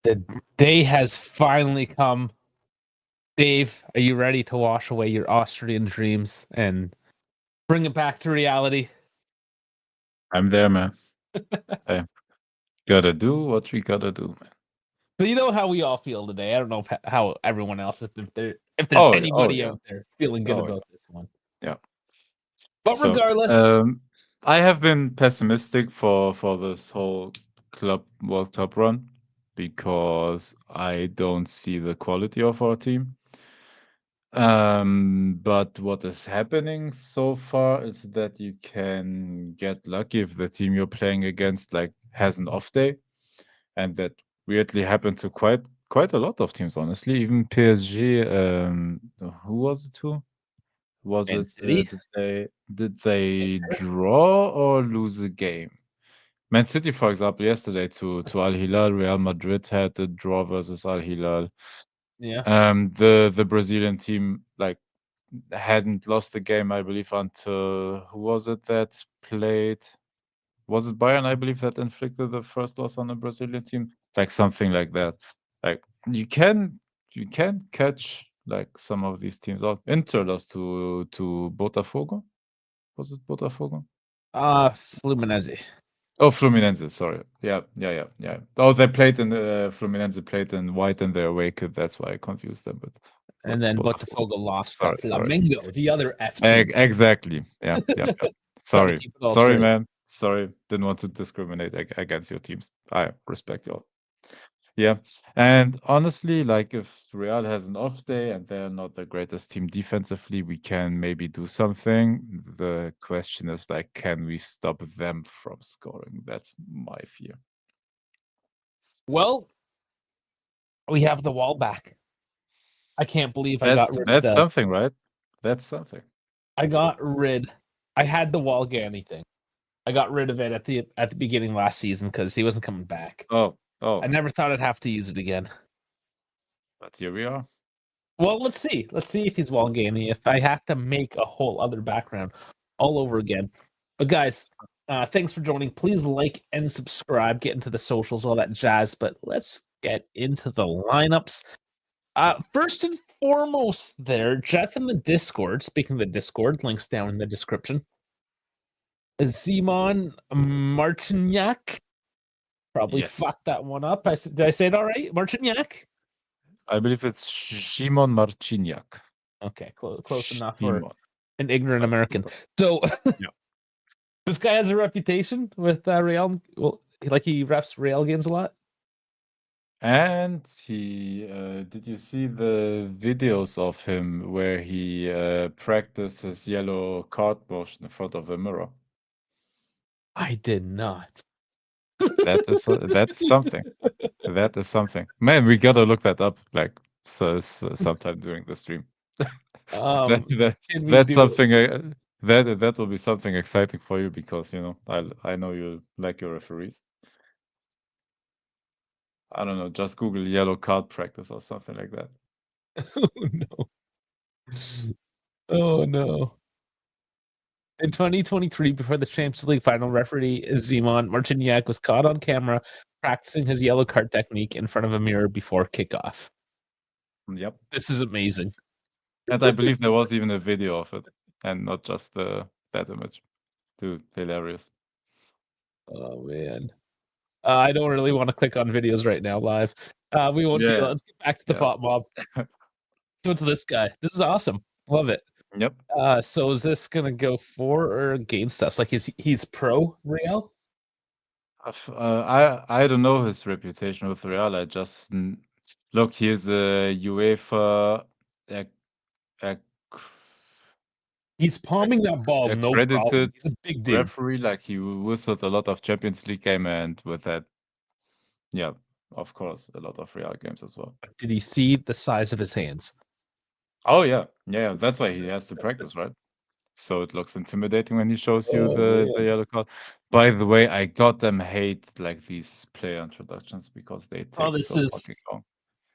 The day has finally come. Dave, are you ready to wash away your Austrian dreams and bring it back to reality? I'm there, man. Hey, gotta do what we gotta do, man. So you know how we all feel today. I don't know how everyone else, if there's Oh, anybody yeah. out there feeling good Oh, yeah. about this one. Yeah. But So, regardless, I have been pessimistic for this whole World Cup run because I don't see the quality of our team. But what is happening so far is that you can get lucky if the team you're playing against like has an off day, and that weirdly happened to quite a lot of teams, honestly. Even PSG. Who was it? Who was Man it? City. Did they draw or lose a game? Man City, for example, yesterday to Al Hilal. Real Madrid had a draw versus Al Hilal. Yeah. The Brazilian team like hadn't lost a game, I believe, until who was it that played? Was it Bayern, I believe, that inflicted the first loss on the Brazilian team? Like something like that. Like you can catch like some of these teams out. Inter lost to Botafogo. Was it Botafogo? Fluminense. Oh, Fluminense. Sorry. Yeah. Oh, they played in Fluminense played in white in their away kit. That's why I confused them And with then Botafogo. Botafogo lost to Sorry. Flamengo, the other F team. Exactly. Yeah. Trying to Sorry. keep it all Sorry, straight. man. Sorry. Didn't want to discriminate against your teams. I respect you all. Yeah. And honestly, like if Real has an off day and they're not the greatest team defensively, we can maybe do something. The question is like, can we stop them from scoring? That's my fear. Well, we have the wall back. I can't believe I got That's rid of that's something, right? That's something. I had the Walgani thing. I got rid of it at the beginning last season because he wasn't coming back. Oh, I never thought I'd have to use it again. but here we are. Well, let's see. Let's see if he's Walgani. If I have to make a whole other background all over again. But guys, thanks for joining. Please like and subscribe. Get into the socials, all that jazz. But let's get into the lineups. First and foremost, there, Jeff in the Discord. Speaking of the Discord, links down in the description. Simon Marciniak. Probably Yes. fucked that one up. Did I say it all right? Marciniak? I believe it's Szymon Marciniak. Okay, close enough for Szymon. an ignorant American. So, Yeah. this guy has a reputation with Real. Well, he refs Real games a lot. And he, did you see the videos of him where he practiced his yellow card motion in front of a mirror? I did not. That's something. That is something. Man, we gotta look that up, like sometime during the stream. Can we That's do it? something. That will be something exciting for you because I know you like your referees. I don't know. Just Google yellow card practice or something like that. Oh no! Oh no! In 2023, before the Champions League final, referee Simon Marciniak was caught on camera practicing his yellow card technique in front of a mirror before kickoff. Yep. This is amazing. And I believe there was even a video of it, and not just that image. Dude, hilarious. Oh man. I don't really want to click on videos right now live. We won't do that. Yeah. Let's get back to the Yeah. thought mob. So it's this guy. This is awesome. Love it. Yep. So is this gonna go for or against us? Like he's pro Real? I don't know his reputation with Real. I just look. He's a UEFA ac- ac- He's palming that ball, no problem. accredited He's a big dude. referee. Like he whistled a lot of Champions League game, and with that, yeah, of course, a lot of Real games as well. Did you see the size of his hands? Oh yeah. That's why he has to practice, right? So it looks intimidating when he shows you the yellow card. By the way, I got them hate like these player introductions because they take this so is. fucking long.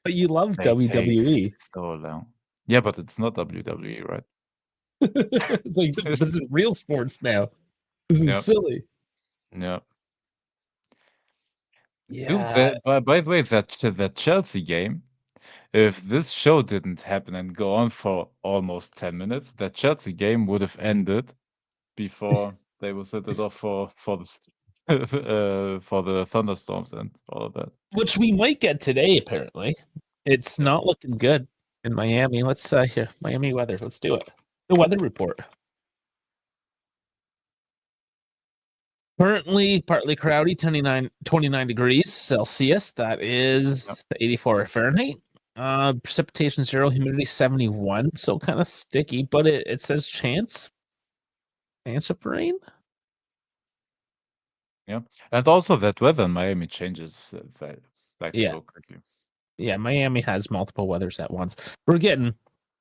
But you love They take WWE. so long. Yeah, but it's not WWE, right? It's like this is real sports now. This is Yep. silly. Yeah. Dude, Yeah. by the way, that Chelsea game, if this show didn't happen and go on for almost 10 minutes, that Chelsea game would have ended before they will set it off for the for the thunderstorms and all of that. Which we might get today, apparently. It's Yeah. not looking good in Miami. Let's here, Miami weather. Let's do it. The weather report. Currently partly cloudy, 29 degrees Celsius. That is 84 Fahrenheit. Precipitation 0, humidity 71. So kind of sticky, but it says chance of rain. Yeah. And also that weather in Miami changes like Yeah. so quickly. Yeah, Miami has multiple weathers at once. We're getting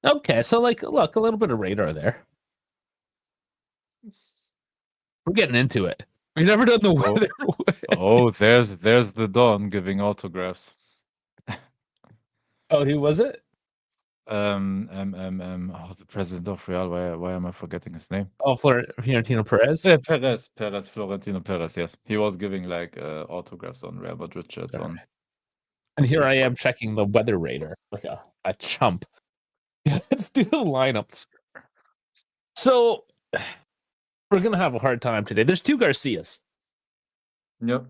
okay, so like look, a little bit of radar there. We're getting into it. We've never done the Oh, weather. oh, there's the Don giving autographs. Oh, who was it? The president of Real. Why am I forgetting his name? Oh, Florentino Perez. Yeah, Florentino Perez. Yes, he was giving like autographs on Real Madrid shirts on. And here I am checking the weather radar like a chump. Let's do the lineups. So we're gonna have a hard time today. There's two Garcias, Yep.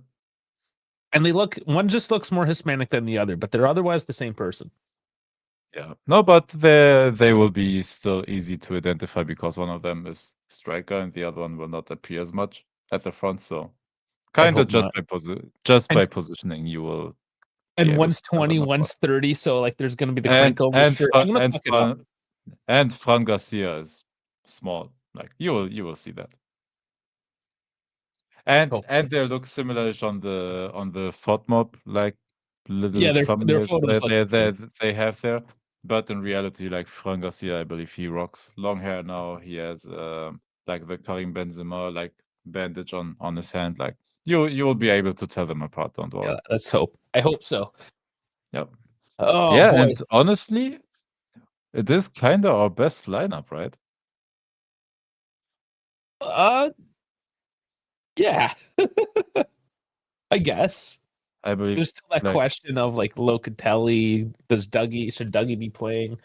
and one just looks more Hispanic than the other, but they're otherwise the same person. Yeah. No, but they will be still easy to identify because one of them is striker and the other one will not appear as much at the front. So I kind of hope not. by And positioning, you will be and able to one's tell 20, them apart. one's 30, so like there's gonna be the And crinkle. and I'm gonna fuck it up. Fran Garcia is small. Like you will see that. And they look similarish on the FODMAP, like little Yeah, their thumbnails photos look the same. they have there. But in reality, like Fran Garcia, I believe he rocks long hair now. He has like the Karim Benzema like bandage on his hand. Like you will be able to tell them apart. Don't Yeah, worry. let's hope. I hope so. Yep. Oh Yeah, and boys. honestly, it is kind of our best lineup, right? Uh yeah. I guess. I believe There's still that like question of like Locatelli, should Dougie be playing?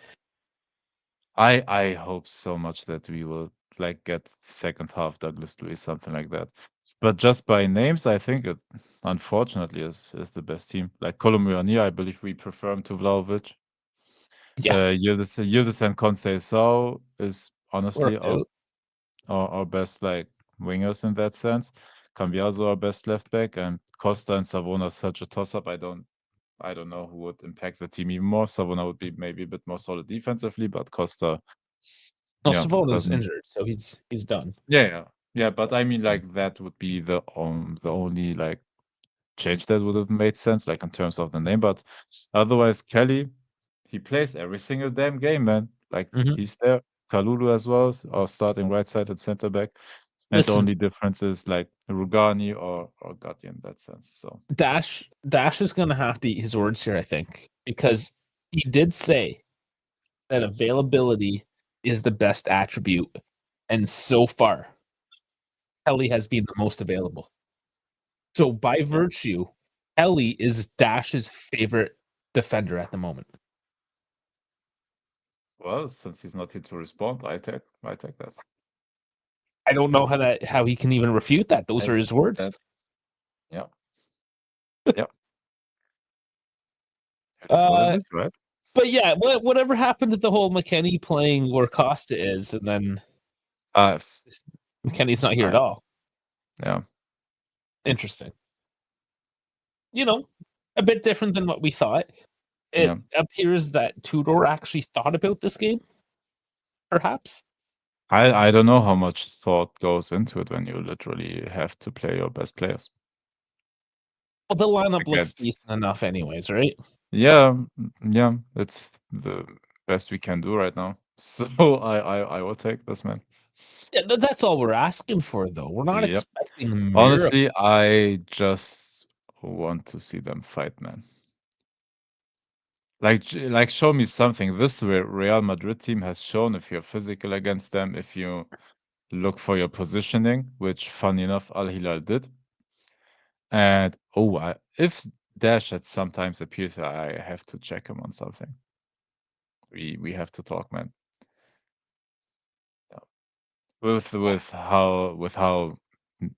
I hope so much that we will like get second half Douglas Luiz, something like that. But just by names, I think it unfortunately is the best team. Like Colomuani, I believe we prefer him to Vlahovic. Yeah. Yildiz and Conceição is Or honestly our best like wingers in that sense. Cambiaso our best left back, and Costa and Savona such a toss up. I don't know who would impact the team even more. Savona would be maybe a bit more solid defensively, but Costa, no, yeah, Savona's doesn't. injured, so he's done. Yeah. But I mean, like that would be the only like change that would have made sense, like in terms of the name. But otherwise, Kelly, he plays every single damn game, man. Like Mhm. he's there. Kalulu as well, our starting right side and center back. And the Listen, only difference is like Rugani or Gatti in that sense. So Dash is gonna have to eat his words here, I think, because he did say that availability is the best attribute, and so far, Kelly has been the most available. So by virtue, Kelly is Dash's favorite defender at the moment. well, since he's not here to respond, I take that. I don't know how he can even refute that. Those I, are his words. that yeah. Yeah. It is what it Uh, is, right? but yeah, whatever happened to the whole McKennie playing where Costa is, and then S McKennie's not here at I all. yeah. Interesting. You know, a bit different than what we thought. It Yeah. appears that Tudor actually thought about this game, perhaps. I don't know how much thought goes into it when you literally have to play your best players Well, the lineup looks against. decent enough, anyways, right? Yeah, yeah, it's the best we can do right now. So I will take this, man. Yeah, that's all we're asking for, though. We're not Yep. expecting a miracle. Honestly, I just want to see them fight, man. Like show me something. This Real Madrid team has shown if you're physical against them, if you look for your positioning, which funny enough Al Hilal did. And if Dash at sometimes appears, I have to check him on something. We have to talk, man. Yeah. With how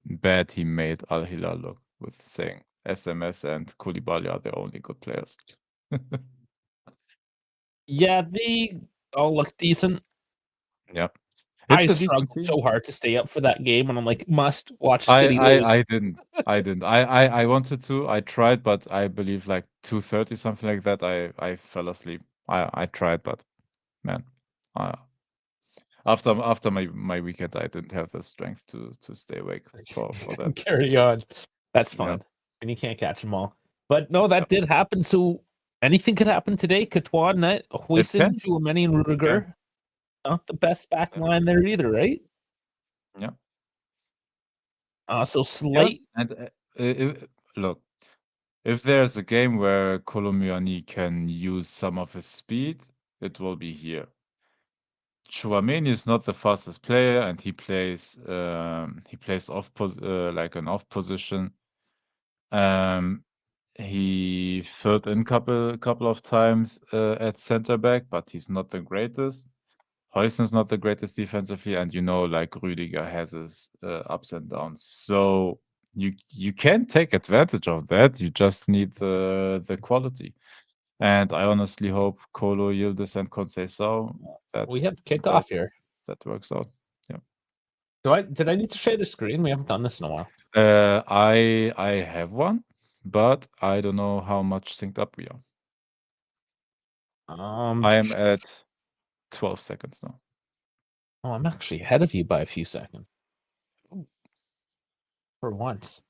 bad he made Al Hilal look with saying SMS and Koulibaly are the only good players. Yeah, they all look decent. Yeah. I It's a decent struggled team. so hard to stay up for that game, and I'm like, must watch I City lose. I I didn't. I didn't. I wanted to. I tried, but I believe like 2:30, something like that. I fell asleep. I tried, but man, uh, after my weekend, I didn't have the strength to stay awake for that. Carry on. That's Yeah. fine. And you can't catch them all. But no, that Yep. did happen. So anything could happen today. Courtois, Net, It Huijsen, can. Tchouaméni, and It can. Rudiger. Not the best back Yeah. line there either, right? Yeah. So Yeah. slight. And look, if there's a game where Colomuani can use some of his speed, it will be here. Chouameni is not the fastest player, and he plays like an off position. He filled in couple of times at center back, but he's not the greatest. Huijsen's not the greatest defensively, and like Rüdiger has his ups and downs. So you can take advantage of that. You just need the quality. And I honestly hope Kolo, Yildiz, and Conceição that We have that kickoff here. that works out. Yeah. Did I need to share the screen? We haven't done this in a while. I have one, but I don't know how much synced up we are. I am at 12 seconds now. Oh, I'm actually ahead of you by a few seconds. For once.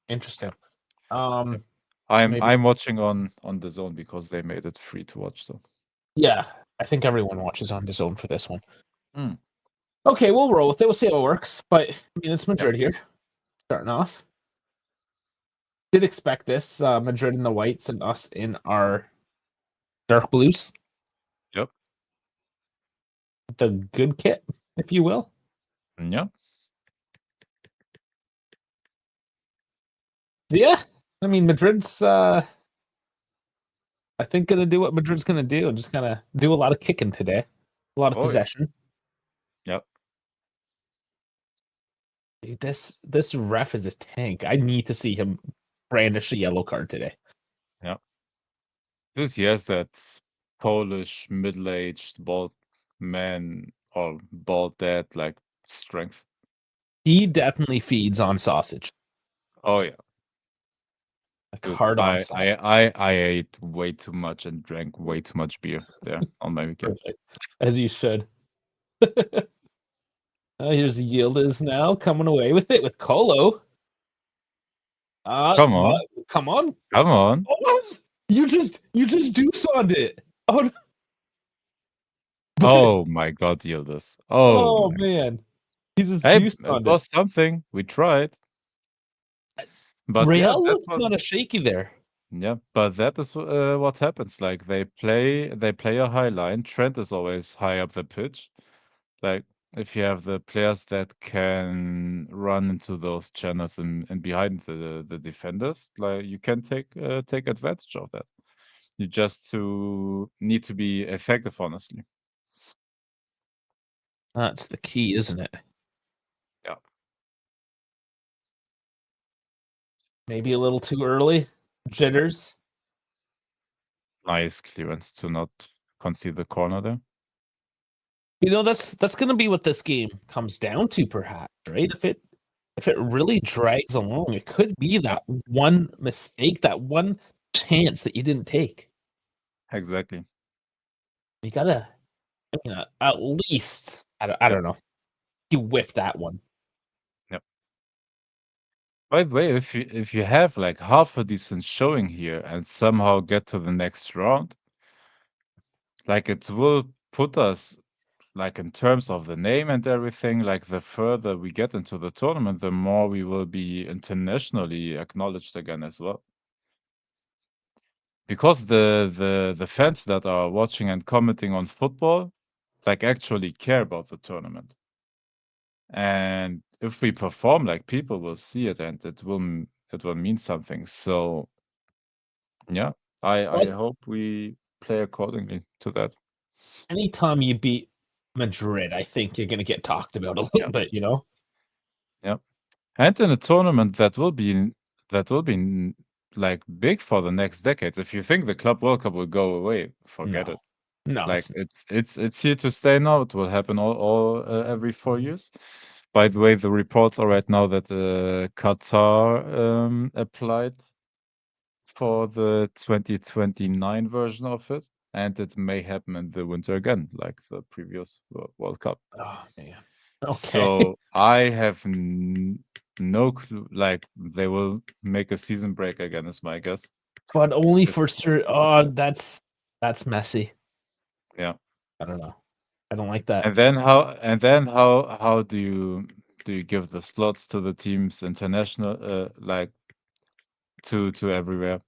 Interesting. Yep. I'm maybe watching on the Zone because they made it free to watch. So yeah, I think everyone watches on the Zone for this one. Mm. Okay, we'll roll with it. We'll see how it works. But I mean, it's Yep. Madrid here, starting off. Did expect this. Madrid in the whites and us in our dark blues. Yep. The good kit, if you will. Yeah. Yeah, I mean Madrid's. I think gonna do what Madrid's gonna do and just kind of do a lot of kicking today, a lot of Oh, yeah. possession. Yep. Dude, this ref is a tank. I need to see him brandish a yellow card today. Yeah. Dude, he has that Polish middle-aged bald man or bald dad like strength. He definitely feeds on sausage. Oh yeah. Like Dude, hard on sausage. I ate way too much and drank way too much beer there on my weekend. Perfect. As you should. Here's Yildiz now coming away with it with Colo. Come on. Come on. Come on. Oh, you just deuce on it. Oh, Oh my god, Yildiz. oh My. man. He's just Hey, deuced it on it. was something. We tried. But yeah, Real that's looks what kind of shaky there. yeah, but that is what happens. Like they play a high line. Trent is always high up the pitch. Like if you have the players that can run into those channels and behind the defenders, like you can take advantage of that. You just need to be effective, honestly. That's the key, isn't it? Yeah. Maybe a little too early. Jitters. Nice clearance to not concede the corner there. You know, that's going to be what this game comes down to, perhaps, right? If it really drags along, it could be that one mistake, that one chance that you didn't take. Exactly. You gotta, at least I don't know. You whiffed that one. Yep. By the way, if you have like half a decent showing here and somehow get to the next round, like it will put us like in terms of the name and everything, like the further we get into the tournament, the more we will be internationally acknowledged again as well. Because the fans that are watching and commenting on football, like actually care about the tournament. And if we perform, like people will see it and it will mean something. So yeah, I But hope we play accordingly to that. anytime you beat Madrid, I think you're going to get talked about a little Yeah. bit, you know? Yeah. And in a tournament that will be like big for the next decades. If you think the Club World Cup will go away, forget it. No, Like it's here to stay now. It will happen all every 4 years. By the way, the reports are right now that Qatar applied for the 2029 version of it, and it may happen in the winter again, like the previous World Cup. oh man. Okay. So I have no clue. Like they will make a season break again, is my guess. But only If- for certain. Oh, that's messy. Yeah. I don't know. I don't like that. And then how do you give the slots to the teams international like to everywhere?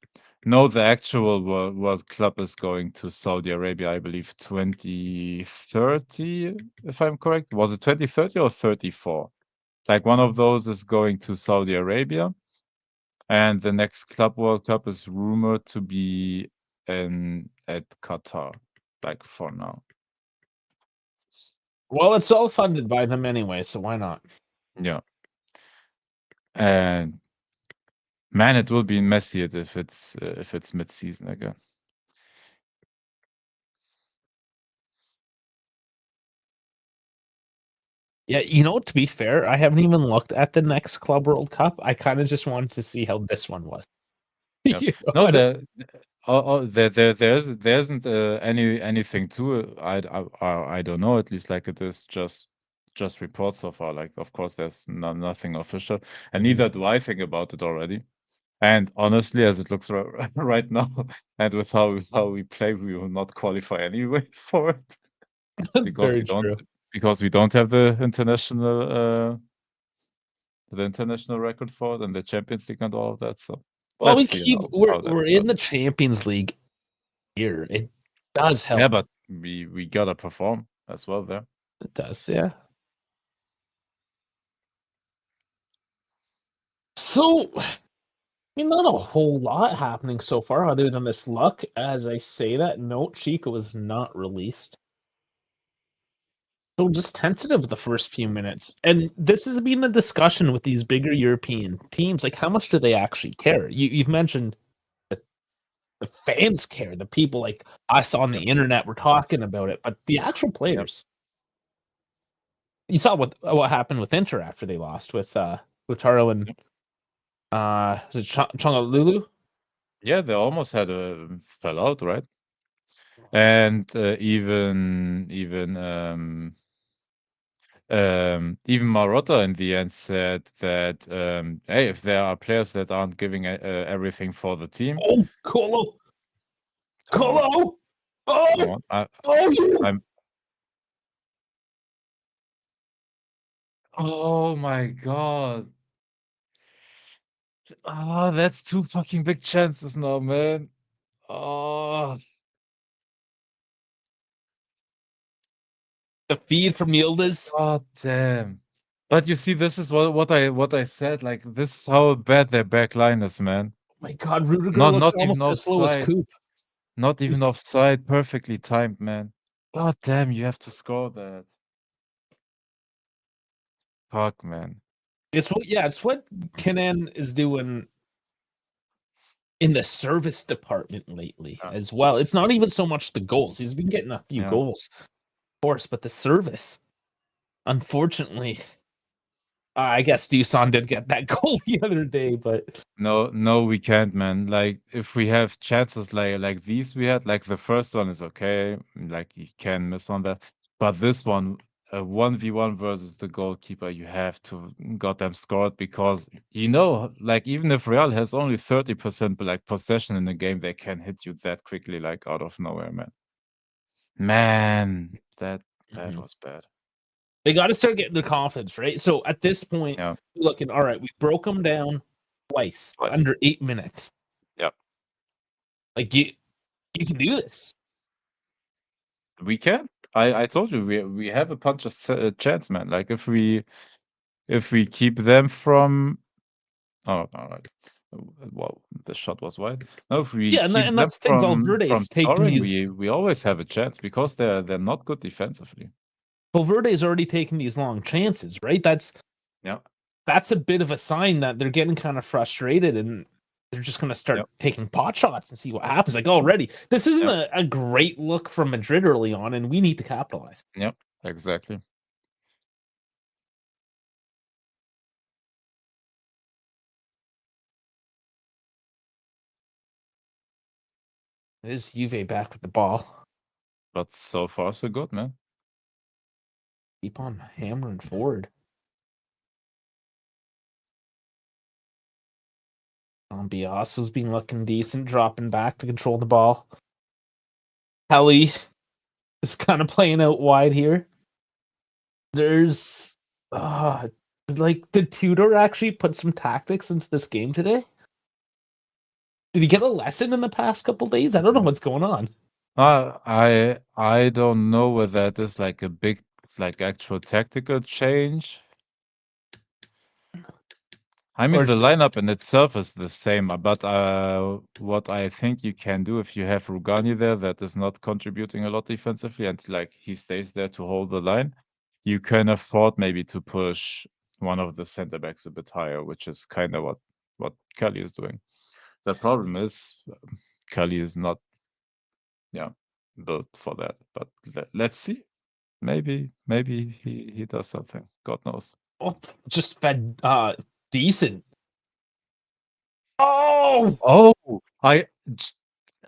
No, the actual World Club is going to Saudi Arabia, I believe 2030, if I'm correct. Was it 2030 or 34? Like one of those is going to Saudi Arabia, and the next Club World Cup is rumored to be at Qatar, like for now. Well, it's all funded by them anyway, so why not? Yeah. And man, it will be messy if it's mid-season again. Yeah, you know, to be fair, I haven't even looked at the next Club World Cup. I kind of just wanted to see how this one was. Yeah. You know, No, I don't- there isn't anything to it. I don't know. At least like it is just reports so far. Like of course there's nothing official, and neither do I think about it already. And honestly, as it looks right now, and with how we play, we will not qualify anyway for it because very we don't true. have the international record for it and the Champions League and all of that. So Well, let's see how that we're in the develops. Champions League here. It does help. Yeah, but we gotta perform as well there. It does, yeah. So, I mean, not a whole lot happening so far other than this luck. As I say that, no, Chico was not released. So just tentative the first few minutes. And this has been the discussion with these bigger European teams. Like, how much do they actually care? You've mentioned that the fans care, the people like us on the internet were talking about it, but the actual players. You saw what happened with Inter after they lost with Taro and is it Chongalulu? Yeah, they almost had a fell out, right? And even Marotta in the end said that hey, if there are players that aren't giving everything for the team, Oh, Colo! come on, Colo! come Oh! on, Oh, yeah! I'm. Oh my god! Ah, that's two fucking big chances now, man. Oh, The feed from Yildiz. god damn! But you see, this is what I said. Like this is how bad their back line is, man. My God, Rudiger looks Not even almost as slow as offside. Coop. Not He's even offside. Perfectly timed, man. God damn, you have to score that. Fuck, man. it's what Kenan is doing in the service department lately Yeah. as well. It's not even so much the goals. He's been getting a few Yeah. goals, of course, but the service, unfortunately, I guess Dusan did get that goal the other day, but No, we can't, man. Like if we have chances like these we had, like the first one is okay, like you can miss on that. But this one, 1v1 versus the goalkeeper, you have to got them scored because like even if Real has only 30% like possession in the game, they can hit you that quickly, like out of nowhere, man. Man, that Mhm. was bad. They got to start getting their confidence, right? So at this point, Yeah. looking, all right, we broke them down twice Twice. under 8 minutes. Yep. Like you can do this. We can. I told you we have a punch of chance, man. Like if we keep them from Oh, all right. Well, the shot was wide. No, if we Yeah, and, keep and them that's the thing. from Valverde's taking scoring, these. we always have a chance because they're not good defensively. Valverde's already taken these long chances, right? Yeah. That's a bit of a sign that they're getting kind of frustrated and they're just going to start Yep. taking pot shots and see what happens. Like already, this isn't Yep. a great look from Madrid early on, and we need to capitalize. Yep. Exactly. It is Juve back with the ball. But so far so good, man. Keep on hammering forward. Biasso's been looking decent, dropping back to control the ball. Kelly is kind of playing out wide here. There's did Tudor actually put some tactics into this game today? Did he get a lesson in the past couple days? I don't know what's going on. I don't know whether that is like a big actual tactical change. I mean, Or the just lineup in itself is the same, but what I think you can do if you have Rugani there that is not contributing a lot defensively and like he stays there to hold the line, you can afford maybe to push one of the center backs a bit higher, which is kind of what Kelly is doing. The problem is Kelly is not, built for that. But let's see. Maybe he does something. God knows. just fed decent. Oh, Oh, I. j-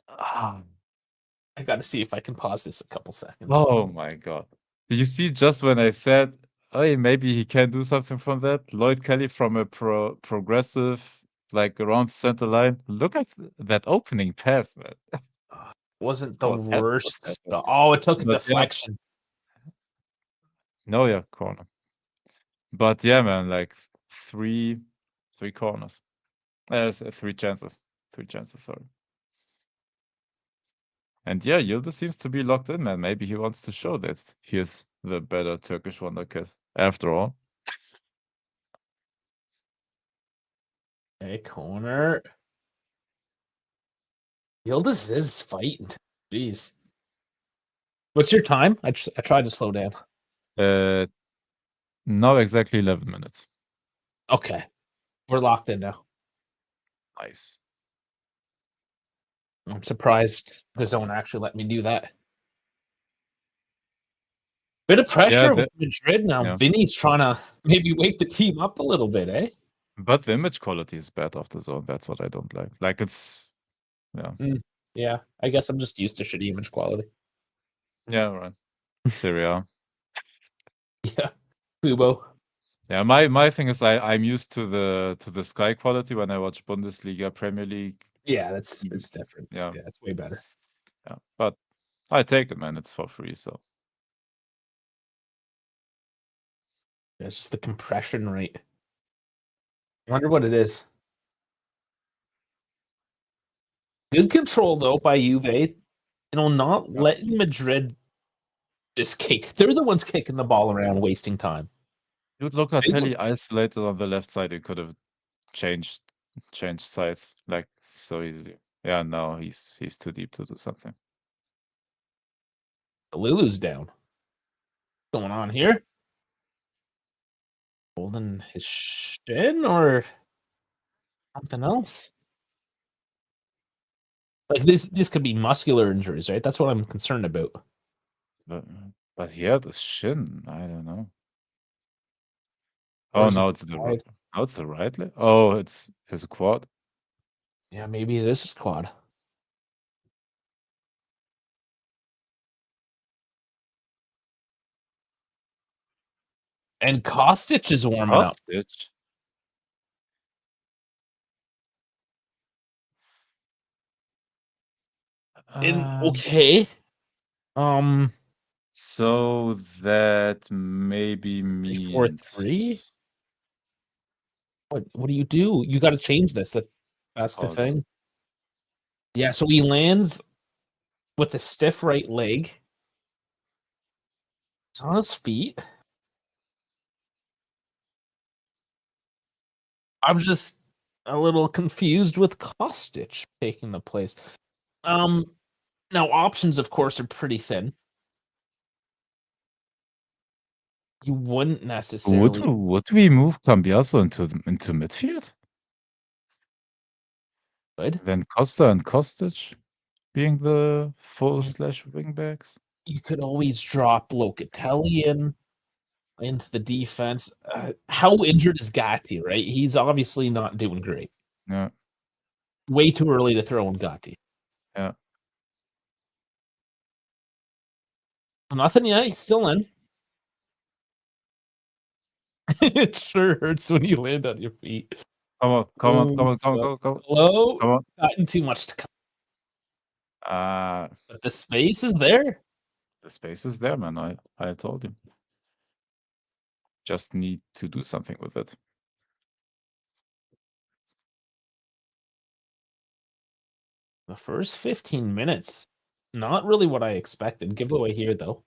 ah, I got to see if I can pause this a couple seconds. Oh my God! Did you see just when I said, "Oh, maybe he can do something from that"? Lloyd Kelly from a progressive, like around center line. Look at that opening pass, man. Wasn't the What worst. happened? Oh, it took a But yeah, deflection. no, yeah, corner. But yeah, man, like three corners. Three chances. Three chances, sorry. And yeah, Yildiz seems to be locked in, man. Maybe he wants to show that he's the better Turkish wonderkid after all. Okay, corner. Yildiz is fighting. Jeez. What's your time? I tried to slow down. Uh, Now exactly 11 minutes. Okay. We're locked in now. Nice. I'm surprised the zone actually let me do that. Bit of Yeah, pressure with Madrid now. yeah. Vinny's trying to maybe wake the team up a little bit, eh? But the image quality is bad of the zone. That's what I don't like. Like it's, yeah. Yeah, I guess I'm just used to shitty image quality. Yeah, right. Syria. Yeah. Kubo. Yeah, my thing is I'm used to the sky quality when I watch Bundesliga, Premier League. Yeah, it's different. Yeah, Yeah, it's way better. yeah. But I take it, man. It's for free, so Yeah, it's just the compression rate. I wonder what it is. Good control though by Juve. Not yeah. letting Madrid just kick. They're the ones kicking the ball around, wasting time. Dude, Locatelli isolated on the left side. He could have changed sides like so easily. Yeah, no, he's too deep to do something. Lulu's down. What's going on here? Holding his shin or something else? Like this could be muscular injuries, right? That's what I'm concerned about. But yeah, the shin. I don't know. Or Oh, is it now the it's the side? now it's the right leg. Oh, it's his quad. Yeah, maybe it is a squad. And Kostic is warming up. Hostage. And Um, okay. Um so that maybe 3-4-3. means What do you do? You gotta change this. That's the hold on. thing. Yeah, so he lands with a stiff right leg. It's on his feet. I'm just a little confused with Kostic taking the place. Now options, of course, are pretty thin. You wouldn't necessarily. Would we move Cambiaso into midfield? Would. Then Costa and Kostic being the full Mm. / wing backs? You could always drop Locatelli into the defense. How injured is Gatti, right? He's obviously not doing great. Yeah. Way too early to throw in Gatti. Yeah. Nothing yet. He's still in. It sure hurts when you land on your feet. Come on, come on, come on, come on, Oh, come on, hello? come on. Gotten too much to come. But the space is there. The space is there, man. I told you. Just need to do something with it. The first 15 minutes, not really what I expected. Giveaway here, though.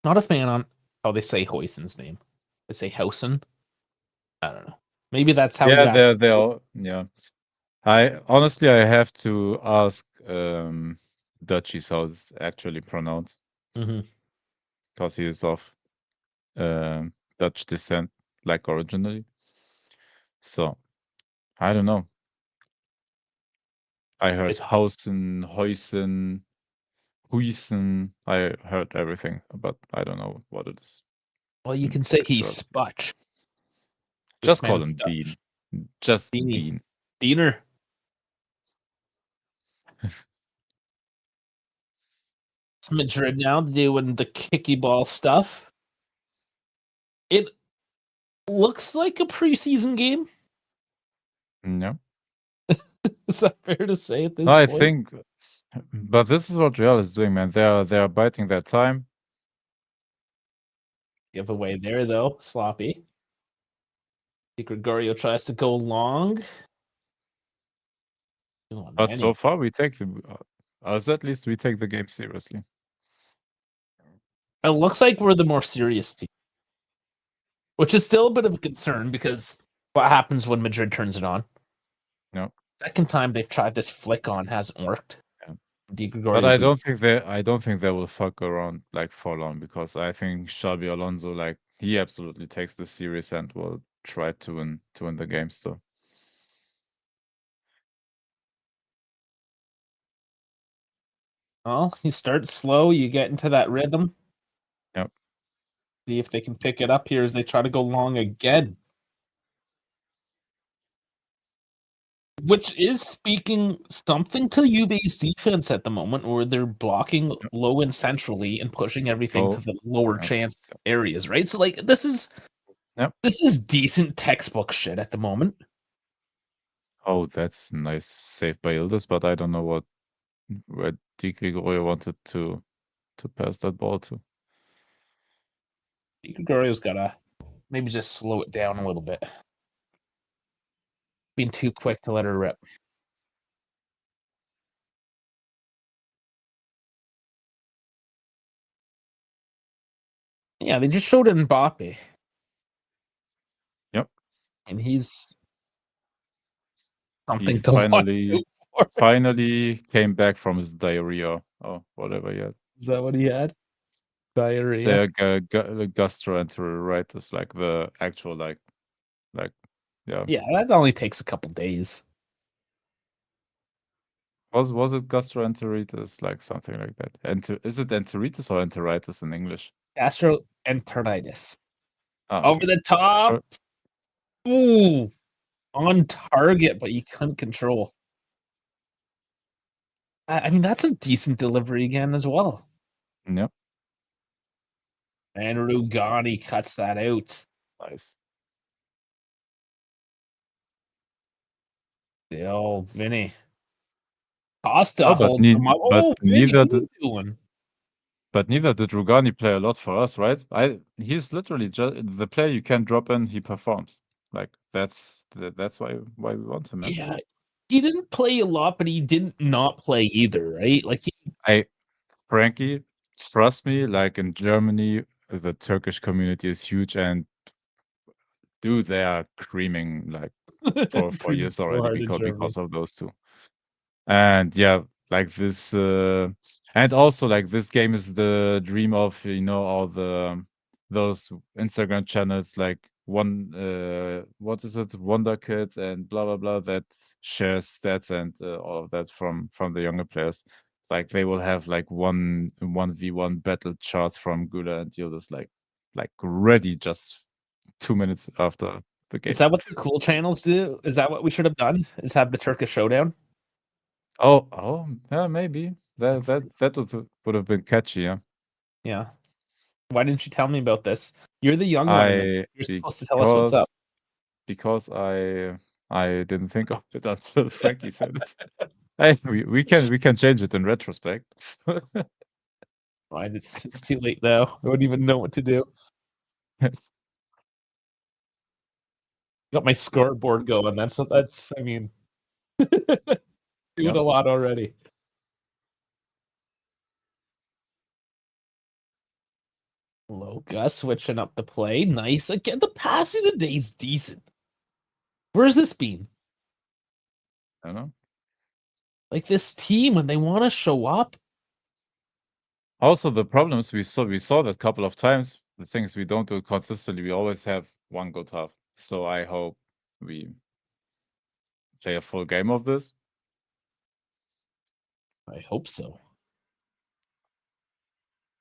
Not a fan on how they say Hoysen's name. They say Hausen. I don't know. Maybe that's how he Yeah, got. they're all, yeah. I honestly I have to ask Dutchies how it's actually pronounced Mhm. because he is of Dutch descent, like originally. So I don't know. I heard It's- Hausen, Heusen, Huysen. I heard everything, but I don't know what it is. Well, you can say he's Actually, Sputch. just call him Dean. Just Deanie. Dean. Diener. It's Madrid now doing the kicky ball stuff. It looks like a preseason game. No, Is that fair to say at this I point? think, but this is what Real is doing, man. They are biding their time. Giveaway there, though. Sloppy. Gregorio tries to go long. Oh, But Manny. so far, we take us at least we take the game seriously. It looks like we're the more serious team, which is still a bit of a concern because what happens when Madrid turns it on? No, Second time they've tried this flick on hasn't worked. yeah. Di But Gregorio I don't think they will fuck around like for long because I think Xabi Alonso like he absolutely takes this serious and will try to win the game still. Well, you start slow, you get into that rhythm. Yep. See if they can pick it up here as they try to go long again. Which is speaking something to Juve's defense at the moment, where they're blocking Yep. low and centrally and pushing everything to So the lower yep. chance areas, right? So like this is decent textbook shit at the moment. Oh, that's nice save by Ildes, but I don't know where Di Gregorio wanted to pass that ball to. Gregorio's gotta maybe just slow it down a little bit. Being too quick to let her rip. Yeah, they just showed Mbappe. Yep. And he's He something to watch out for. finally came back from his diarrhea or whatever he had. Is that what he had? Diarrhea. The gastroenteritis, like the actual like yeah. Yeah, that only takes a couple days. Was it gastroenteritis, like something like that? Is it enteritis or enteritis in English? Gastroenteritis. Ah, Over okay. the top. Ooh, on target, but you couldn't control. I mean, that's a decent delivery again as well. Yep. And Rugani cuts that out. Nice. Still, Vinny. Costa Oh, holds them up. Oh, Vinny, what are you doing? But neither did Rugani play a lot for us, right? He's literally just the player you can drop in, he performs. Like that's why we want him, man. Yeah, he didn't play a lot, but he didn't not play either, right? Like Frankie, trust me, like in Germany, the Turkish community is huge, and dude, they are creaming like for Dreaming years so already hard in Germany. because of those two. And yeah, like this, and also like this game is the dream of all the those Instagram channels like what is it, Wonder Kids and blah blah blah that shares stats and all of that from the younger players. Like they will have like 1v1 battle charts from Gula, and you're just like ready just 2 minutes after the Is game. that what the cool channels do? Is that what we should have done? Is have the Turkish showdown? Oh, yeah, maybe. That That's that that would have been catchy, yeah. yeah. Why didn't you tell me about this? You're the young one in there. I You're supposed to tell us what's because up. because I didn't think of it until Frankie said it. Hey, we can change it in retrospect. Right, it's too late now. I wouldn't even know what to do. Got my scoreboard going. That's I mean doing Yep. a lot already. Low Gus switching up the play. Nice. Again, the passing today's decent. Where's this been? I don't know. Like this team when they want to show up. Also, the problems we saw that couple of times. The things we don't do consistently, we always have one good half. So I hope we play a full game of this. I hope so.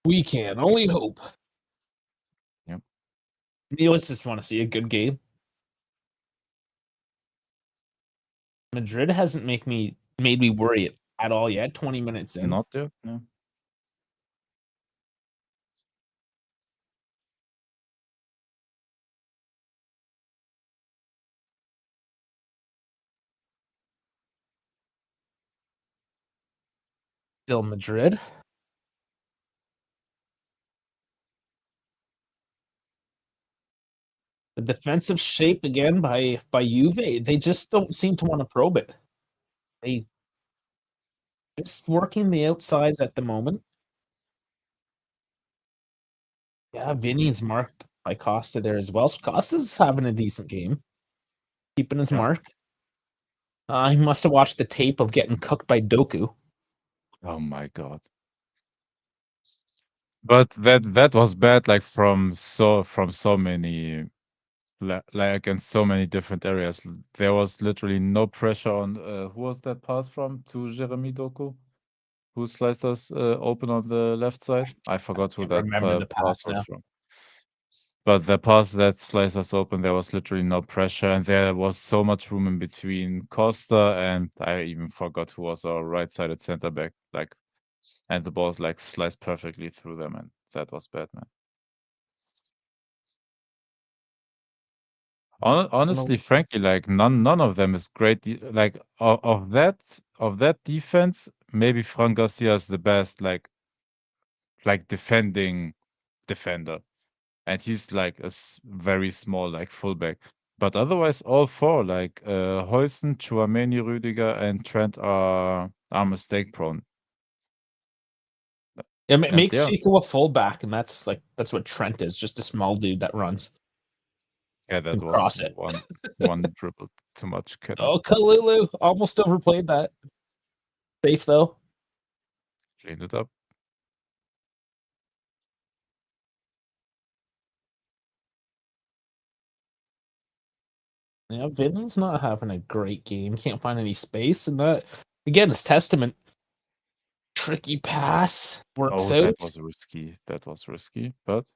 We can only hope. Yep. You always just want to see a good game. Madrid hasn't made me worry at all yet. 20 minutes in. Not yet. No. Still Madrid. The defensive shape again by Juve. They just don't seem to want to probe it. They just working the outsides at the moment. Yeah, Vinny's marked by Costa there as well. So Costa's having a decent game, keeping his Yeah. mark. He must have watched the tape of getting cooked by Doku. Oh my god. But that was bad, like from so many like against so many different areas. There was literally no pressure on who was that pass from to Jeremy Doku, who sliced us open on the left side. I forgot who Can't that remember the pass pass was now. from. But the pass that sliced us open, there was literally no pressure, and there was so much room in between Costa and I even forgot who was our right-sided center back. Like, and the balls like sliced perfectly through them, and that was bad, man. Honestly, Frankie, like none of them is great. Like of that defense, maybe Fran Garcia is the best. Like defending defender, and he's like very small, like fullback. But otherwise, all four like Huijsen, Tchouaméni, Rüdiger, and Trent are mistake prone. Yeah, And make yeah, Chico a fullback, and that's what Trent is, just a small dude that runs yeah, that and was cross it. one dribble too much, Kenny. Oh, Kalulu almost overplayed that. Safe though. Cleaned it up. Yeah, Vinny's not having a great game. Can't find any space, and that again is testament. Tricky pass works Oh, out. that was risky. That was risky, but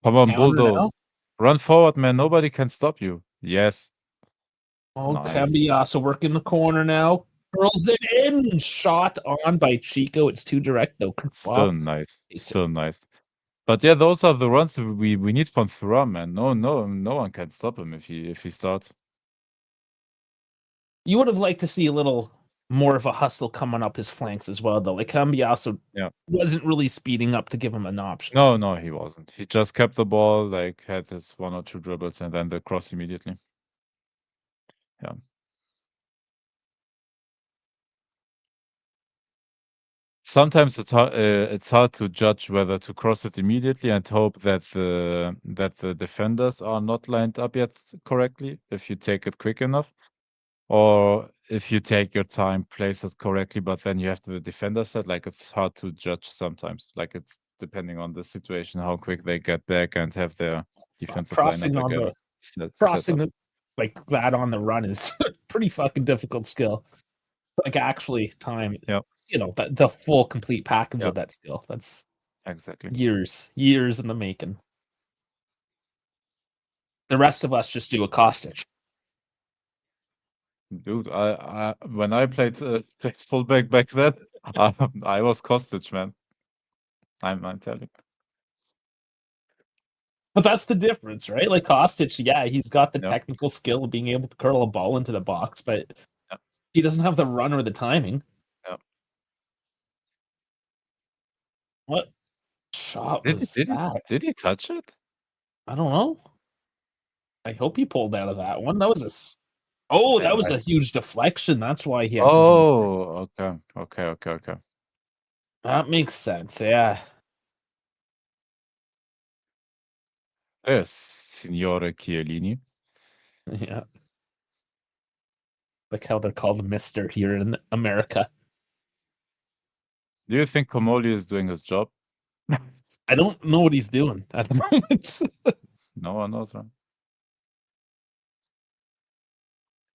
come on, Counter bulldoze. now. Run forward, man. Nobody can stop you. Yes. Oh, Nice. Cambiasso working the corner now. Curls it in. Shot on by Chico. It's too direct though. Still Wow. nice. Still nice. But yeah, those are the runs we need from Thuram, man. No one can stop him if he starts. You would have liked to see a little more of a hustle coming up his flanks as well, though. Like Cambiasso Yeah. wasn't really speeding up to give him an option. No, he wasn't. He just kept the ball, like had his one or two dribbles, and then the cross immediately. Yeah. Sometimes it's hard to judge whether to cross it immediately and hope that the defenders are not lined up yet correctly if you take it quick enough, or if you take your time, place it correctly, but then you have the defender set. Like, it's hard to judge sometimes. Like, it's depending on the situation, how quick they get back and have their defensive lineup again set crossing up. like that on the run is pretty fucking difficult skill. Like actually time, Yeah, the full complete package yeah, of that skill. That's exactly. years in the making. The rest of us just do a Kostic. Dude, I when I played fullback back then, I was Kostic, man. I'm telling you. But that's the difference, right? Like Kostic, yeah, he's got the Yeah, technical skill of being able to curl a ball into the box, but yeah, he doesn't have the run or the timing. yeah. What shot Did he was did he that? did he touch it? I don't know. I hope he pulled out of that one. That was that was I a huge deflection. That's why he had to jump. Oh, okay. That makes sense. Yeah. Yes, Signore Chiellini. Yeah. Like how they're called Mister here in America. Do you think Comoli is doing his job? I don't know what he's doing at the moment. No one knows, right?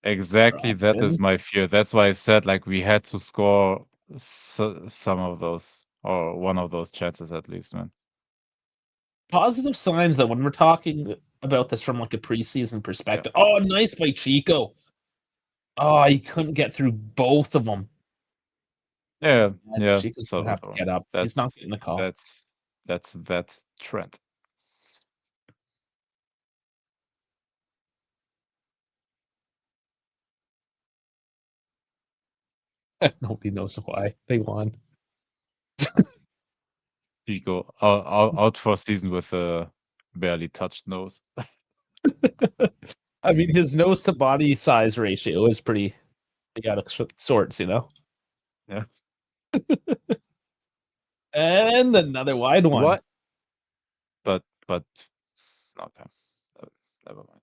Exactly, that is Robin. my fear. That's why I said, like, we had to score some of those, or one of those chances at least, man. Positive signs that when we're talking about this from like a preseason Yeah, perspective. Oh, nice by Chico. Oh, he couldn't get through both of them. yeah. Chico's gonna have to Salvatore. get up. He's not That's getting the call. that's that's that trend. Nobody knows why they won. Chico out for season with a barely touched nose. I mean, his nose to body size ratio is pretty out of sorts, Yeah. And another wide one. What? But okay. Never mind.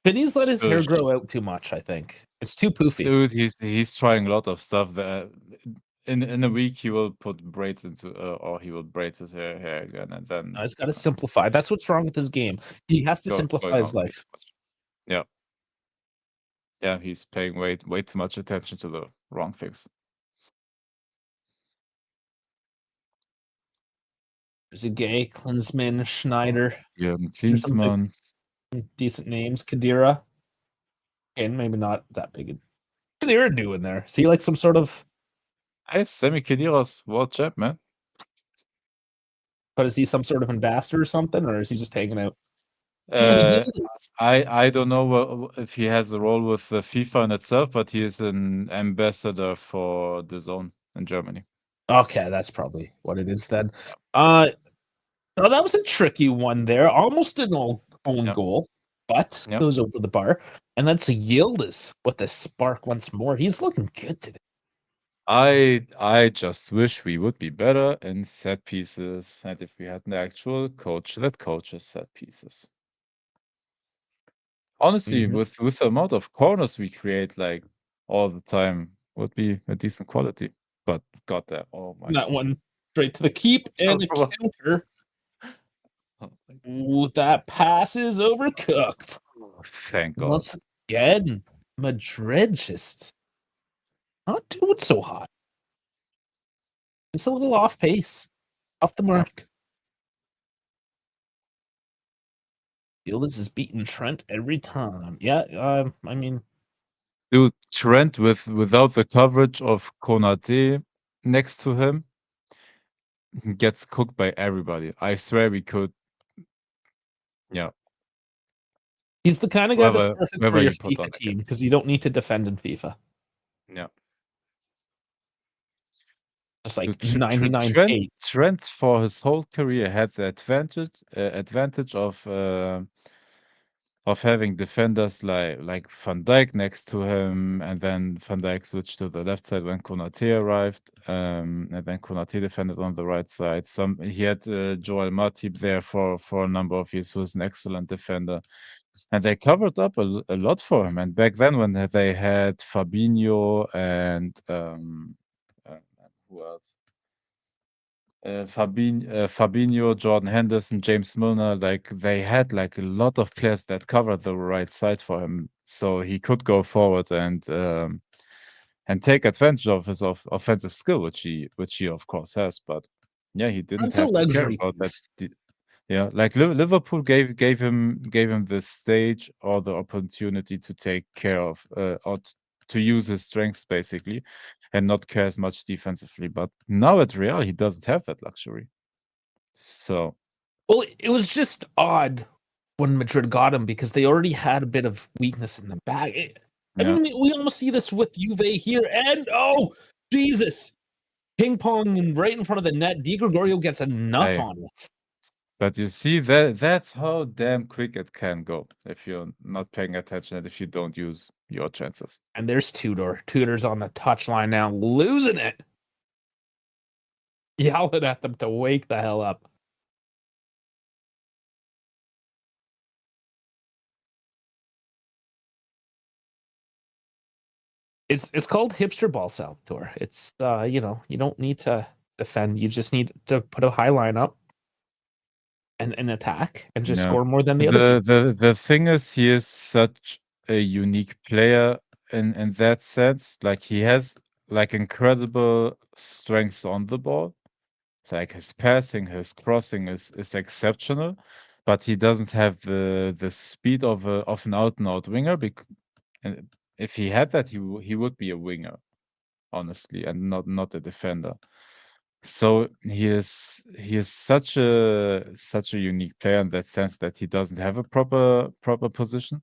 Vinny's let his hair Shush. grow out too much, I think. It's too poofy. Dude, he's trying a lot of stuff that in a week he will put braids into or he will braid his hair again and then He's got to simplify. That's what's wrong with his game. He has to simplify going his on way life. too much. Yeah. Yeah, he's paying way too much attention to the wrong things. There's a gay, Klinsmann, Schneider. Yeah, There's some Klinsmann. decent names. Kadira. And maybe not that big. Kadira doing there? Is he like some sort of? Hey, Sammy Khedira's world champ, man. But is he some sort of ambassador or something, or is he just hanging out? I don't know if he has a role with the FIFA in itself, but he is an ambassador for the zone in Germany. Okay, that's probably what it is then. Yeah. No, that was a tricky one there. Almost an own Yeah. goal, but Yeah. goes over the bar. And that's Yildiz with the spark once more. He's looking good today. I just wish we would be better in set pieces, and if we had an actual coach that coaches set pieces. Honestly, Mhm. with the amount of corners we create, like, all the time, would be a decent quality. But got that. Oh my That one straight to the keep and a God. counter. Oh my Ooh, that pass is overcooked. God. Thank God. Once again, Madrid just not doing so hot. Just a little off pace, off the Yeah. mark. Yildiz is beating Trent every time. Yeah, I mean, Dude, Trent without the coverage of Konate next to him gets cooked by everybody. I swear we could. Yeah. he's the kind of guy that's perfect for Whoever your you put on FIFA team against. because you don't need to defend in FIFA. Yeah. Just Dude, like 99 pace. Trent for his whole career had the advantage of of having defenders like Van Dijk next to him, and then Van Dijk switched to the left side when Konate arrived, and then Konate defended on the right side. He had Joel Matip there for a number of years, who was an excellent defender, and they covered up a lot for him. And back then, when they had Fabinho and uh, who else? Fabinho, Jordan Henderson, James Milner, like they had like a lot of players that covered the right side for him, so he could go forward and take advantage of his offensive skill, which he of course has. But yeah, he didn't It's a have to care luxury about that. piece. Yeah, like Liverpool gave him the stage or the opportunity to take care of to use his strengths basically, and not care as much defensively. But now at Real, he doesn't have that luxury. So Well, it was just odd when Madrid got him because they already had a bit of weakness in the back. I yeah, mean, we almost see this with Juve here, and oh, Jesus! Ping pong and right in front of the net. Di Gregorio gets enough I. on it. But you see that's how damn quick it can go if you're not paying attention and if you don't use your chances. And there's Tudor. Tudor's on the touchline now, losing it. Yelling at them to wake the hell up. It's called hipster ball, Salvatore. It's you don't need to defend. You just need to put a high line up and attack and just No. score more than the other team. The thing is, he is such a unique player in that sense. Like he has like incredible strengths on the ball. Like his passing, his crossing is exceptional, but he doesn't have the speed of an out and out winger. And if he had that, he would be a winger, honestly, and not a defender. So he is such a unique player in that sense that he doesn't have a proper position,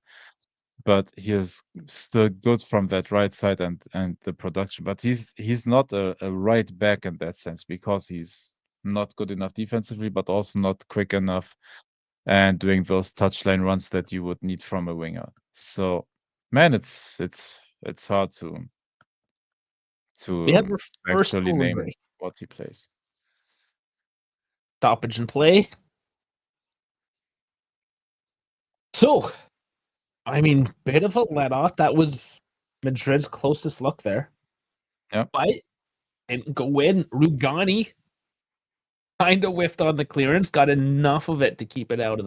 but he is still good from that right side and the production. But he's not a right back in that sense because he's not good enough defensively, but also not quick enough and doing those touchline runs that you would need from a winger. So, man, it's hard We had to our first actually goal of name the what he plays. stoppage and play. So, I mean, bit of a let off. That was Madrid's closest look there. Yeah. But didn't go in. Rugani kind of whiffed on the clearance, got enough of it to keep it out of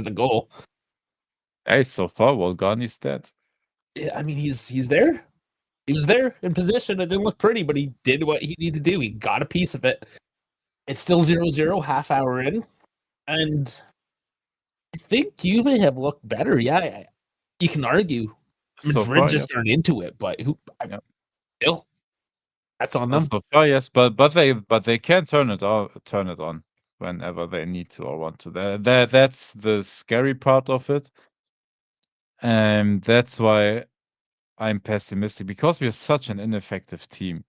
the goal. Hey, so far, Wolgani's dead. Yeah, I mean, he's there. He was there in position. It didn't look pretty, but he did what he needed to do. He got a piece of it. It's still 0-0, half hour in, and I think Juve have looked better. Yeah, you can argue So Madrid far, yeah. just aren't into it, but Yeah. still, that's on them. So far, yes, but they can turn it on whenever they need to or want to. That's the scary part of it. And that's why I'm pessimistic, because we're such an ineffective team.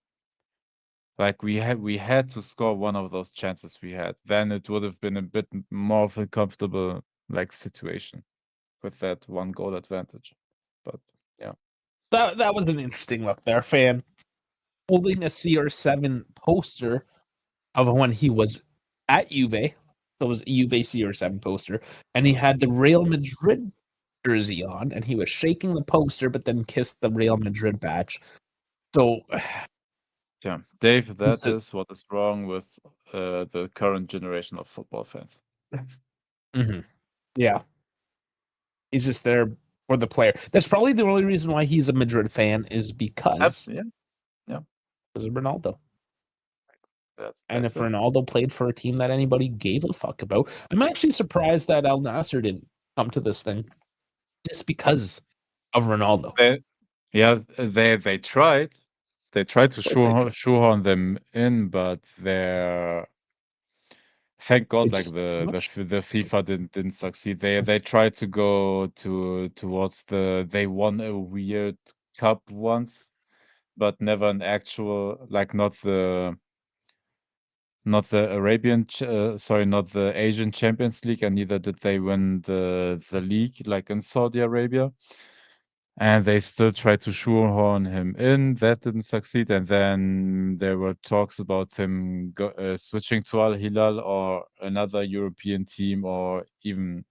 Like we had to score one of those chances we had. Then it would have been a bit more of a comfortable like situation with that one goal advantage. But yeah. That was an interesting look there, fan holding a CR7 poster of when he was at Juve. So it was a Juve CR7 poster, and he had the Real Madrid jersey on, and he was shaking the poster, but then kissed the Real Madrid badge. So, Yeah, Dave, that so is what is wrong with the current generation of football fans. yeah, he's just there for the player. That's probably the only reason why he's a Madrid fan is because Yeah, of Ronaldo. And that's if it. Ronaldo played for a team that anybody gave a fuck about, I'm actually surprised that Al Nasser didn't come to this thing just because of Ronaldo. They tried. They tried to Of course they tried. shoehorn them in, but they're thank They God, like just much. the FIFA didn't succeed. They tried to go towards they won a weird cup once, but never an actual, like, not not the not the Asian Champions League, and neither did they win the league like in Saudi Arabia. And they still tried to shoehorn him in. That didn't succeed. And then there were talks about him switching to Al Hilal or another European team, or even,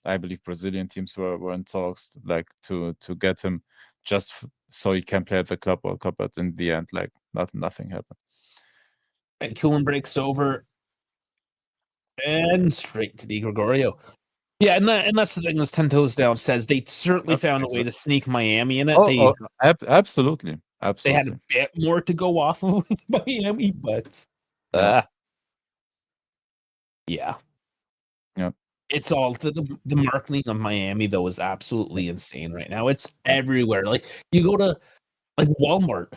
I believe, Brazilian teams were in talks, like to get him just so he can play at the Club World Cup. But in the end, like nothing happened. And Coolin breaks over and straight to Di Gregorio. Yeah, and that's the thing. As 10 Toes Down says, they certainly found a way to sneak Miami in it. Absolutely, They had a absolutely. bit more to go off of with Miami, but Yeah. yeah. Yeah. It's all the marketing of Miami though is absolutely insane right now. It's everywhere. Like you go to like Walmart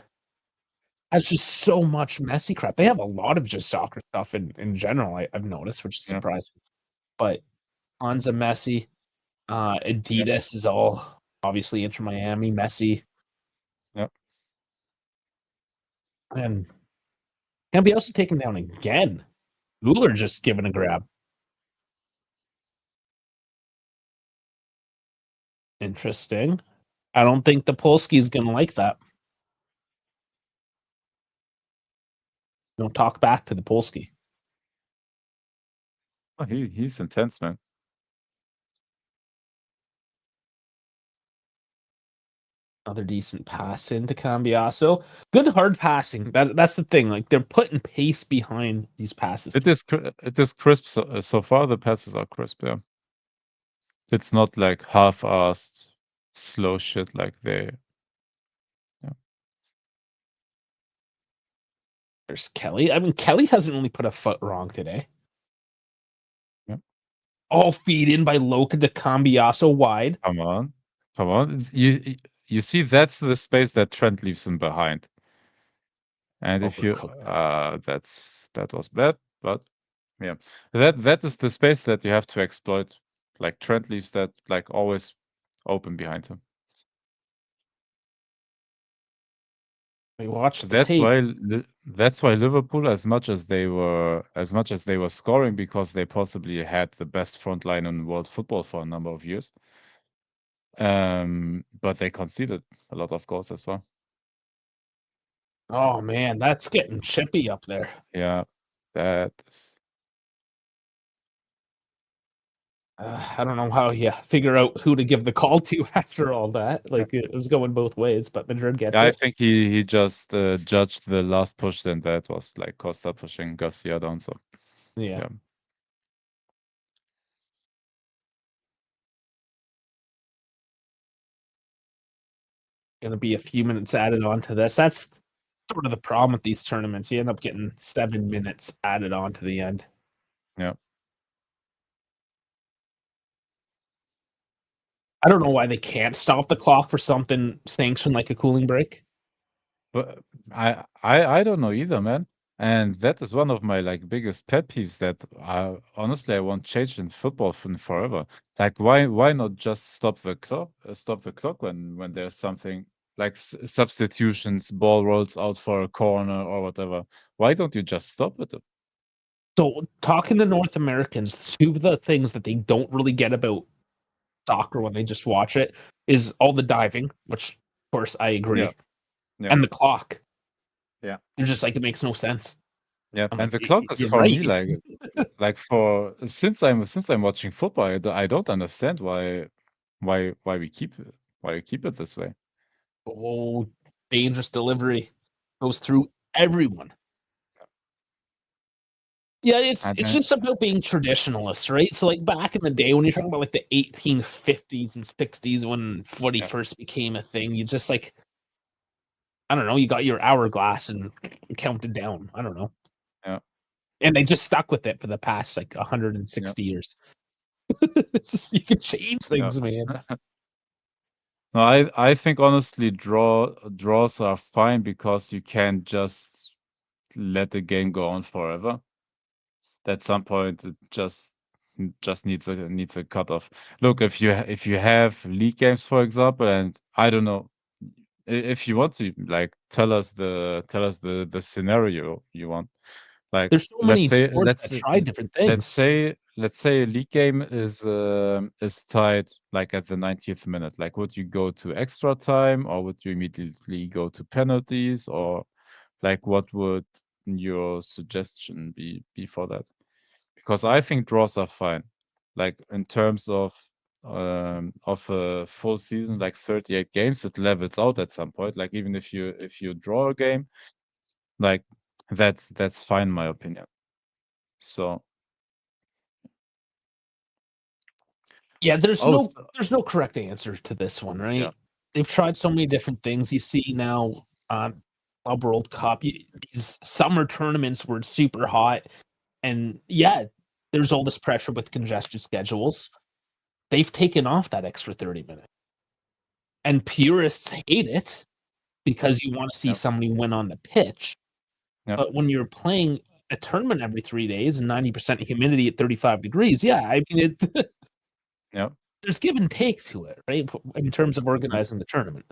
has just so much messy crap. They have a lot of just soccer stuff in general. I've noticed, which is surprising. But tons of messy. Adidas is all obviously Inter Miami, Messi. Yep. And can be also taken down again. Uller just given a grab. Interesting. I don't think the Polski is gonna like that. Don't talk back to the Polski. Oh, he's intense, man. Another decent pass into Cambiaso. Good hard passing. That's the thing. Like they're putting pace behind these passes. It is crisp so far. The passes are crisp. Yeah, it's not like half-assed slow shit like they. Yeah. There's Kelly. I mean, Kelly hasn't really put a foot wrong today. Yeah. All feed in by Loca to Cambiaso wide. Come on. You see, that's the space that Trent leaves him behind. And if you that was bad, but yeah, that is the space that you have to exploit. Like Trent leaves that like always open behind him. We watched the tape. That's why Liverpool, as much as they were scoring, because they possibly had the best front line in world football for a number of years. But they conceded a lot of goals as well. Oh man, that's getting chippy up there. Yeah, that is. I don't know how you figure out who to give the call to after all that. Like it was going both ways, but Madrid gets Yeah, it. I think he just judged the last push, and that was like Costa pushing Garcia down. So Yeah. Gonna be a few minutes added on to this. That's sort of the problem with these tournaments. You end up getting 7 minutes added on to the end. Yeah. I don't know why they can't stop the clock for something sanctioned like a cooling break. But I don't know either, man. And that is one of my like biggest pet peeves that honestly I want change in football forever. Like why not just stop the clock? Stop the clock when there's something like substitutions, ball rolls out for a corner or whatever. Why don't you just stop it? So talking to North Americans, two of the things that they don't really get about soccer when they just watch it is all the diving, which of course I agree. Yeah. Yeah. And the clock. Yeah. They're just like it makes no sense. Yeah, I'm and like, the clock is you're for me right. like for since I'm watching football, I don't understand why we keep it this way. Oh, dangerous delivery goes through everyone. Yeah, it's And just about being traditionalists, right? So like back in the day when you're talking about like the 1850s and 60s when footy first became a thing, you just like I don't know, you got your hourglass and counted down. I don't know. Yeah. And they just stuck with it for the past like 160 years. It's just, you can change things, man. No, I think honestly draws are fine because you can't just let the game go on forever. At some point it just needs a cutoff. Look, if you have league games, for example, and I don't know, if you want to like tell us the scenario you want, Like There's so many let's say sports that try different let's things. say let's say a league game is tied like at the 90th minute. Like would you go to extra time or would you immediately go to penalties, or like what would your suggestion be for that? Because I think draws are fine. Like in terms of a full season, like 38 games, it levels out at some point. Like even if you draw a game, like that's fine in my opinion. So Yeah, there's oh no correct answer to this one, yeah, right? They've tried so many different things. You see now Club World Cup, these summer tournaments where it's super hot, and yeah, there's all this pressure with congested schedules. They've taken off that extra 30 minutes. And purists hate it because you want to see yeah, somebody win on the pitch. yeah, But when you're playing a tournament every 3 days and 90% humidity at 35 degrees, yeah, I mean, it, yeah, there's give and take to it, right? In terms of yeah, organizing the tournament,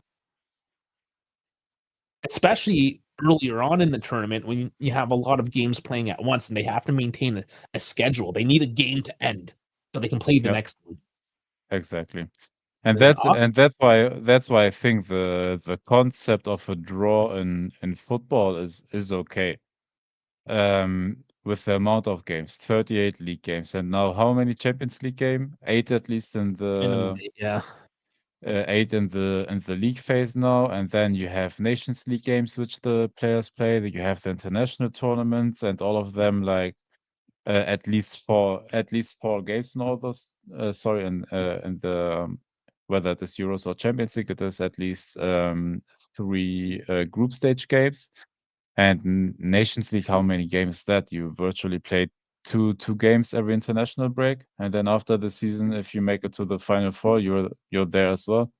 especially earlier on in the tournament when you have a lot of games playing at once and they have to maintain a schedule. They need a game to end so they can play the yeah, next one. exactly. And Yeah. that's why I think the concept of a draw in football is okay. With the amount of games, 38 league games, and now how many Champions League game? 8 at least in Minimum, the yeah. 8 in the league phase now, and then you have Nations League games which the players play. Then you have the international tournaments, and all of them like at least four games in all those. Sorry, in the whether it is Euros or Champions League, it is at least three group stage games. And Nations League, how many games is that? You virtually played two games every international break, and then after the season, if you make it to the final four, you're there as well.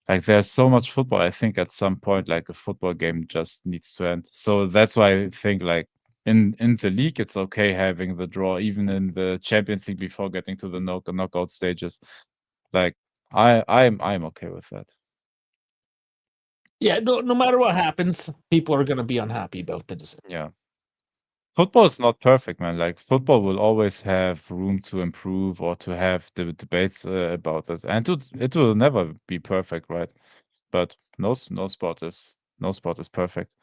Like there's so much football. I think at some point, like a football game just needs to end. So that's why I think like in the league, it's okay having the draw, even in the Champions League before getting to the knockout stages. Like I'm okay with that. Yeah, no matter what happens, people are going to be unhappy about the decision. Yeah. Football is not perfect, man. Like football will always have room to improve or to have the debates about it, and it will never be perfect, right? But no sport is perfect.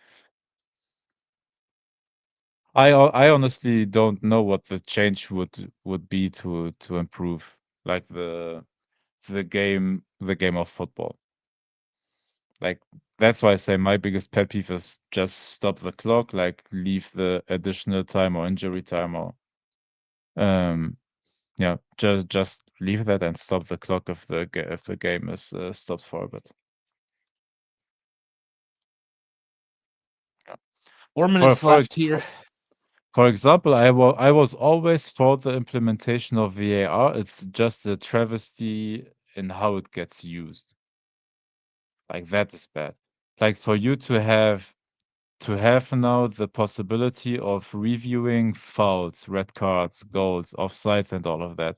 I honestly don't know what the change would be to improve like the game of football. Like that's why I say my biggest pet peeve is just stop the clock, like leave the additional time or injury time or um yeah, just leave that and stop the clock if the game is stopped for a bit. Yeah. 4 minutes For left here. For example, I was always for the implementation of VAR. It's just a travesty in how it gets used. Like that is bad. Like for you to have now the possibility of reviewing fouls, red cards, goals, offsides, and all of that.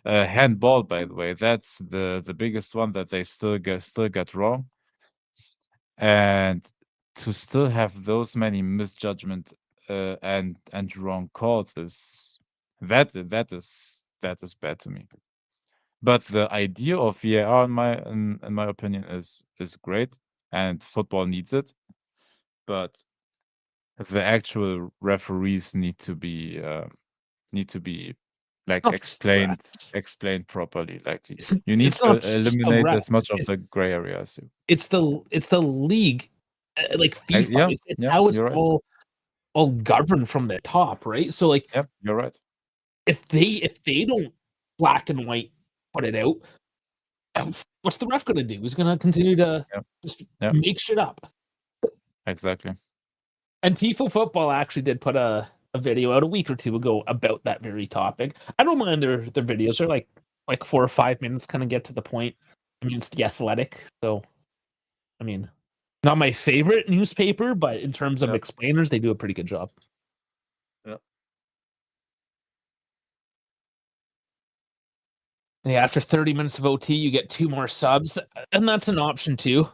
Handball, by the way, that's the biggest one that they still get wrong. And to still have those many misjudgment and wrong calls is that is bad to me. But the idea of VAR in my opinion is great, and football needs it. But the actual referees need to be like Not just the refs. explained properly. Like you need It's not to just the eliminate refs. as much of the It's gray areas. it's the league, like FIFA. Yeah, It's yeah, how it's you're right. all governed from the top, right? So like Yep, you're right. if they don't black and white put it out, what's the ref going to do? He's going to continue to Yep, just yep, make shit up. exactly. And Tifo Football actually did put a video out a week or two ago about that very topic. I don't mind their videos. They're like 4 or 5 minutes, kind of get to the point. I mean, it's The Athletic, so I mean, not my favorite newspaper, but in terms of Yep, explainers, they do a pretty good job. yep, And yeah, after 30 minutes of OT, you get 2 more subs, and that's an option too.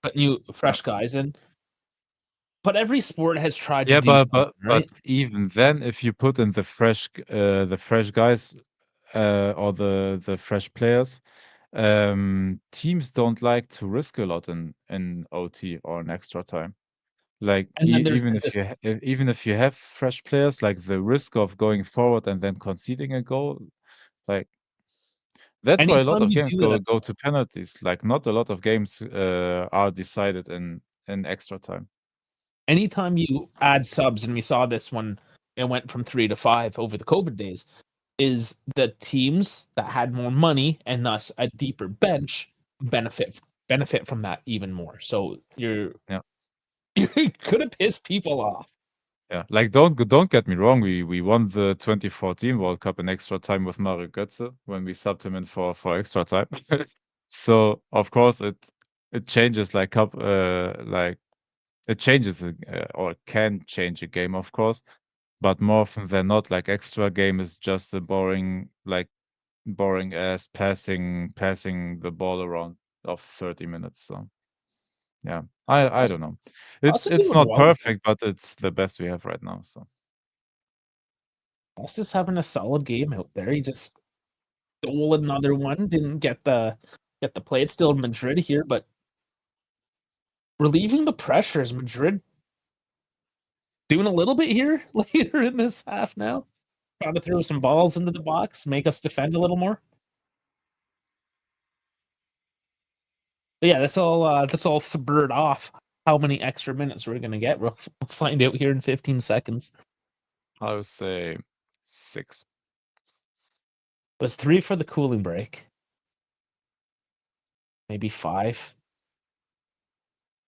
Put new yep, fresh guys in. But every sport has tried to Yeah, do but something, right? even then, if you put in the fresh guys or the fresh players, teams don't like to risk a lot in OT or in extra time. Like And then there's even if even if you have fresh players, like the risk of going forward and then conceding a goal, like that's why a lot anytime of you games do that, go to penalties. Like not a lot of games are decided in extra time. anytime you add subs, and we saw this when it went from 3 to 5 over the COVID days, is the teams that had more money and thus a deeper bench benefit from that even more. So you're Yeah. you're gonna piss people off. Yeah, like don't get me wrong, we won the 2014 World Cup in extra time with Mario Götze when we subbed him in for extra time. So of course it changes like it changes or can change a game, of course, but more often than not, like extra game is just a boring as passing the ball around of 30 minutes. So yeah, I Us, don't know. us are It's doing not well. perfect, but it's the best we have right now. So. Us is having a solid game out there. He just stole another one. Didn't get the play. It's still Madrid here, but relieving the pressures. Madrid doing a little bit here later in this half now. Trying to throw some balls into the box, make us defend a little more. But yeah, that's all spurred off how many extra minutes we're gonna get. We'll find out here in 15 seconds. I would say 6. It was 3 for the cooling break. Maybe 5.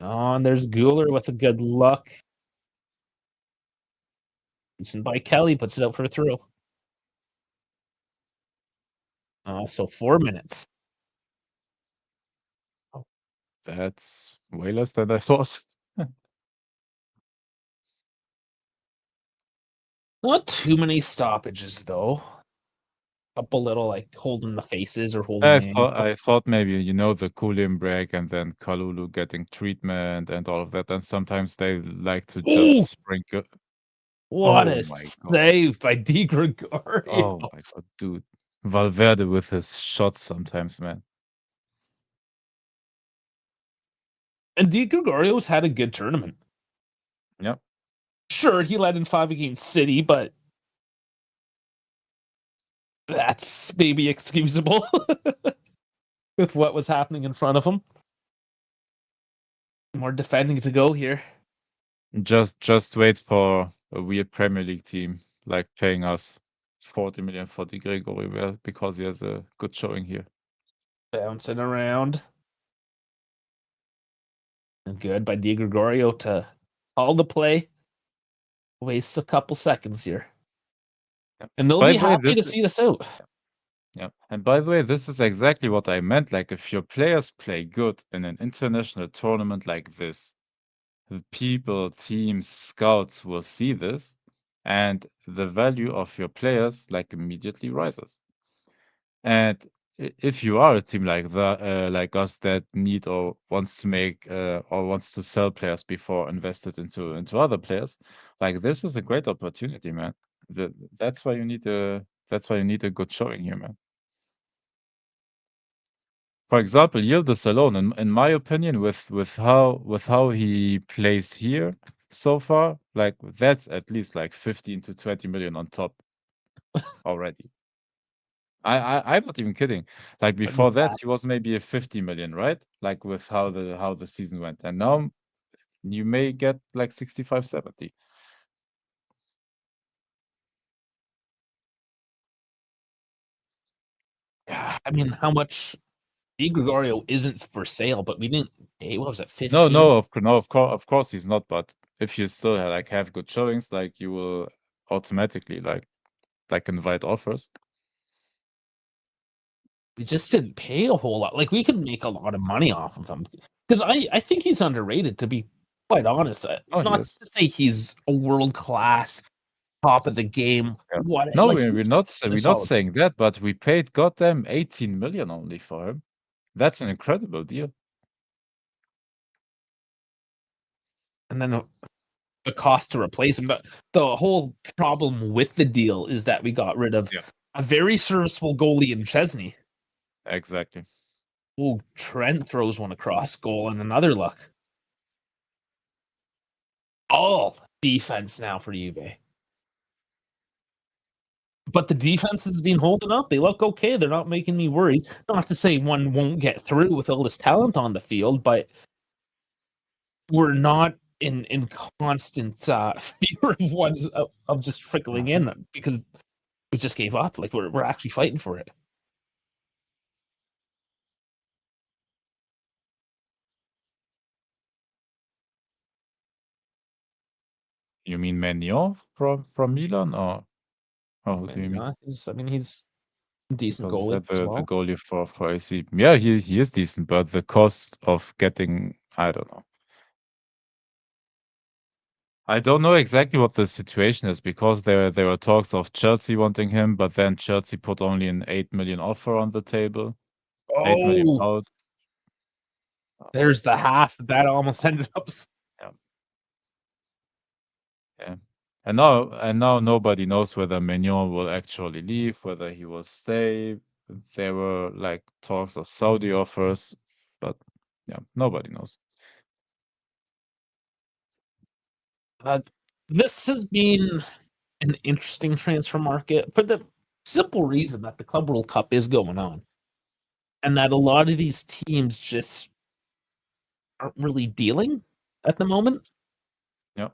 Oh, and there's Guler with a good look. Decent by Kelly, puts it out for a throw. So 4 minutes. Oh, that's way less than I thought. Not too many stoppages though. Couple little like holding the faces or holding I the thought ankle. I thought maybe, the cooling break and then Kalulu getting treatment and all of that, and sometimes they like to just Oh, sprinkle. what Oh a my god. save by Di Gregorio. Oh my god, dude. Valverde with his shots sometimes, man. And Di Gregorio's had a good tournament. Yep. Sure, he led in 5 against City, but that's maybe excusable with what was happening in front of him. More defending to go here. Just wait for a weird Premier League team like paying us 40 million for Di Gregory because he has a good showing here. Bouncing around. And good by Di Gregorio to call the play. Wastes a couple seconds here. Yeah. And they'll By be the way, happy to see this out. yeah. And by the way, this is exactly what I meant. Like, if your players play good in an international tournament like this, the people, teams, scouts will see this, and the value of your players like immediately rises. And if you are a team like that, like us, that need or wants to make or wants to sell players before invested into other players, like this is a great opportunity, man. That's why you need a good showing here, man. For example, Yildiz alone, in my opinion, with how he plays here so far, like that's at least like 15 to 20 million on top already. I'm not even kidding. Like before that, he was maybe a 50 million, right? Like with how the season went. And now you may get like 65, 70. Yeah, I mean, how much Di Gregorio isn't for sale, but we didn't pay, what was it, No, 15? no, of course he's not, but if you still have good showings, like you will automatically like invite offers. We just didn't pay a whole lot. Like we could make a lot of money off of him. Because I think he's underrated, to be quite honest. Oh, he Not is. to say he's a world class, top of the game. Yeah. What No, like we're he's we're just not a we're not solid saying that, but we paid goddamn 18 million only for him. That's an incredible deal. and then the cost to replace him. The whole problem with the deal is that we got rid of a very serviceable goalie in Chesney. Exactly. Oh, Trent throws one across goal and another luck. All defense now for Juve. But the defense has been holding up. They look okay. They're not making me worried. Not to say one won't get through with all this talent on the field, but we're not in constant fear of ones of just trickling in because we just gave up. Like we're actually fighting for it. You mean Maignan from Milan, or who do you mean? He's a decent Because goalie as the well. goalie for AC. Yeah, he is decent, but the cost of getting, I don't know. I don't know exactly what the situation is because there were talks of Chelsea wanting him, but then Chelsea put only an 8 million offer on the table. 8 million Oh, pounds. there's the half that almost ended up. Yeah. Yeah. And now nobody knows whether Maignan will actually leave, whether he will stay. There were like talks of Saudi offers, but yeah, nobody knows. This has been an interesting transfer market for the simple reason that the Club World Cup is going on, and that a lot of these teams just aren't really dealing at the moment. Yeah.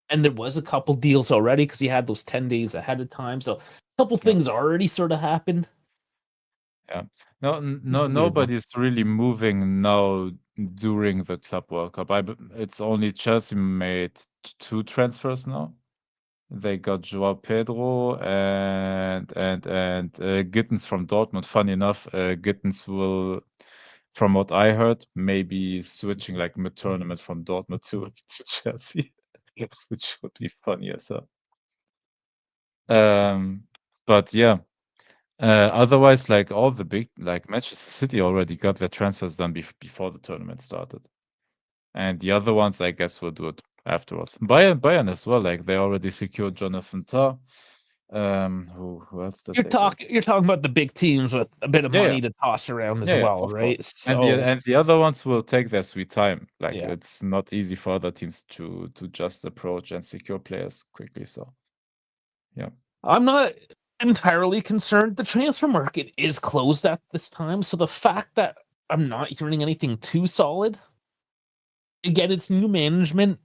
And there was a couple deals already because he had those 10 days ahead of time. So a couple things already sort of happened. Yeah. Nobody's really moving now during the Club World Cup. It's only Chelsea made 2 transfers now. They got Joao Pedro and Gittens from Dortmund. Funny enough, Gittens will, from what I heard, maybe switching like mid-tournament from Dortmund to Chelsea, which would be funny as hell. But yeah. Otherwise, like all the big, like Manchester City already got their transfers done before the tournament started, and the other ones, I guess, will do it afterwards. Bayern as well. Like they already secured Jonathan Tah. Who else did You're they get? talking about the big teams with a bit of money to toss around as well, of right? course. So And the other ones will take their sweet time. Like yeah. it's not easy for other teams to just approach and secure players quickly. So yeah. I'm not entirely concerned. The transfer market is closed at this time, so the fact that I'm not hearing anything too solid. Again, it's new management.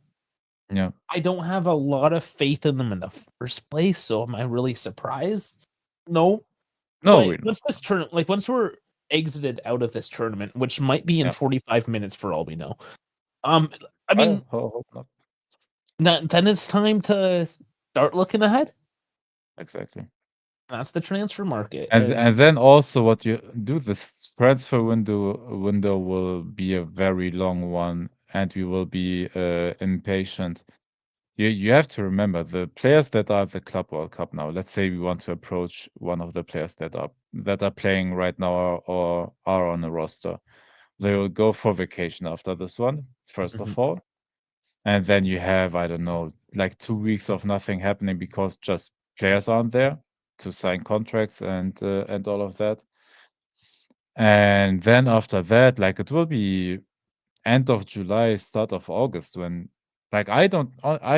Yeah. I don't have a lot of faith in them in the first place, so am I really surprised? No. No, But we're not. once we're exited out of this tournament, which might be in 45 minutes for all we know. I mean, hope not. then it's time to start looking ahead. Exactly. That's the transfer market. And then also what you do, this transfer window will be a very long one, and we will be impatient. You have to remember the players that are at the Club World Cup now. Let's say we want to approach one of the players that are playing right now or are on the roster. They will go for vacation after this one, first of all. And then you have, I don't know, like 2 weeks of nothing happening because just players aren't there to sign contracts and all of that. And then after that, like it will be end of July, start of August when like I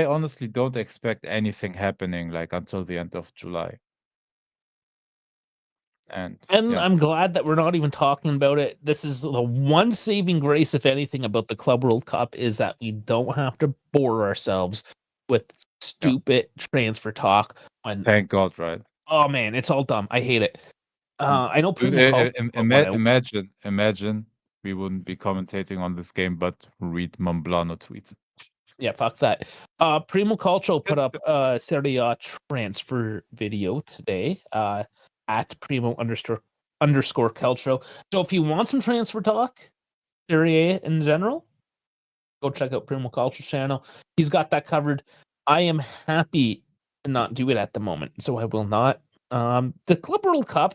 honestly don't expect anything happening like until the end of July. And yeah. I'm glad that we're not even talking about it. This is the one saving grace, if anything, about the Club World Cup is that we don't have to bore ourselves with stupid transfer talk. Thank God, right? Oh man, it's all dumb. I hate it. I know Dude, imagine we wouldn't be commentating on this game, but read Momblano tweets. Yeah, fuck that. Primo Calcio put up a Serie A transfer video today. At Primo underscore Calcio. So if you want some transfer talk, Serie A in general, go check out Primo Calcio channel. He's got that covered. I am happy to not do it at the moment, so I will not. The Club World Cup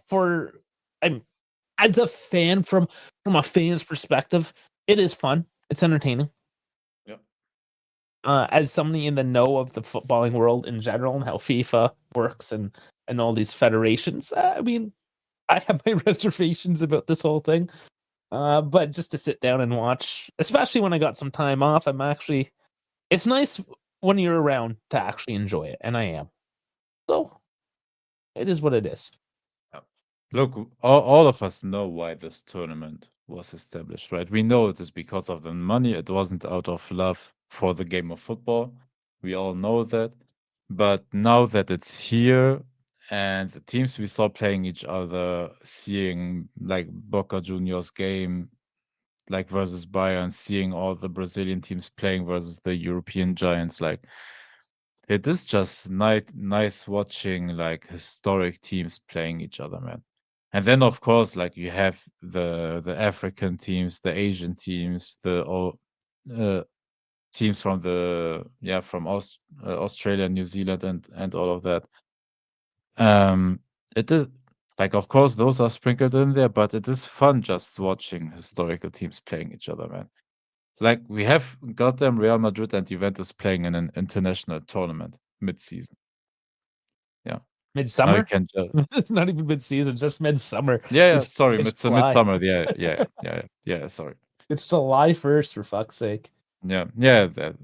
as a fan from a fan's perspective, it is fun. It's entertaining. Yep. as somebody in the know of the footballing world in general and how FIFA works and all these federations, I mean, I have my reservations about this whole thing. But just to sit down and watch, especially when I got some time off, it's nice when you're around to actually enjoy it, and I am. So it is what it is. Look, all of us know why this tournament was established, right? We know it is because of the money. It wasn't out of love for the game of football. We all know that. But now that it's here and the teams we saw playing each other, seeing like Boca Juniors game, like versus Bayern, seeing all the Brazilian teams playing versus the European giants, like it is just nice watching like historic teams playing each other, man. And then of course, like you have the African teams, the Asian teams, the all teams from from Australia, New Zealand, and all of that. It is like, of course, those are sprinkled in there, but it is fun just watching historical teams playing each other, man. Like we have goddamn Real Madrid and Juventus playing in an international tournament mid-season. Yeah. Now you Midsummer? can just It's not even mid-season, just midsummer. yeah, It's sorry, July. midsummer. Yeah, sorry. It's July 1st, for fuck's sake. Yeah,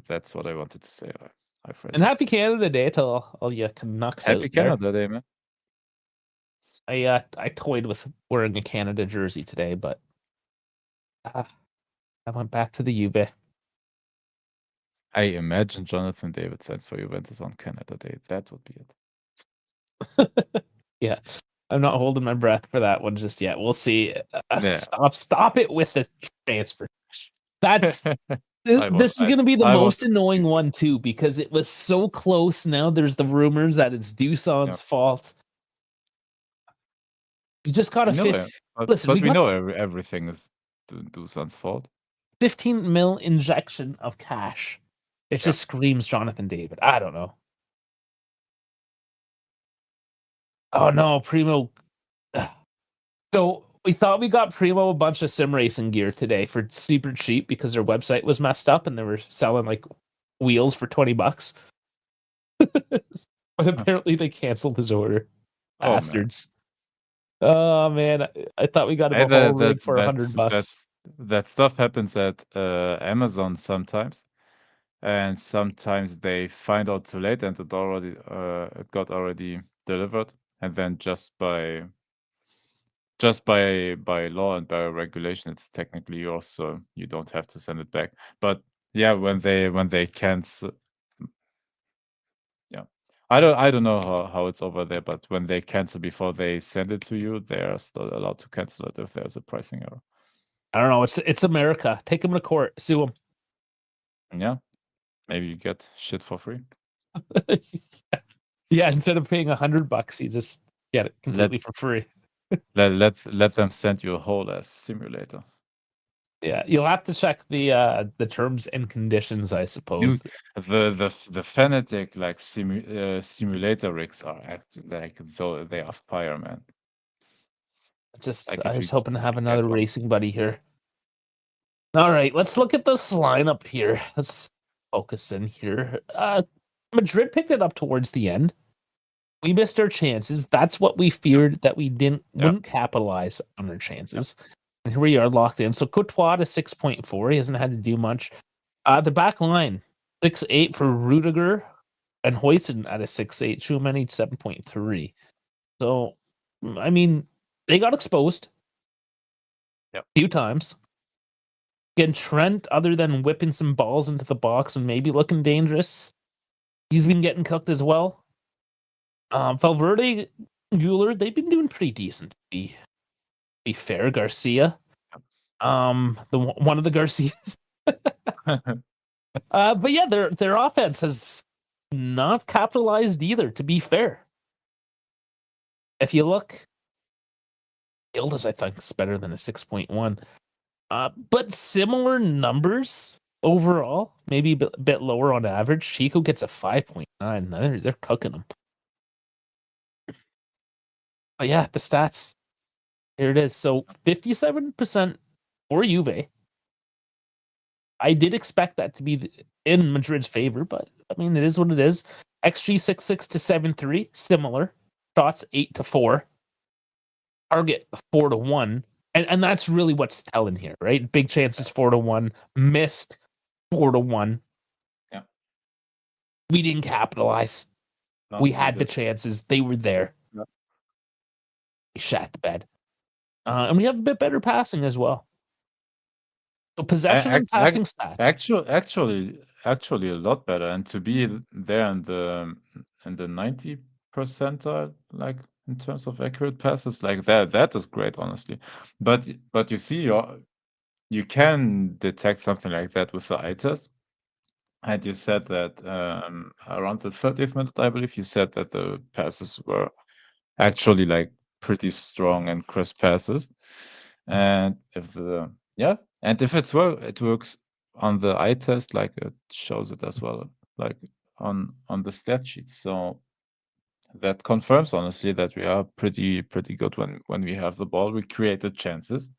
that's what I wanted to say. I phrased And it. happy Canada Day to all you Canucks Happy out there. Canada Day, man. I toyed with wearing a Canada jersey today, but I went back to the Juve. I imagine Jonathan David signs for Juventus on Canada Day. That would be it. Yeah, I'm not holding my breath for that one just yet. We'll see. Yeah. Stop it with the transfer. That's this is going to be the I most wanted to annoying fix it. one too, because it was so close. Now there's the rumors that it's Duson's fault. You just got to fit. Listen, but we know everything is Dusan's fault. 15 mil injection of cash. It just screams Jonathan David. I don't know. Oh no, Primo. So we thought we got Primo a bunch of sim racing gear today for super cheap because their website was messed up and they were selling like wheels for $20. But apparently they canceled his order. Bastards. Oh man, I thought we got him a whole rig for $100. That stuff happens at Amazon sometimes, and sometimes they find out too late and it got already delivered, and then just by law and by regulation, it's technically yours, so you don't have to send it back. But yeah, when they cancel, yeah, I don't know how it's over there, but when they cancel before they send it to you, they are still allowed to cancel it if there's a pricing error. I don't know. It's America. Take them to court. Sue them. Yeah, maybe you get shit for free. Yeah, instead of paying $100, you just get it completely for free. let them send you a whole ass simulator. Yeah, you'll have to check the terms and conditions, I suppose. Dude, the Fanatic like simulator rigs are like though they are fire, man. I was hoping to have another racing buddy here. All right, let's look at this lineup here. Let's focus in here. Madrid picked it up towards the end. We missed our chances. That's what we feared, that we wouldn't capitalize on our chances. And here we are locked in. So Courtois to 6.4. He hasn't had to do much. The back line, 6.8 for Rudiger and Huijsen at a 6.8. Tchouameni 7.3. So, I mean, they got exposed a few times. Again, Trent, other than whipping some balls into the box and maybe looking dangerous, he's been getting cooked as well. Valverde, Guler, they've been doing pretty decent. To be fair, Garcia, one of the Garcias. But yeah, their offense has not capitalized either. To be fair, if you look, Gildas I think is better than a 6.1. But similar numbers overall, maybe a bit lower on average. Chico gets a 5.9. They're cooking them. But yeah, the stats. Here it is. So 57% for Juve. I did expect that to be in Madrid's favor, but I mean, it is what it is. XG 6.6 to 7.3, similar. Shots 8-4. Target 4-1. And that's really what's telling here, right? Big chances 4-1, missed 4-1. Yeah. We didn't capitalize. No, we had the did. chances. They were there. Yeah. We shat the bed. And we have a bit better passing as well. So possession and passing stats. Actually, a lot better. And to be there in the 90 percentile, like in terms of accurate passes, like that is great, honestly. But you see, you can detect something like that with the eye test. And you said that around the 30th minute, I believe, you said that the passes were actually like pretty strong and crisp passes. And if it works on the eye test, like it shows it as well, like on the stat sheet. So that confirms honestly that we are pretty good when we have the ball. We created chances.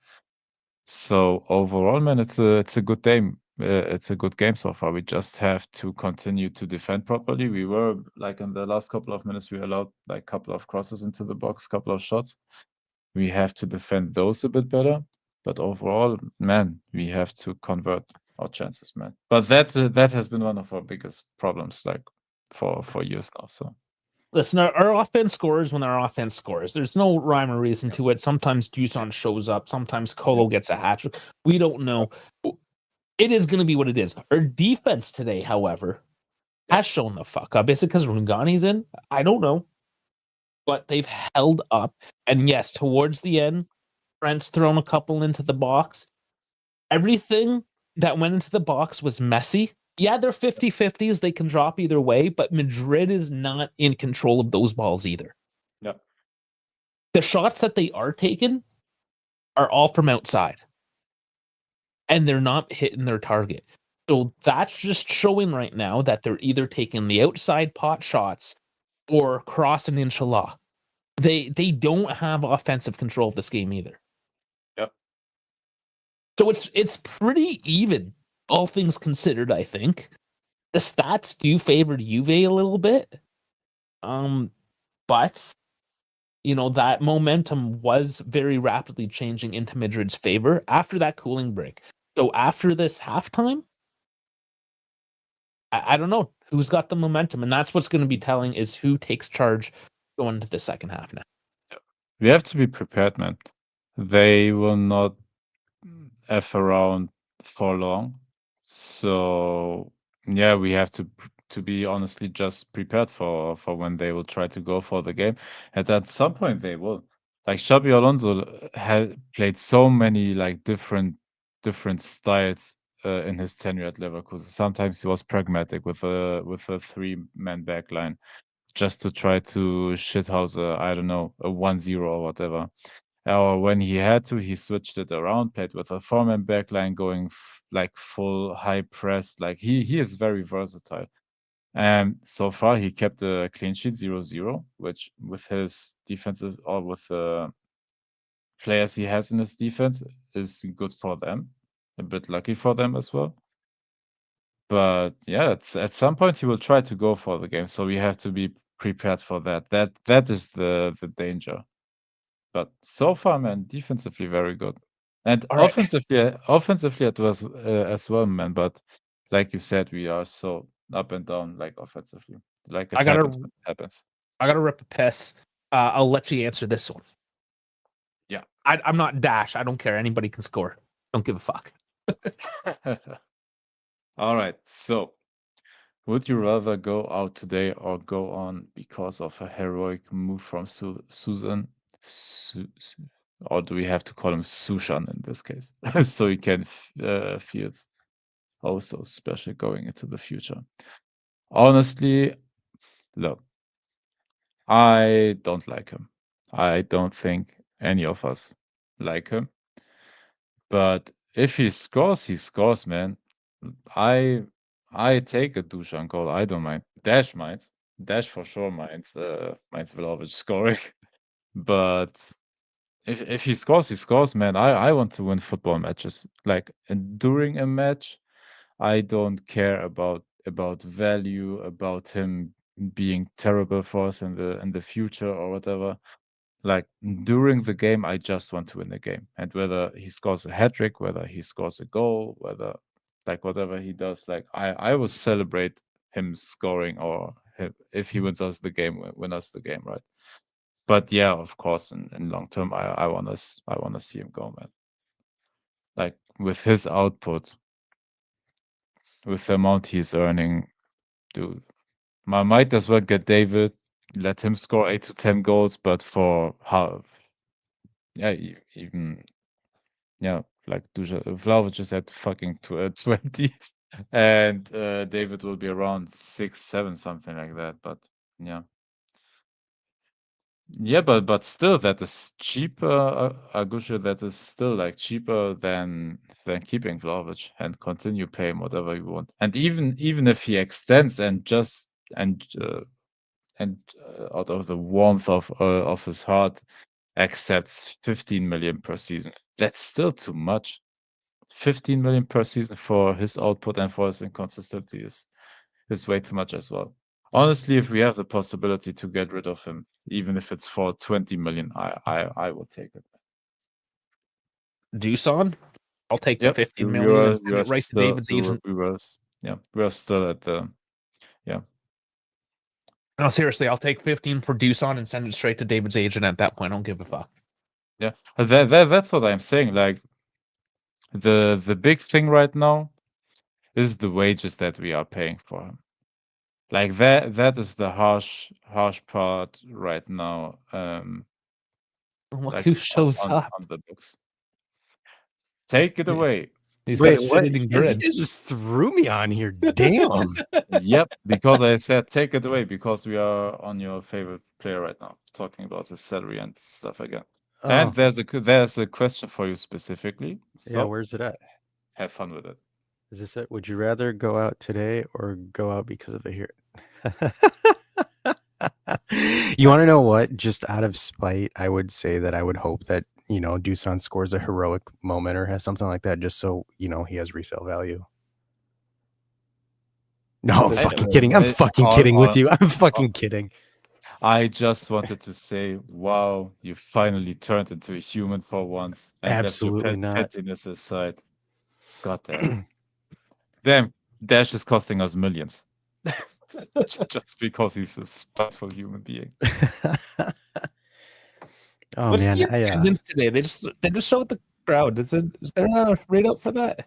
So overall, man, it's a good game. It's a good game so far. We just have to continue to defend properly. We were like in the last couple of minutes, we allowed like a couple of crosses into the box, couple of shots. We have to defend those a bit better. But overall, man, we have to convert our chances, man. But that has been one of our biggest problems, like for years now. So listen, our offense scores when our offense scores. There's no rhyme or reason to it. Sometimes Dusan shows up. Sometimes Colo gets a hat trick. We don't know. It is going to be what it is. Our defense today, however, has shown the fuck up. Is it because Rungani's in? I don't know. But they've held up. And yes, towards the end, Trent's thrown a couple into the box. Everything that went into the box was messy. Yeah, they're 50-50s. They can drop either way, but Madrid is not in control of those balls either. Yep. The shots that they are taking are all from outside. And they're not hitting their target. So that's just showing right now that they're either taking the outside pot shots or crossing inshallah. They don't have offensive control of this game either. Yep. So it's pretty even, all things considered, I think. The stats do favor Juve a little bit. But you know, that momentum was very rapidly changing into Madrid's favor after that cooling break. So after this halftime, I don't know who's got the momentum, and that's what's going to be telling is who takes charge going into the second half now. We have to be prepared, man. They will not F around for long. So yeah, we have to be honestly just prepared for when they will try to go for the game. And at some point they will. Like Xabi Alonso had played so many like different styles in his tenure at Leverkusen. Sometimes he was pragmatic with a three-man back line just to try to shithouse I don't know, a 1-0 or whatever. Or when he had to, he switched it around, played with a four-man backline, going like full high press. Like he is very versatile. And so far, he kept a clean sheet 0-0, which with his defensive or with the players he has in his defense is good for them. A bit lucky for them as well. But yeah, at some point he will try to go for the game, so we have to be prepared for that. That is the danger. But so far, man, defensively very good, and All right. offensively it was as well, man. But like you said, we are so up and down, like offensively, like it happens when it happens. I gotta rip a piss. I'll let you answer this one. Yeah. I'm not Dash. I don't care. Anybody can score. Don't give a fuck. All right. So, would you rather go out today or go on because of a heroic move from Susan? Or do we have to call him Sushan in this case? So he can feel also special going into the future. Honestly, look, I don't like him. I don't think any of us like him. But if he scores, man. I take a Dusan goal. I don't mind. Dash minds. Dash for sure minds Vlahovic scoring. But if he scores, man. I want to win football matches. Like during a match, I don't care about value, about him being terrible for us in the future or whatever. Like during the game, I just want to win the game, and whether he scores a hat trick, whether he scores a goal, whether like whatever he does, like I will celebrate him scoring or if he wins us the game, win us the game, right? But yeah, of course, in long term, I wanna see him go, man. Like with his output, with the amount he's earning, dude, I might as well get David, let him score 8 to 10 goals, but for how, yeah, even yeah, like Vlahovic is at fucking 20, and David will be around 6, 7, something like that. But yeah. Yeah, but still, that is cheaper, Agusha, that is still, like, cheaper than keeping Vlahovic and continue paying whatever you want. And even if he extends and just out of the warmth of his heart, accepts 15 million per season, that's still too much. 15 million per season for his output and for his inconsistency is way too much as well. Honestly, if we have the possibility to get rid of him, even if it's for 20 million, I will take it. Dusan, I'll take the Yep, 15 we million were and send it right to David's agent. we were still at the No, seriously, I'll take 15 for Dusan and send it straight to David's agent at that point. I don't give a fuck. yeah. That's what I'm saying. Like the big thing right now is the wages that we are paying for him. Like that is the harsh part right now. Look Like who shows up. on the books. Take it away. He's got Wait, a what? shit-eating You grin. guys just threw me on here. Damn. Yep, because I said take it away because we are on your favorite player right now, talking about his salary and stuff again. And Oh, there's a question for you specifically. yeah. So Where's it at? have fun with it. Is this it? Would you rather go out today or go out because of a here? You want to know what? Just out of spite, I would say that I would hope that, Dusan scores a heroic moment or has something like that, just so, he has resale value. No, I'm fucking kidding. I'm fucking kidding with you. I'm fucking kidding. I just wanted to say, wow, you finally turned into a human for once and Absolutely left your not. pettiness aside. God damn. Damn, Dash is costing us millions. Just because he's a spiteful human being. Oh What's man, the attendance today? They just showed the crowd. Is there a rate up for that?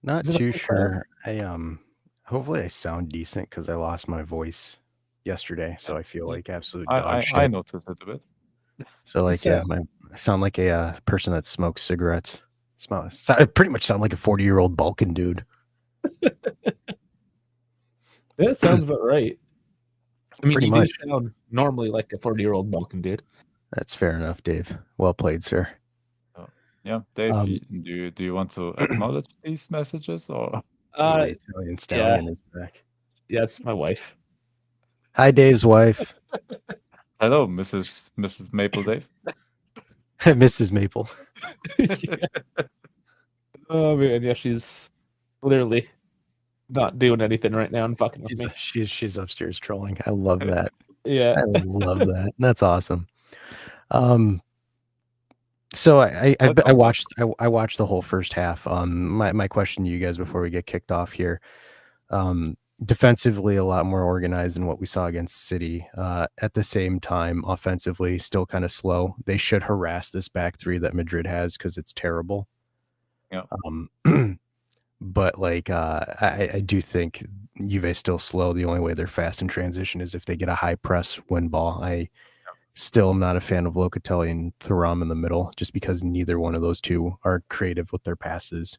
not Is it a too full crowd? sure. Hopefully I sound decent because I lost my voice yesterday, so I feel like absolute dog shit. I noticed it a bit. So like, yeah, I sound like a person that smokes cigarettes. I pretty much sound like a 40-year-old Balkan dude. That sounds about right. I mean, Pretty you much. do sound normally like a 40-year-old Balkan dude. That's fair enough, Dave. Well played, sir. Yeah, Dave, do you want to acknowledge these messages or? The Italian stallion is back. Yeah, it's my wife. Hi, Dave's wife. Hello, Mrs. Maple Dave. Mrs. Maple. Yeah. Oh man, yeah, she's literally not doing anything right now and fucking with me. She's upstairs trolling. I love that. Yeah, I love that. That's awesome. So I watched the whole first half. My question to you guys before we get kicked off here. Defensively, a lot more organized than what we saw against City. At the same time, offensively, still kind of slow. They should harass this back three that Madrid has because it's terrible. Yeah. But like, I do think Juve still slow. The only way they're fast in transition is if they get a high press win ball. I still am not a fan of Locatelli and Thuram in the middle, just because neither one of those two are creative with their passes.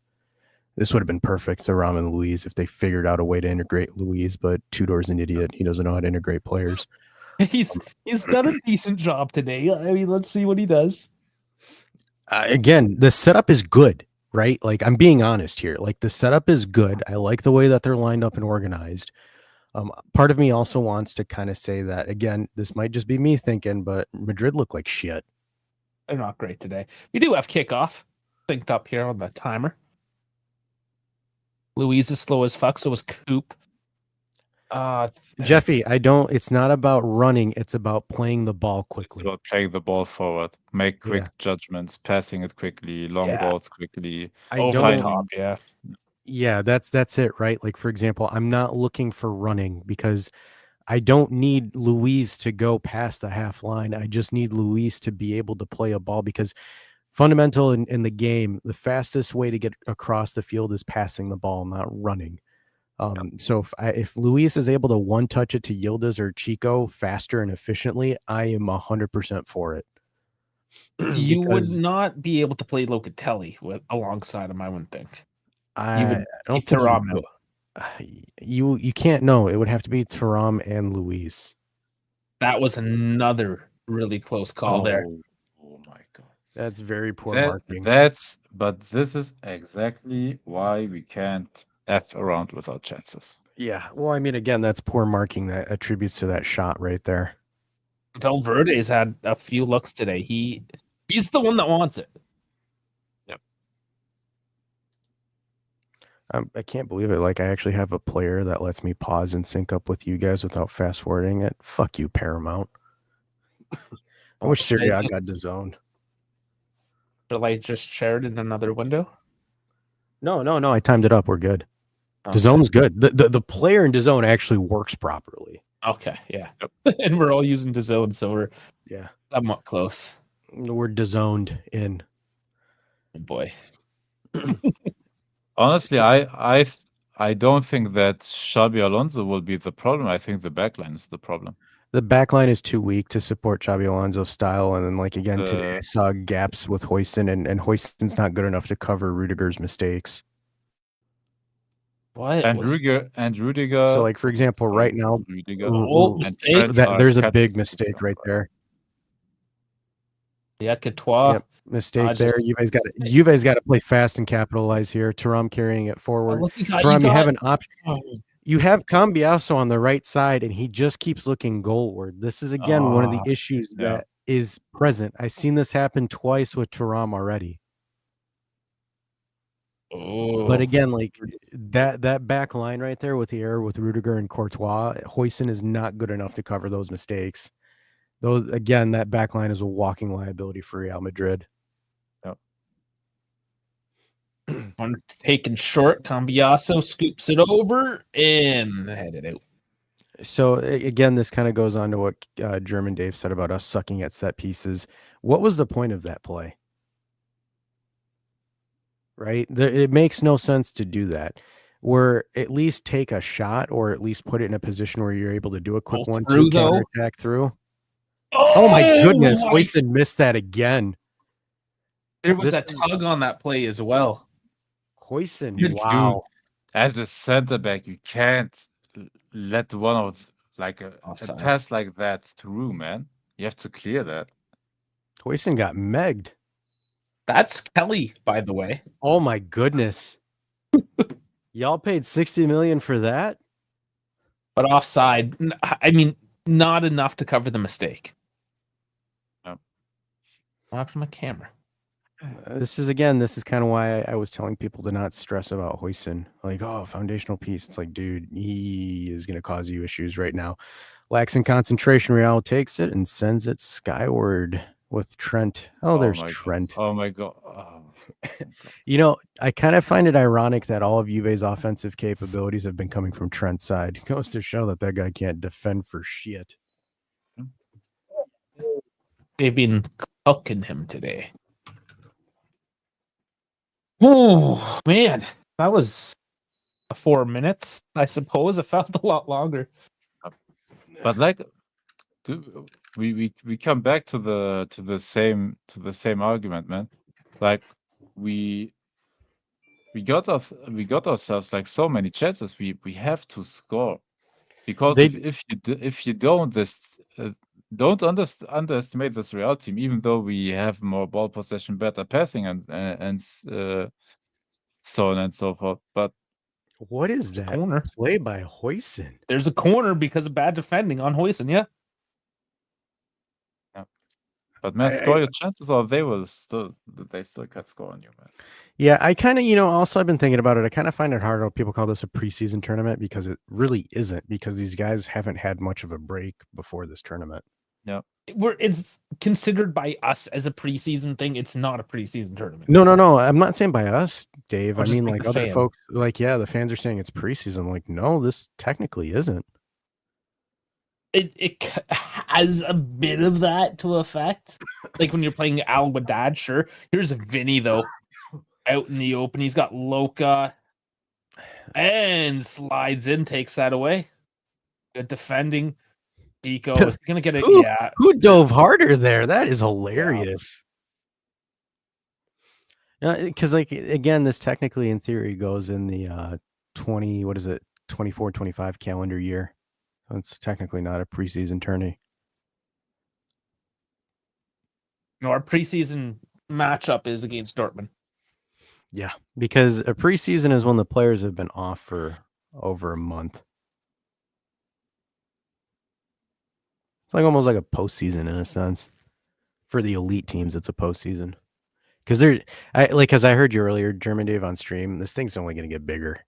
This would have been perfect, Thuram and Luiz, if they figured out a way to integrate Luiz, but Tudor's an idiot. He doesn't know how to integrate players. he's done a decent job today. I mean, let's see what he does. Again, the setup is good, right? Like, I'm being honest here. Like, the setup is good. I like the way that they're lined up and organized. Part of me also wants to kind of say that, again, this might just be me thinking, but Madrid look like shit. They're not great today. We do have kickoff synced up here on the timer. Louise is slow as fuck, so is Coop. Jeffy, it's not about running, it's about playing the ball It's quickly. about playing the ball forward, make quick judgments, passing it quickly, long balls quickly. Over the top, yeah. Yeah, that's it, right? Like, for example, I'm not looking for running because I don't need Luis to go past the half line. I just need Luis to be able to play a ball because fundamental in the game, the fastest way to get across the field is passing the ball, not running. So if Luis is able to one touch it to Yildiz or Chico faster and efficiently, I am 100% for it. You would not be able to play Locatelli alongside him, I wouldn't think. I don't think you can't. No, it would have to be Thuram and Luis. That was another really close call there. Oh my god, that's very poor marking. But this is exactly why we can't F around with our chances. Yeah, well, I mean, again, that's poor marking that attributes to that shot right there. Valverde's had a few looks today. He's the one that wants it. Yep. I can't believe it. Like, I actually have a player that lets me pause and sync up with you guys without fast forwarding it. Fuck you, Paramount. I wish Serie A got DAZN. Should I just share it in another window? No. I timed it up. We're good. Okay. DAZN's good. The player in DAZN actually works properly. Okay, yeah. Yep. And we're all using DAZN, so we're somewhat close. We're DAZN'd in. Oh boy. Honestly, I don't think that Xabi Alonso will be the problem. I think the backline is the problem. The backline is too weak to support Xabi Alonso's style. And then, like, again, today I saw gaps with Hoyson, and Hoyson's not good enough to cover Rudiger's mistakes. What? And Rudiger. So, like, for example, right now, Rudiger, there's a big mistake right there. Yeah, Courtois. Yep, mistake there. You guys got to play fast and capitalize here. Thuram carrying it forward. Thuram, you have an option. You have Cambiasso on the right side, and he just keeps looking goalward. This is, again, one of the issues that is present. I've seen this happen twice with Thuram already. But again, like that back line right there with the error with Rudiger and Courtois, Hoyson is not good enough to cover those mistakes. That back line is a walking liability for Real Madrid. One taken short, Cambiasso scoops it over and headed out. So again, this kind of goes on to what German Dave said about us sucking at set pieces. What was the point of that play? Right? It makes no sense to do that. Or at least take a shot, or at least put it in a position where you're able to do a quick 1-2 counter attack through. Oh my goodness, Hoyson missed that again. There was a tug on that play as well. Hoyson, wow. As a center back, you can't let one of a pass like that through, man. You have to clear that. Hoyson got megged. That's Kelly, by the way. Oh my goodness. Y'all paid $60 million for that? But offside. I mean, not enough to cover the mistake. No. What happened to my camera? This is kind of why I was telling people to not stress about Hoyson. Like, oh, foundational piece. It's like, dude, he is going to cause you issues right now. Lacks in concentration. Real takes it and sends it skyward with Trent. Oh, there's Trent. Oh my god. You know, I kind of find it ironic that all of Juve's offensive capabilities have been coming from Trent's side. It goes to show that guy can't defend for shit. They've been cooking him today. Oh, man. That was 4 minutes, I suppose. It felt a lot longer. But we come back to the same argument, man. Like we got ourselves like so many chances. We have to score, because if you don't underestimate this Real team. Even though we have more ball possession, better passing, and so on and so forth. But what is that corner play by Hoyson? There's a corner because of bad defending on Hoyson. Yeah. But man, score your chances, or they still can score on you, man. Yeah, I kind of, also I've been thinking about it. I kind of find it hard how people call this a preseason tournament because it really isn't, because these guys haven't had much of a break before this tournament. Yeah. It's considered by us as a preseason thing. It's not a preseason tournament. No. I'm not saying by us, Dave. Or I just mean, like like the other fan. folks, like, yeah, the fans are saying it's preseason. Like, no, this technically isn't. It has a bit of that to effect. Like when you're playing Al Wadad, sure. Here's Vinny though, out in the open. He's got Loka and slides in, takes that away. Good defending. Pico is gonna get it. Yeah. Who dove harder there? That is hilarious. Because like again, this technically in theory goes in the 24-25 calendar year. So it's technically not a preseason tourney. No, our preseason matchup is against Dortmund. Yeah, because a preseason is when the players have been off for over a month. It's like almost like a postseason in a sense. For the elite teams, it's a postseason. Because as I heard you earlier, German Dave on stream, this thing's only going to get bigger.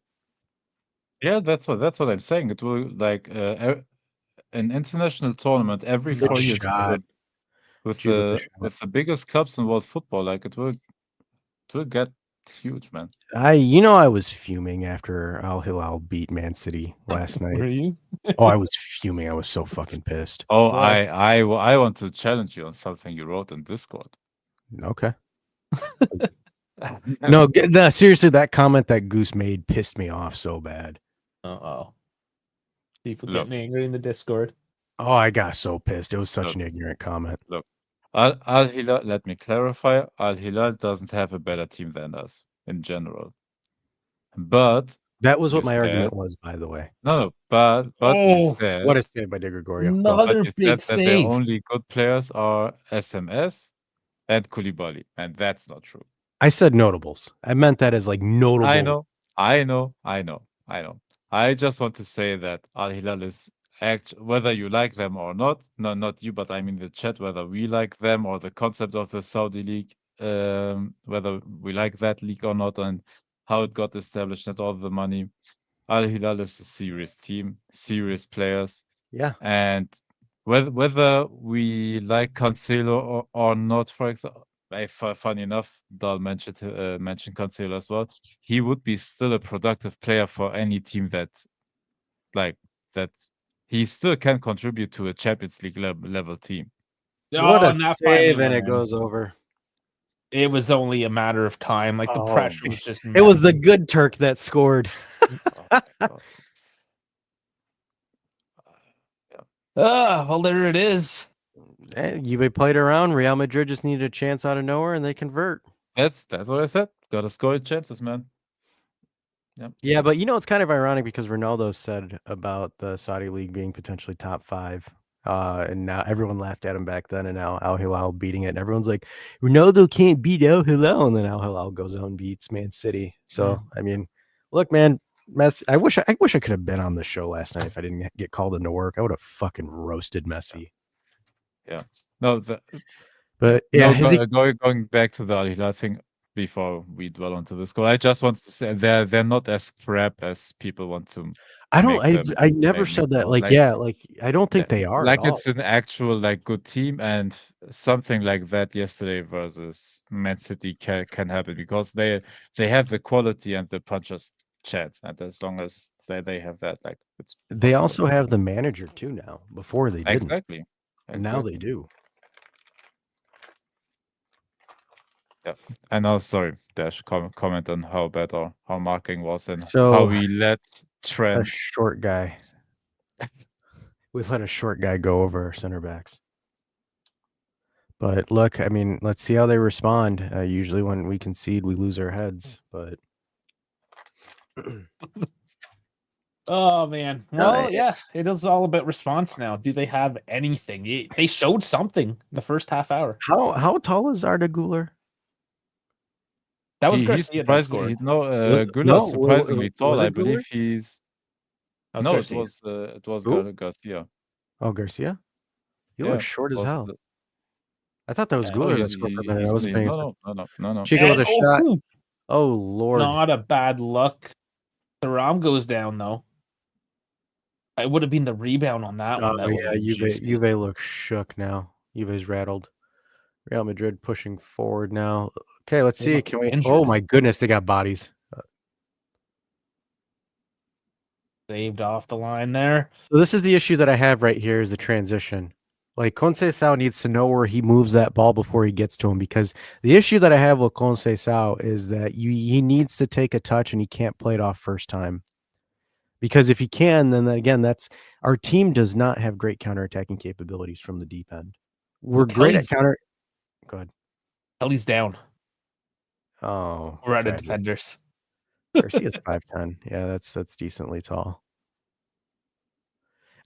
Yeah, that's what I'm saying. It will like an international tournament every 4 years with the biggest clubs in world football. Like it will get huge, man. I was fuming after Al Hilal beat Man City last night. Were you? Oh, I was fuming. I was so fucking pissed. Oh, I want to challenge you on something you wrote in Discord. Okay. No, seriously, that comment that Goose made pissed me off so bad. People getting angry in the Discord. Oh, I got so pissed. It was such an ignorant comment. Look, Al Hilal, let me clarify. Al Hilal doesn't have a better team than us in general. But that was what my argument was, by the way. No, but you said, what a save by De Gregorio. Another big that their only good players are SMS and Koulibaly, and that's not true. I said notables. I meant that as like notable. I know. I just want to say that Al Hilal is whether you like them or not, no, not you, but I mean the chat, whether we like them or the concept of the Saudi league, whether we like that league or not, and how it got established and all the money. Al Hilal is a serious team, serious players. Yeah. And whether we like Cancelo or not, for example, funny enough, Dal mentioned Cancelo as well. He would be still a productive player for any team that he still can contribute to a Champions League level team. What a save, and it goes over. It was only a matter of time. Like the pressure was just. It was the good Turk that scored. Well, there it is. Juve played around. Real Madrid just needed a chance out of nowhere, and they convert. That's what I said. Got to score chances, man. Yep. Yeah, but it's kind of ironic because Ronaldo said about the Saudi league being potentially top 5. And now everyone laughed at him back then, and now Al Hilal beating it. And everyone's like, Ronaldo can't beat Al Hilal, and then Al Hilal goes out and beats Man City. So I mean, look, man, Messi. I wish I could have been on the show last night if I didn't get called into work. I would have fucking roasted Messi. Yeah. No, but yeah, going back to the Al Hilal thing before we dwell onto this goal, I just wanted to say they're not as crap as people want to. I never said that. I don't think they are. Like it's an actual good team, and something like that yesterday versus Man City can happen because they have the quality and the puncher's chance, and as long as they have that, it's possible. They also have the manager too now. Before they didn't. Exactly. Now they do. Yeah, and now sorry, Dash, comment on how bad or how marking was and how we let Trent, a short guy. We've let a short guy go over our center backs. But look, I mean, let's see how they respond. Usually when we concede, we lose our heads. But oh man, well, yeah, it is all about response now. Do they have anything? They showed something the first half hour. How tall is Arda Güler? That was Garcia. Güler's surprisingly tall. I believe he's. No, Garcia. it was Garcia. Oh, Garcia. He looks short as hell. I thought that was Yeah. Guler that scored for a minute. I wasn't paying attention. No. Chico with a shot. ooh, Oh Lord! not a bad look. The Ram goes down though. It would have been the rebound on that one. Oh That would yeah, have been juicy. Juve looks shook now. Juve's rattled. Real Madrid pushing forward now. Okay, let's They see. look Can we? injured. Oh my goodness, they got bodies. Saved off the line there. So this is the issue that I have right here is the transition. Like Conceição needs to know where he moves that ball before he gets to him, because the issue that I have with Conceição is that he needs to take a touch and he can't play it off first time. Because if he can, then again, that's our team does not have great counterattacking capabilities from the deep end. We're great at counter. Go ahead. Kelly's down. Oh, We're out of tragic. defenders. Garcia's 5'10". Yeah, that's decently tall.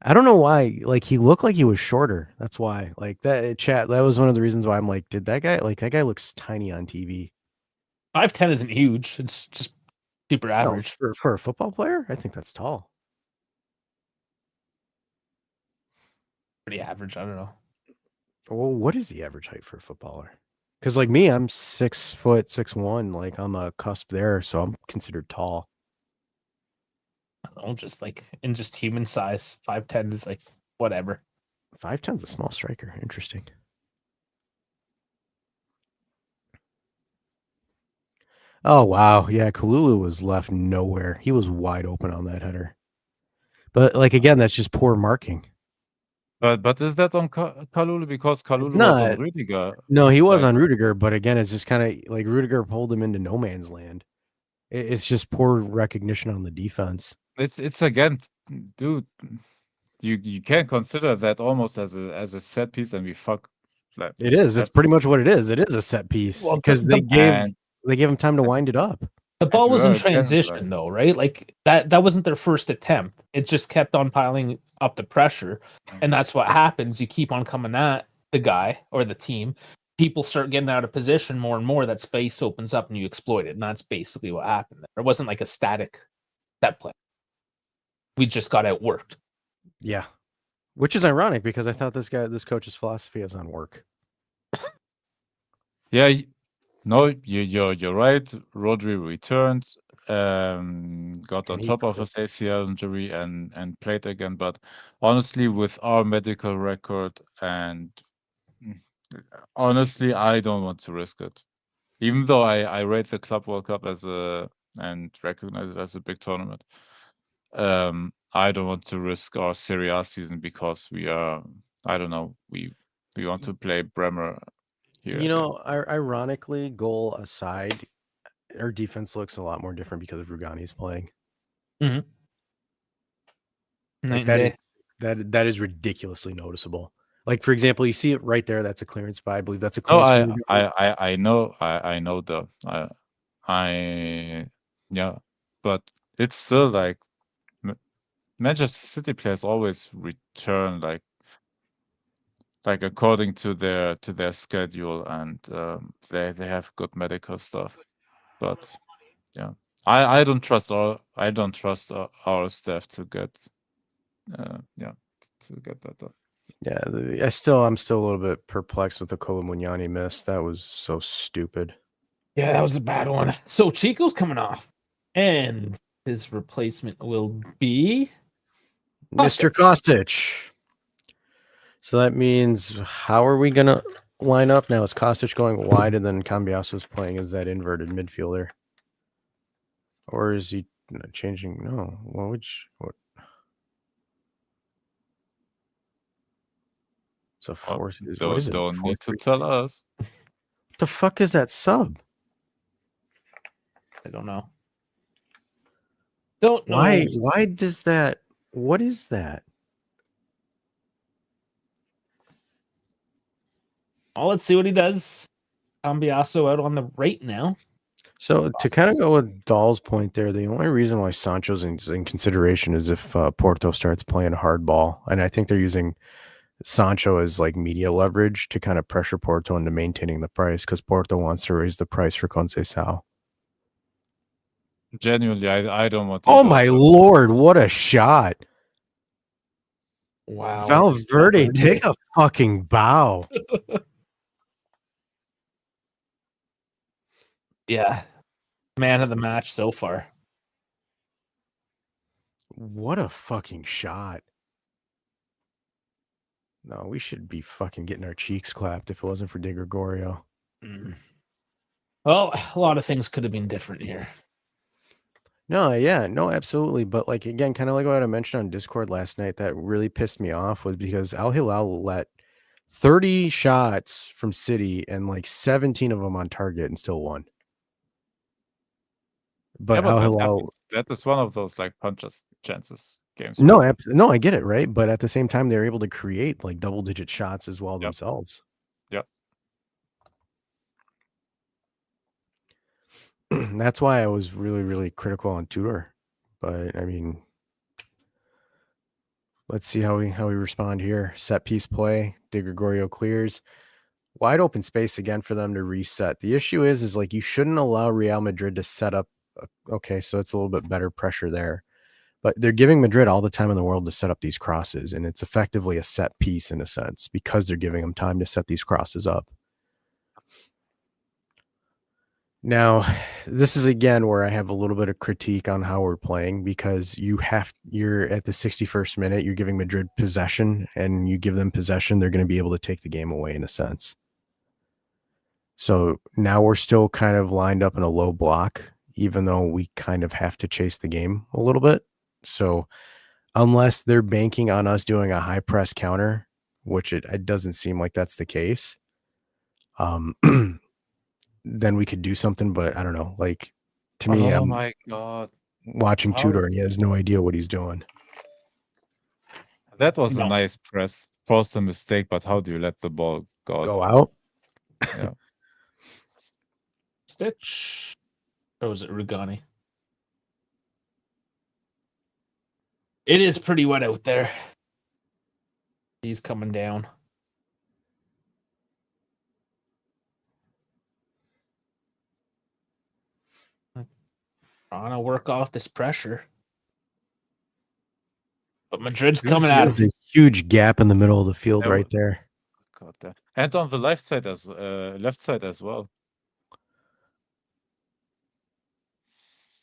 I don't know why. Like he looked like he was shorter. That's why. Like that chat. That was one of the reasons why I'm like, did that guy? Like that guy looks tiny on TV. 5'10" isn't huge. It's just super No, average. for a football player, I think that's tall. Pretty average. I don't know. Well, what is the average height for a footballer? Because like me, I'm 6 foot 6'1", like on the cusp there, so I'm considered tall. I don't know, just like in just human size. 5'10" is like whatever. 5'10's a small striker. Interesting. Oh wow, yeah, Kalulu was left nowhere. He was wide open on that header. But like again, that's just poor marking. But is that on Kalulu? Because Kalulu was not. on Rüdiger. No, he was Like- on Rudiger, but again, it's just kind of like Rudiger pulled him into no man's land. It's just poor recognition on the defense. It's again, dude. You can't consider that almost as a set piece, and we fuck. Like, It is. That's pretty much what it is. It is a set piece Well, because they gave him time to wind it up. The ball was in Right, yeah, transition like- though, right? Like that wasn't their first attempt. It just kept on piling up the pressure. And that's what happens. You keep on coming at the guy or the team. People start getting out of position more and more. That space opens up and you exploit it. And that's basically what happened there. It wasn't like a static set play. We just got outworked. Yeah. Which is ironic because I thought this coach's philosophy is on work. Yeah, no, you're right. Rodri returned, got on And he top of his ACL injury and played again. But honestly, with our medical record and honestly, I don't want to risk it. Even though I rate the Club World Cup and recognize it as a big tournament. I don't want to risk our Serie A season because we are, I don't know, we want to play Bremer here. You know, ironically, goal aside, our defense looks a lot more different because of Rugani's playing. Mm-hmm. Like that is ridiculously noticeable. Like for example, you see it right there. That's a clearance by, I believe that's a clearance. I know yeah, but it's still like Manchester City players always return like according to their schedule, and they have good medical stuff. But yeah, I don't trust our staff to get to get that done. Yeah, I'm still a little bit perplexed with the Colomuani miss. That was so stupid. Yeah, that was a bad one. So Chico's coming off, and his replacement will be Mr. Kostic. So that means, how are we gonna line up now? Is Kostic going wide, and then Cambiaso's playing as that inverted midfielder, or is he changing? No, what? It's a fourth. What is it? Don't need to tell us. What the fuck is that sub? I don't know. Don't know. Why does that? What is that? Well, let's see what he does. Cambiaso out on the right now. So to kind of go with Dahl's point there, the only reason why Sancho's in consideration is if Porto starts playing hardball, and I think they're using Sancho as like media leverage to kind of pressure Porto into maintaining the price because Porto wants to raise the price for Conceição. Genuinely, I don't want to. Oh my lord, what a shot! Wow. Valverde, take a fucking bow. Yeah. Man of the match so far. What a fucking shot. No, we should be fucking getting our cheeks clapped if it wasn't for Di Gregorio. Well, a lot of things could have been different here. No, yeah, no, absolutely. But like again, kind of like what I mentioned on Discord last night, that really pissed me off was because Al Hilal let 30 shots from City and like 17 of them on target and still won. But Yeah, Al but that Hilal, happens. That is one of those like punches chances games. no, Right? no, I get it, right? But at the same time, they're able to create like double-digit shots as well Yep. themselves. Yep. That's why I was really, really critical on Tudor. But I mean, let's see how we respond here. Set piece play. Di Gregorio clears. Wide open space again for them to reset. The issue is like you shouldn't allow Real Madrid to set up. Okay, so it's a little bit better pressure there. But they're giving Madrid all the time in the world to set up these crosses, and it's effectively a set piece in a sense because they're giving them time to set these crosses up. Now, this is again where I have a little bit of critique on how we're playing because you're at the 61st minute, you're giving Madrid possession, and you give them possession, they're going to be able to take the game away in a sense. So now we're still kind of lined up in a low block, even though we kind of have to chase the game a little bit. So unless they're banking on us doing a high press counter, which it doesn't seem like that's the case, then we could do something. But I don't know. Like to me, Oh I'm my god. watching How Tudor is and he has no idea what he's doing. that was a No. nice press. Forced a mistake, but how do you let the ball Go out. Yeah. Stitch. Or was it Rugani? It is pretty wet out there. He's coming down. Trying to work off this pressure. But Madrid's coming at There's him. a huge gap in the middle of the field Yeah, right there. God damn. And on the left side as well.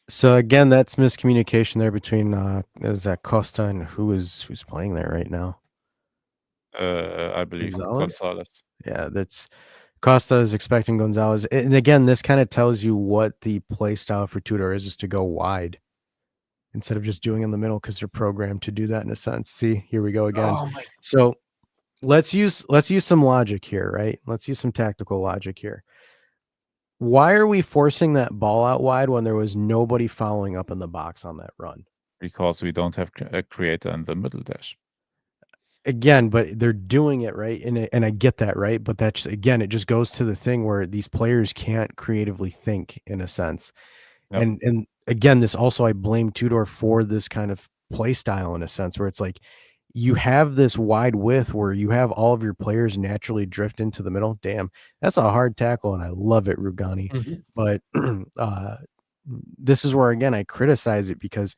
So again, that's miscommunication there between is that Costa and who's playing there right now? I believe Gonzalez? Gonzalez. Yeah, that's Costa is expecting Gonzalez. And again, this kind of tells you what the play style for Tudor is to go wide instead of just doing in the middle because they're programmed to do that in a sense. See, here we go again. Oh my. So let's use some logic here, right? Let's use some tactical logic here. Why are we forcing that ball out wide when there was nobody following up in the box on that run? Because we don't have a creator in the middle dash. Again, but they're doing it right, and I get that, right? But that's again, it just goes to the thing where these players can't creatively think in a sense. Yep. And again, this also I blame Tudor for this kind of play style in a sense where it's like you have this wide width where you have all of your players naturally drift into the middle. Damn, that's a hard tackle, and I love it, Rugani. Mm-hmm. But this is where again I criticize it because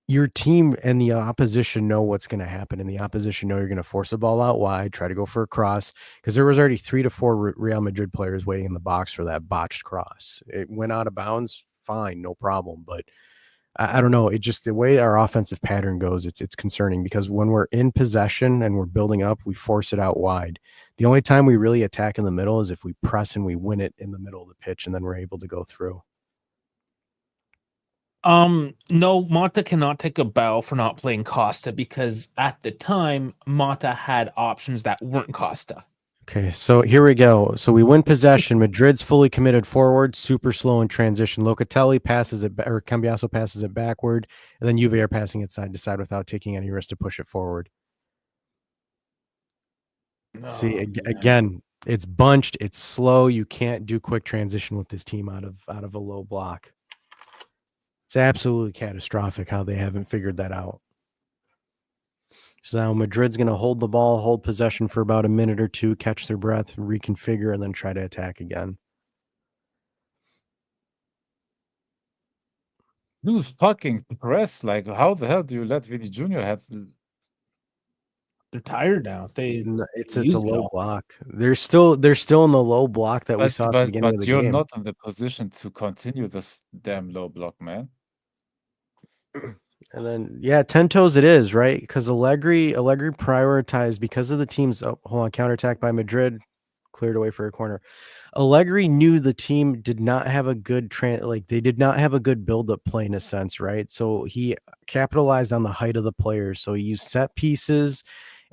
your team and the opposition know what's going to happen, and the opposition know you're going to force the ball out wide, try to go for a cross, because there was already 3 to 4 Real Madrid players waiting in the box for that botched cross. It went out of bounds, fine, no problem. But I don't know. It just the way our offensive pattern goes, it's concerning because when we're in possession and we're building up, we force it out wide. The only time we really attack in the middle is if we press and we win it in the middle of the pitch, and then we're able to go through. No, Mata cannot take a bow for not playing Costa because at the time Mata had options that weren't Costa. Okay, so here we go. So we win possession. Madrid's fully committed forward, super slow in transition. Locatelli passes it, or Cambiaso passes it backward, and then Juve are passing it side to side without taking any risk to push it forward. See, again, it's bunched, it's slow. You can't do quick transition with this team out of a low block. It's absolutely catastrophic how they haven't figured that out. So now Madrid's going to hold the ball, hold possession for about a minute or two, catch their breath, reconfigure, and then try to attack again. Dude, fucking press. Like, how the hell do you let Vinny Jr. have They're tired now. It's a used it low all. block. They're still in the low block that we saw at the beginning of the you're game. not in the position to continue this damn low block, man. And then 10 toes it is, right? Because Allegri prioritized because of the team's counterattack by Madrid, cleared away for a corner. Allegri knew the team did not have a good they did not have a good build-up play in a sense, right? So he capitalized on the height of the players. So he used set pieces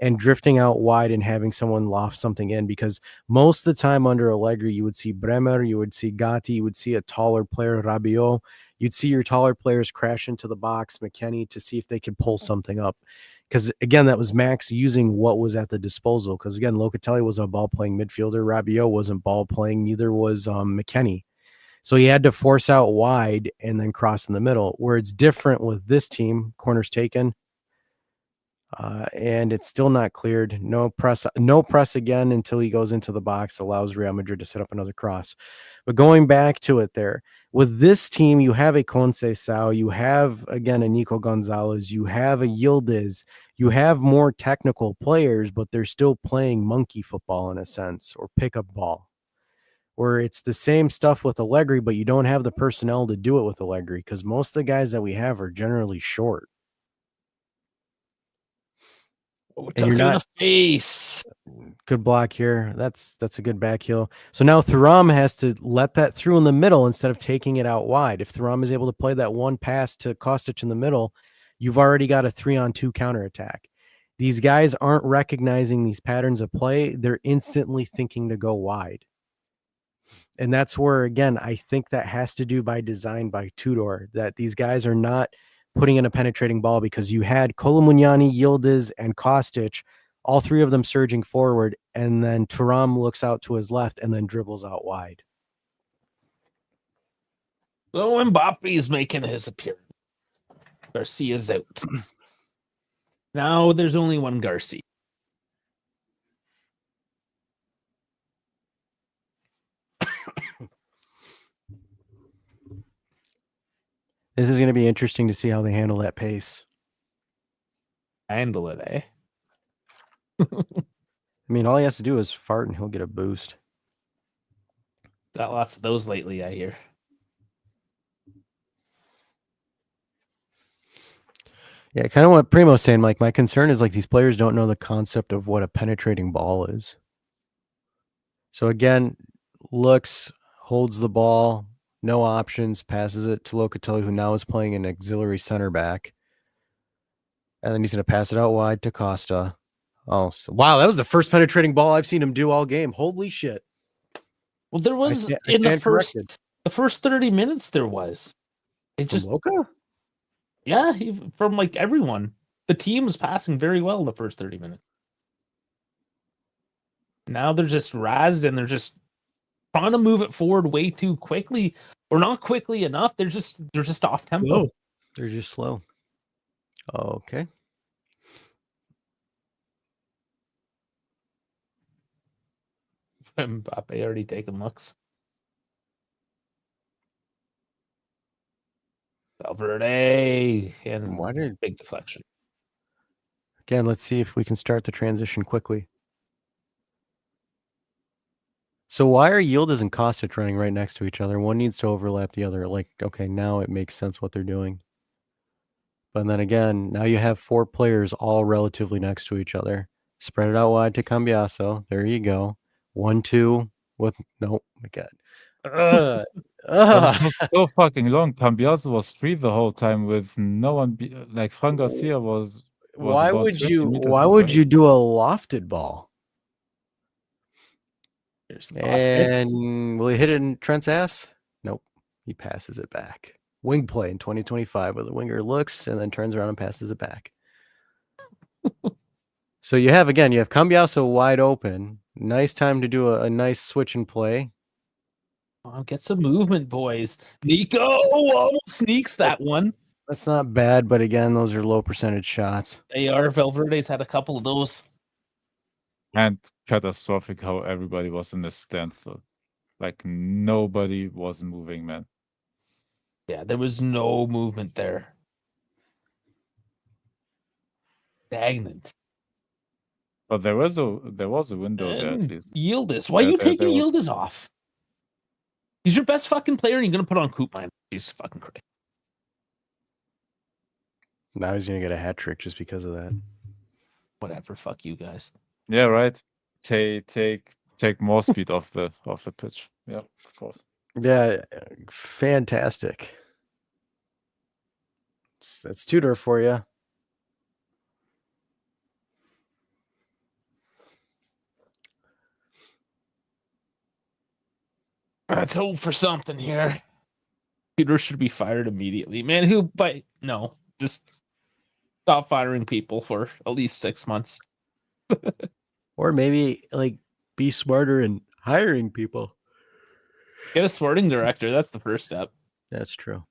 and drifting out wide and having someone loft something in, because most of the time under Allegri, you would see Bremer, you would see Gatti, you would see a taller player, Rabiot. You'd see your taller players crash into the box, McKennie, to see if they could pull something up. Because, again, that was Max using what was at the disposal. Because, again, Locatelli wasn't a ball-playing midfielder. Rabiot wasn't ball-playing. Neither was McKennie. So he had to force out wide and then cross in the middle, where it's different with this team. Corners taken. And it's still not cleared. No press again until he goes into the box, allows Real Madrid to set up another cross. But going back to it there, with this team, you have a Conceição, you have, again, a Nico Gonzalez, you have a Yildiz, you have more technical players, but they're still playing monkey football in a sense, or pickup ball, where it's the same stuff with Allegri, but you don't have the personnel to do it with Allegri, because most of the guys that we have are generally short. And you're not in the face. Good block here. That's a good back heel. So now Thuram has to let that through in the middle instead of taking it out wide. If Thuram is able to play that one pass to Kostic in the middle, you've already got a 3-on-2 counterattack. These guys aren't recognizing these patterns of play. They're instantly thinking to go wide. And that's where, again, I think that has to do by design by Tudor, that these guys are not putting in a penetrating ball, because you had Kolomuani, Yildiz, and Kostic, all three of them surging forward, and then Thuram looks out to his left and then dribbles out wide. So Mbappe is making his appearance. Garcia's out. Now there's only one Garcia. This is going to be interesting to see how they handle that pace. Handle it, eh? I mean, all he has to do is fart and he'll get a boost. Got lots of those lately, I hear. Yeah, kind of what Primo's saying, Mike. My concern is these players don't know the concept of what a penetrating ball is. So again, looks, holds the ball, no options, passes it to Locatelli, who now is playing an auxiliary center back. And then he's going to pass it out wide to Costa. Oh, wow. That was the first penetrating ball I've seen him do all game. Holy shit. Well, there was in the first 30 minutes, there was. It just Loca? Yeah, from everyone. The team was passing very well in the first 30 minutes. Now they're just razzed and they're just trying to move it forward way too quickly, or not quickly enough. They're just off tempo. They're just slow. Okay. Mbappe already taking looks. Valverde and big deflection. Again, let's see if we can start the transition quickly. So why are Yildiz and Kostic running right next to each other? One needs to overlap the other. Okay, now it makes sense what they're doing. But then again, now you have four players all relatively next to each other. Spread it out wide to Cambiaso. There you go. 1-2 with no, my God. So fucking long. Cambiaso was free the whole time with no one. Fran Garcia was. Why would you do a lofted ball? And will he hit it in Trent's ass? Nope. He passes it back. Wing play in 2025, where the winger looks and then turns around and passes it back. So you have Cambiaso wide open. Nice time to do a nice switch and play. Get some movement, boys. Nico almost sneaks that one. That's not bad, but again, those are low percentage shots. They are. Valverde's had a couple of those. And catastrophic how everybody was in the standstill. Nobody was moving, man. Yeah, there was no movement there. Stagnant. But there was a window there at And least. Yildiz. Why are Yeah, you there taking was. Yildiz off? He's your best fucking player, and you're gonna put on Koopman. He's fucking crazy. Now he's gonna get a hat trick just because of that. Whatever. Fuck you guys. Yeah, right. Take more speed off the pitch. Yeah, of course. Yeah, fantastic. That's Tudor for you. Let's hope for something here. Peter should be fired immediately. Man, no, just stop firing people for at least 6 months. Or maybe like be smarter in hiring people. Get a sporting director. That's the first step. That's true.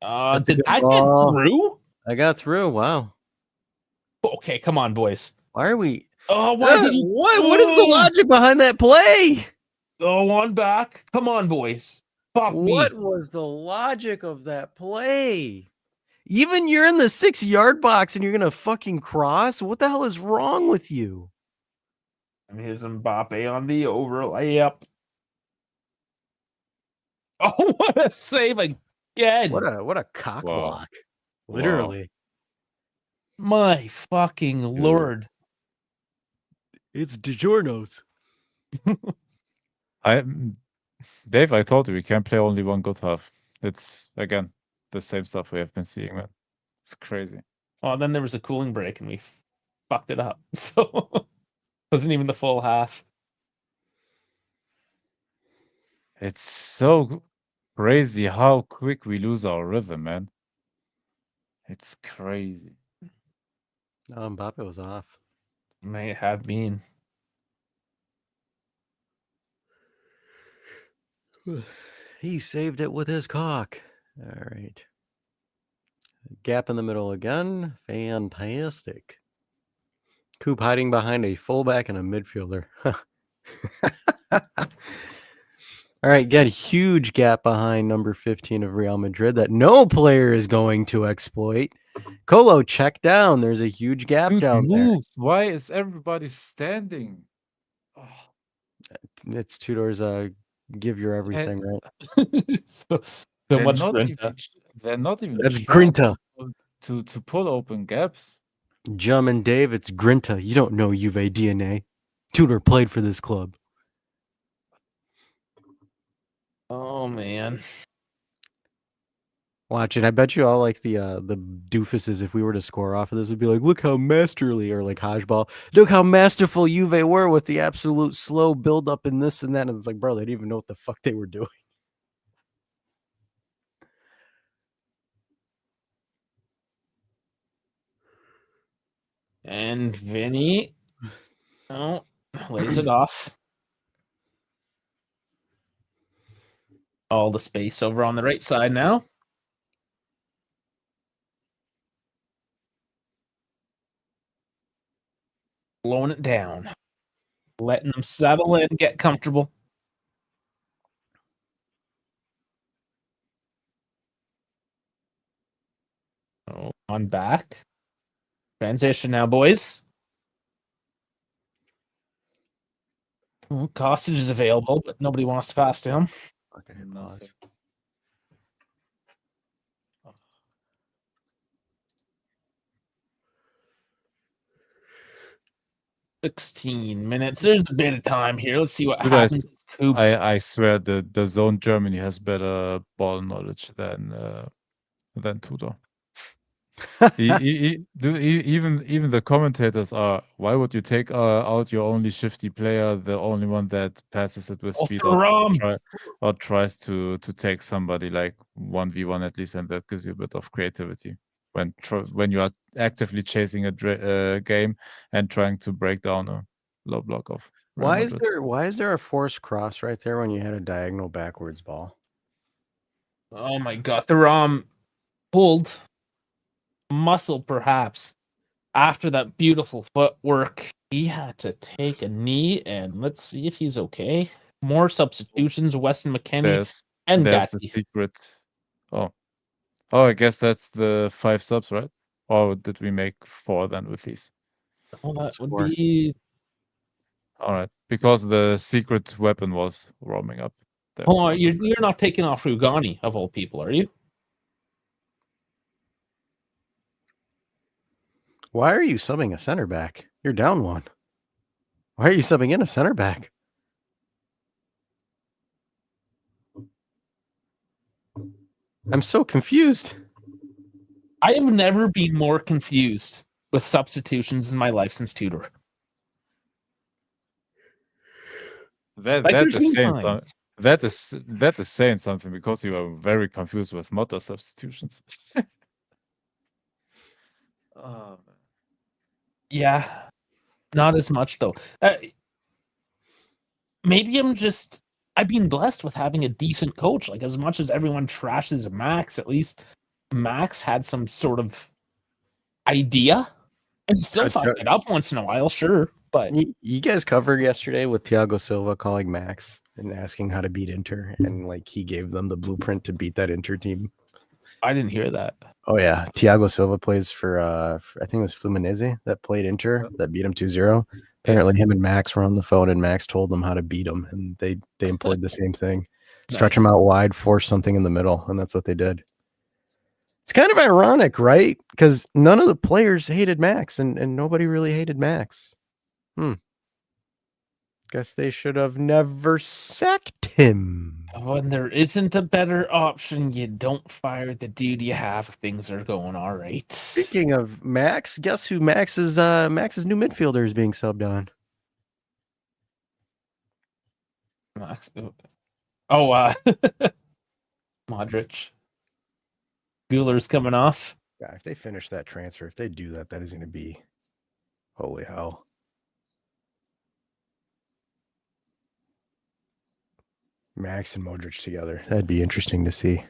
Did good that get call. through? I got through. Wow. Okay, come on, boys. Why are we? Oh, why did you? What is the logic behind that play? Oh, on back. Come on, boys. Fuck What me. was the logic of that play? Even you're in the 6-yard box and you're gonna fucking cross. What the hell is wrong with you? And here's Mbappe on the overlay. Yep. Oh, what a save again. What a cock Wow. block. Literally. My fucking lord. It's DiGiorno's. Dave, I told you we can't play only one good half. It's again the same stuff we have been seeing, man. It's crazy. Oh, then there was a cooling break and we fucked it up. So wasn't even the full half. It's so crazy how quick we lose our rhythm, man. It's crazy. No, Mbappe was off. May have been. He saved it with his cock. All right. Gap in the middle again. Fantastic. Coop hiding behind a fullback and a midfielder. All right, got a huge gap behind number 15 of Real Madrid that no player is going to exploit. Colo, check down. There's a huge gap Dude, down there. move. Why is everybody standing? Oh, It's Tudor's give your everything, right? so they're much not Grinta. even, they're not even That's trying Grinta. to pull open gaps. Jum and Dave, it's Grinta. You don't know Juve DNA. Tudor played for this club. Oh man. Watch it. I bet you all like the doofuses, if we were to score off of this, would be like, look how masterly, or like Hodgeball, look how masterful Juve were with the absolute slow build up and this and that. And it's like, bro, they didn't even know what the fuck they were doing. And Vinny lays it off. All the space over on the right side now. Blowing it down. Letting them settle in, get comfortable. Oh, on back. Transition now, boys. Oh, Kostic is available, but nobody wants to pass to him. Okay, pause. 16 minutes. There's a bit of time here. Let's see what You guys, happens. Coops. I swear the zone Germany has better ball knowledge than Tudor. Even the commentators are. Why would you take out your only shifty player, the only one that passes it with speed, or tries to take somebody like 1v1 at least, and that gives you a bit of creativity when you are actively chasing a game and trying to break down a low block of. Why is there a forced cross right there when you had a diagonal backwards ball? Oh my god, the pulled muscle perhaps after that beautiful footwork. He had to take a knee, and let's see if he's okay. More substitutions. Weston McKennie and there's Gatsby. the secret. Oh, I guess that's the 5 subs, right? Or did we make 4 then with these? Well, that would be All right, because the secret weapon was warming up. Hold on, you're not taking off Rugani of all people, are you? Why are you subbing a center back? You're down one. Why are you subbing in a center back? I'm so confused. I have never been more confused with substitutions in my life since Tudor. That is saying something because you are very confused with Motta substitutions. Oh, yeah, not as much though. Maybe I've been blessed with having a decent coach. Like, as much as everyone trashes Max, at least Max had some sort of idea, and he still fucked it up once in a while, sure. But you guys covered yesterday with Thiago Silva calling Max and asking how to beat Inter, and like he gave them the blueprint to beat that Inter team. I didn't hear that. Oh yeah, Thiago Silva plays for I think it was Fluminense that played Inter that beat him 2-0. Apparently him and Max were on the phone and Max told them how to beat him, and they employed the same thing. Stretch him out wide, force something in the middle, and that's what they did. It's kind of ironic, right? Because none of the players hated Max and nobody really hated Max. Guess they should have never sacked him. When there isn't a better option, you don't fire the dude you have if things are going all right. Speaking of Max, guess who Max's new midfielder is being subbed on? Max. Modric. Bueller's coming off. Yeah, if they finish that transfer, if they do that, that is going to be holy hell. Max and Modric together. That'd be interesting to see.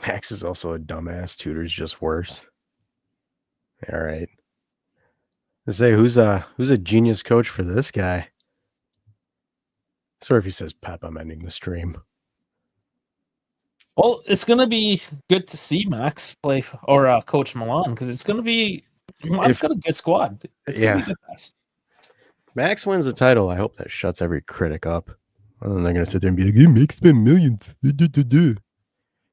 Max is also a dumbass. Tudor's just worse. All right. Let's say who's a genius coach for this guy? Sorry if he says Pep, I'm ending the stream. Well, it's gonna be good to see Max play or coach Milan, because it's gonna be Milan's got a good squad. It's gonna be the best. Max wins the title. I hope that shuts every critic up. And they're gonna sit there and be like, Max spent millions. This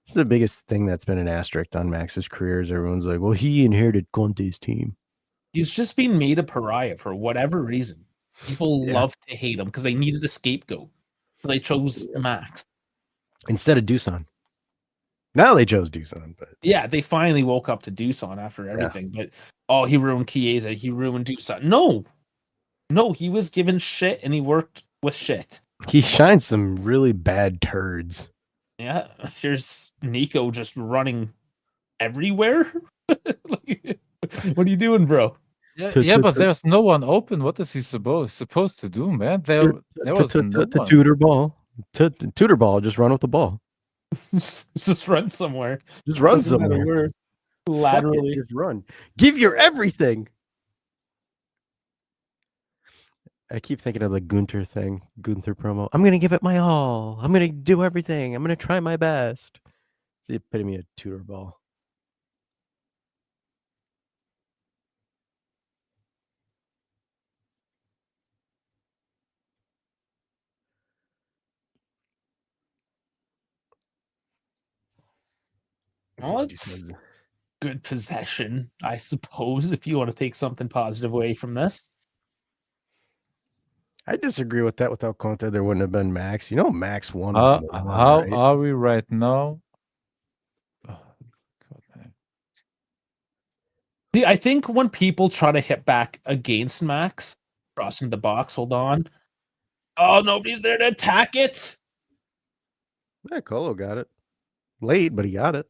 is the biggest thing that's been an asterisk on Max's career. Is everyone's like, well, he inherited Conte's team. He's just being made a pariah for whatever reason. People love to hate him because they needed a scapegoat. So they chose Max instead of Dusan. Now they chose Dusan, but yeah, they finally woke up to Dusan after everything. But he ruined Chiesa, he ruined Dusan. No, he was given shit and he worked with shit. He shines some really bad turds. Yeah, here's Nico just running everywhere. What are you doing, bro? Yeah, but there's no one open. What is he supposed to do, man? There was no one. Tudor ball. Tudor ball. Just run with the ball. just run somewhere. Just run somewhere. Laterally. Just run. Give your everything. I keep thinking of the Gunther promo. I'm going to give it my all. I'm going to do everything. I'm going to try my best. It's the epitome of Tudor ball. Well, it's good possession, I suppose, if you want to take something positive away from this. I disagree with that. Without Conte, there wouldn't have been Max. You know, Max won. How right? are we right now? Oh, God. See, I think when people try to hit back against Max, crossing the box, hold on. Oh, nobody's there to attack it. Yeah, Colo got it. Late, but he got it.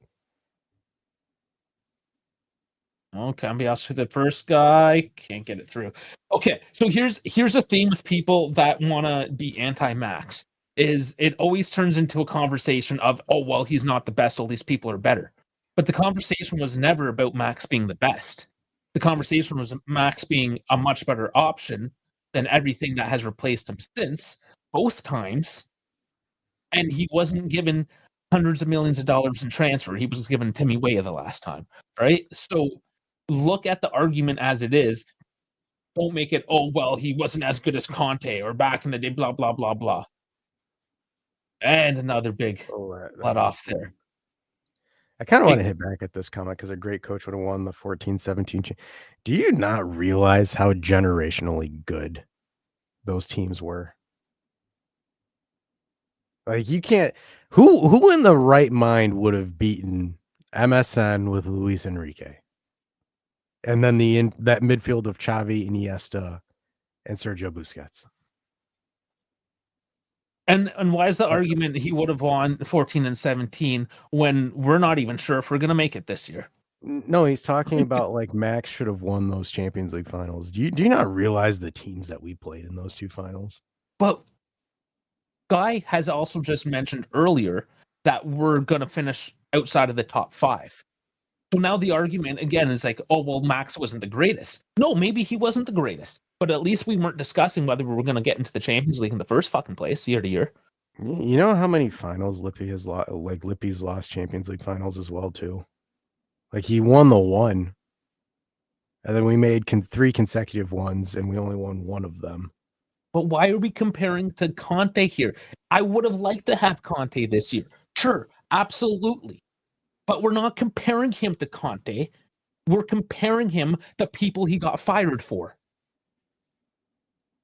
Oh, Cambias for the first guy. Can't get it through. Okay, so here's a theme with people that want to be anti-Max. Is it always turns into a conversation of, oh, well, he's not the best, all these people are better. But the conversation was never about Max being the best. The conversation was Max being a much better option than everything that has replaced him since, both times. And he wasn't given hundreds of millions of dollars in transfer. He was given Timmy Weah the last time, right? So look at the argument as it is. don't make it, oh, well, he wasn't as good as Conte or back in the day, blah, blah, blah, blah. And another big let off there. I kind of want to hit back at this comment because a great coach would have won the 14-17. Do you not realize how generationally good those teams were? Like, you can't. Who in the right mind would have beaten MSN with Luis Enrique, and then that midfield of Xavi, Iniesta, and Sergio Busquets? And why is the argument he would have won 14 and 17 when we're not even sure if we're going to make it this year? No, he's talking about like Max should have won those Champions League finals. Do you not realize the teams that we played in those two finals? But Guy has also just mentioned earlier that we're going to finish outside of the top 5. So now the argument again is like, oh, well, Max wasn't the greatest. No, maybe he wasn't the greatest, but at least we weren't discussing whether we were going to get into the Champions League in the first fucking place year to year. You know how many finals Lippy has lost? Like Lippy's lost Champions League finals as well too. Like he won the one, and then we made 3 consecutive ones, and we only won one of them. But why are we comparing to Conte here? I would have liked to have Conte this year. Sure, absolutely. But we're not comparing him to Conte. We're comparing him to people he got fired for.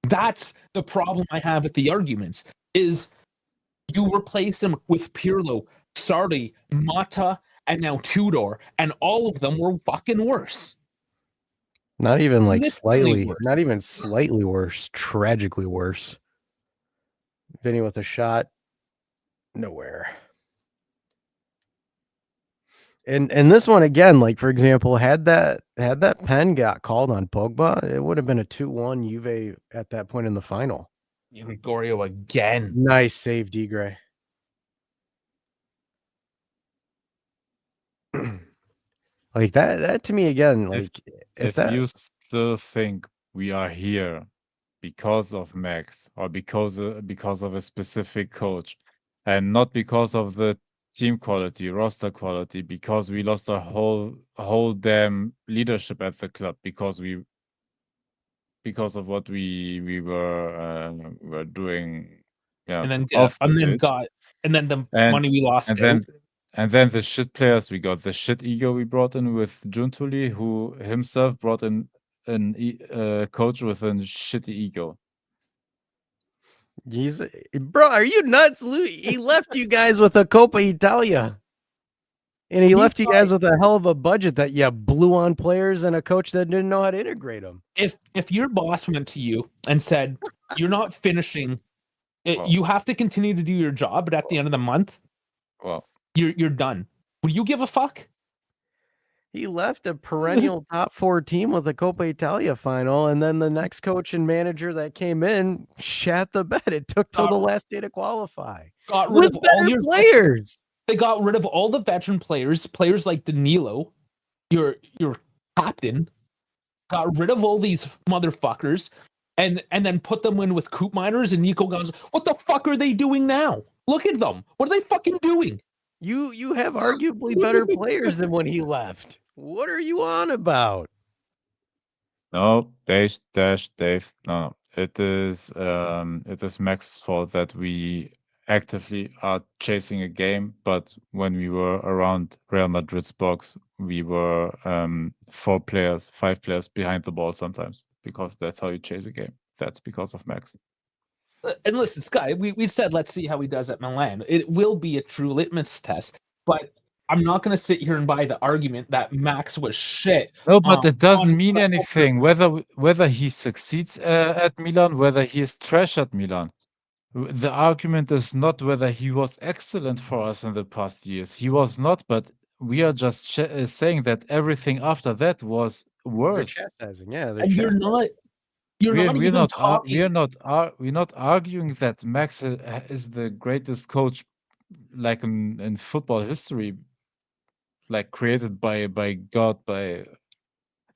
That's the problem I have with the arguments, is you replace him with Pirlo, Sarri, Mata, and now Tudor, and all of them were fucking worse. Not even like Literally worse. not even slightly worse, tragically worse. Vinny with a shot, nowhere. And this one again, like for example, had that pen got called on Pogba, it would have been a 2-1 Juve at that point in the final. Gregorio again. Nice save, Degray. Like that to me again, like if you still think we are here because of Max or because of a specific coach and not because of the team quality, roster quality, because we lost our whole damn leadership at the club because of what we were doing, yeah, And then the money we lost, and then the shit players we got, the shit ego we brought in with Juntuli, who himself brought in a coach with a shitty ego. Bro, are you nuts? He left you guys with a Coppa Italia. And he left you guys with a hell of a budget that you blew on players and a coach that didn't know how to integrate them. If your boss went to you and said, you're not finishing, you have to continue to do your job, but at the end of the month, you're done. Will you give a fuck? He left a perennial top 4 team with a Coppa Italia final, and then the next coach and manager that came in shat the bed. It took till the last day to qualify. Got rid of all your players. They got rid of all the veteran players like Danilo, your captain. Got rid of all these motherfuckers, and then put them in with Coop Miners and Nico Gonz. What the fuck are they doing now? Look at them. What are they fucking doing? You have arguably better players than when he left. What are you on about? No, Dave. No, it is Max's fault that we actively are chasing a game, but when we were around Real Madrid's box, we were 5 players behind the ball sometimes, because that's how you chase a game. That's because of Max. And listen, Sky, we said let's see how he does at Milan. It will be a true litmus test, but I'm not going to sit here and buy the argument that Max was shit. No, but it doesn't mean anything whether he succeeds at Milan, whether he is trash at Milan. The argument is not whether he was excellent for us in the past years. He was not, but we are just saying that everything after that was worse. They're chastising, yeah. And you're not arguing that Max is the greatest coach, like in football history, like created by God.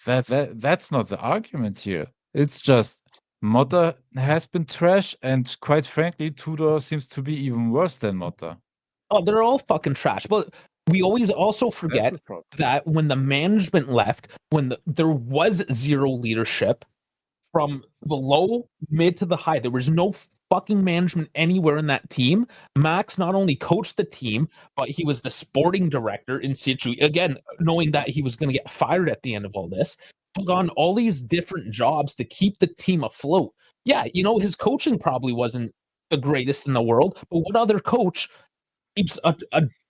That's not the argument here. It's just Motta has been trash, and quite frankly, Tudor seems to be even worse than Motta. Oh, they're all fucking trash. But we always also forget that when the management left, when there was zero leadership, from the low, mid to the high. There was no fucking management anywhere in that team. Max not only coached the team, but he was the sporting director in situ. Again, knowing that he was going to get fired at the end of all this, took on all these different jobs to keep the team afloat. Yeah, his coaching probably wasn't the greatest in the world, but what other coach keeps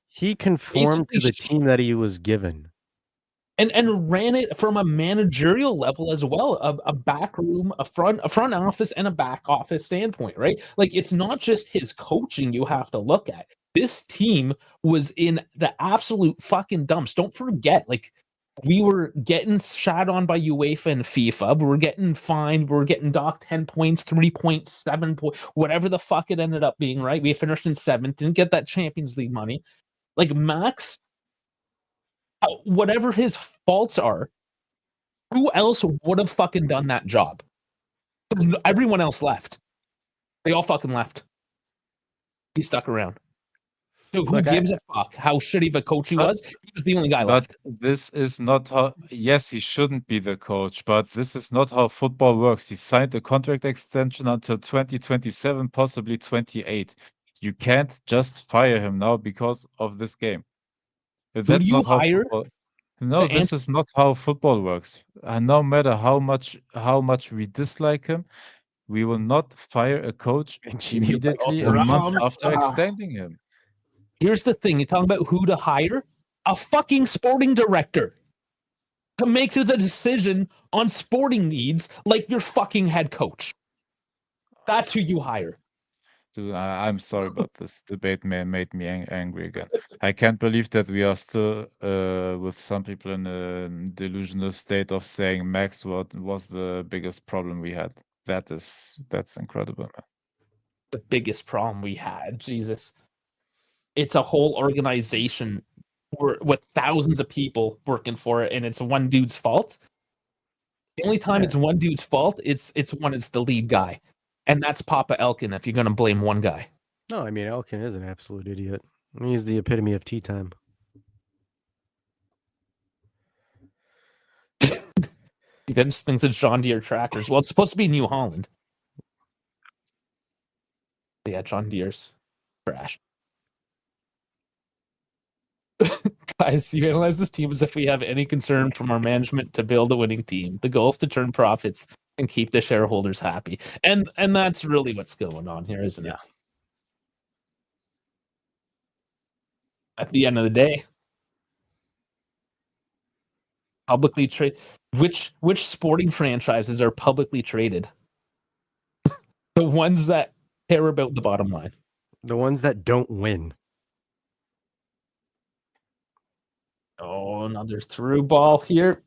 He conformed to the team that he was given. And ran it from a managerial level as well, a back room, a front office, and a back office standpoint, right? Like, it's not just his coaching you have to look at. This team was in the absolute fucking dumps. Don't forget, like, we were getting shat on by UEFA and FIFA. We were getting fined. We were getting docked 10 points, 3.7 points, whatever the fuck it ended up being, right? We finished in 7th, didn't get that Champions League money. Like, Max, whatever his faults are, who else would have fucking done that job? Everyone else left. They all fucking left. He stuck around. So who gives a fuck how shitty of a coach he was? He was the only guy left. But this is not how. Yes, he shouldn't be the coach, but this is not how football works. He signed a contract extension until 2027, possibly 28. You can't just fire him now because of this game. That's not how football. No, this is not how football works. And no matter how much we dislike him, we will not fire a coach immediately a month after extending him. Here's the thing: you're talking about who to hire? A fucking sporting director to make the decision on sporting needs, like your fucking head coach. That's who you hire. Dude, I'm sorry, but this debate made me angry again. I can't believe that we are still with some people in a delusional state of saying Max was the biggest problem we had. That's incredible, man. The biggest problem we had, Jesus. It's a whole organization with thousands of people working for it, and it's one dude's fault. The only time it's one dude's fault, it's when it's the lead guy. And that's Papa Elkin, if you're going to blame one guy. No, I mean, Elkin is an absolute idiot. He's the epitome of tea time. Juventus thinks it's John Deere tractors. Well, it's supposed to be New Holland. Yeah, John Deere's trash. Guys, you analyze this team as if we have any concern from our management to build a winning team. The goal is to turn profits and keep the shareholders happy. And that's really what's going on here, isn't it? At the end of the day, publicly trade. Which sporting franchises are publicly traded? The ones that care about the bottom line. The ones that don't win. Oh, another through ball here.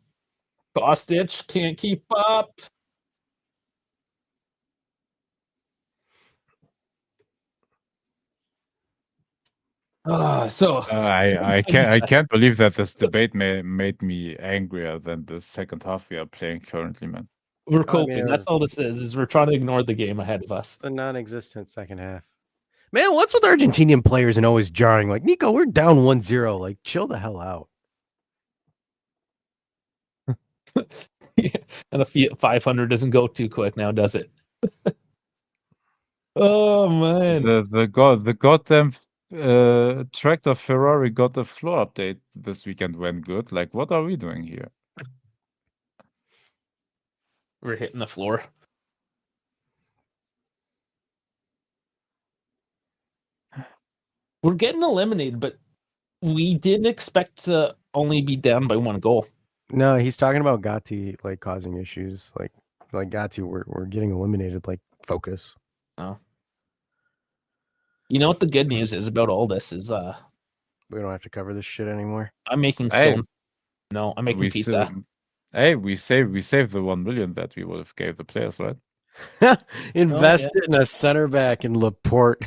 Kostic can't keep up. I can't believe that this debate made me angrier than the second half we are playing currently, man. We're coping. That's all this is we're trying to ignore the game ahead of us. The non-existent second half. Man, what's with Argentinian players and always jarring? Like, Nico, we're down 1-0. Like, chill the hell out. And a Fiat 500 doesn't go too quick now, does it? Oh man, the goddamn tractor Ferrari got a floor update this weekend. Went good. Like, what are we doing here? We're hitting the floor. We're getting eliminated, but we didn't expect to only be down by 1 goal. No, he's talking about Gatti like causing issues. Like Gatti, we're getting eliminated. Like, focus. Oh. You know what the good news is about all this is we don't have to cover this shit anymore. I'm making stone. No, I'm making pizza. We saved the 1 million that we would have gave the players, right? Invested in a center back in Laporte.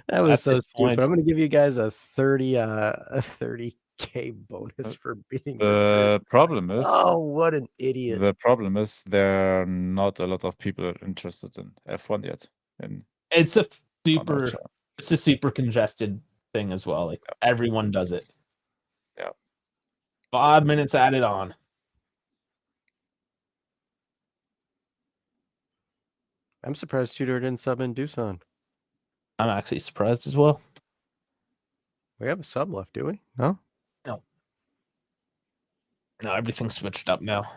That was so stupid. I'm going to give you guys a 30K bonus for beating the problem is. Oh, what an idiot! The problem is there are not a lot of people interested in F1 yet. It's a super congested thing as well. Like, everyone does it. Yeah. 5 minutes added on. I'm surprised Tudor didn't sub in Doosan. I'm actually surprised as well. We have a sub left, do we? No? No, everything's switched up now.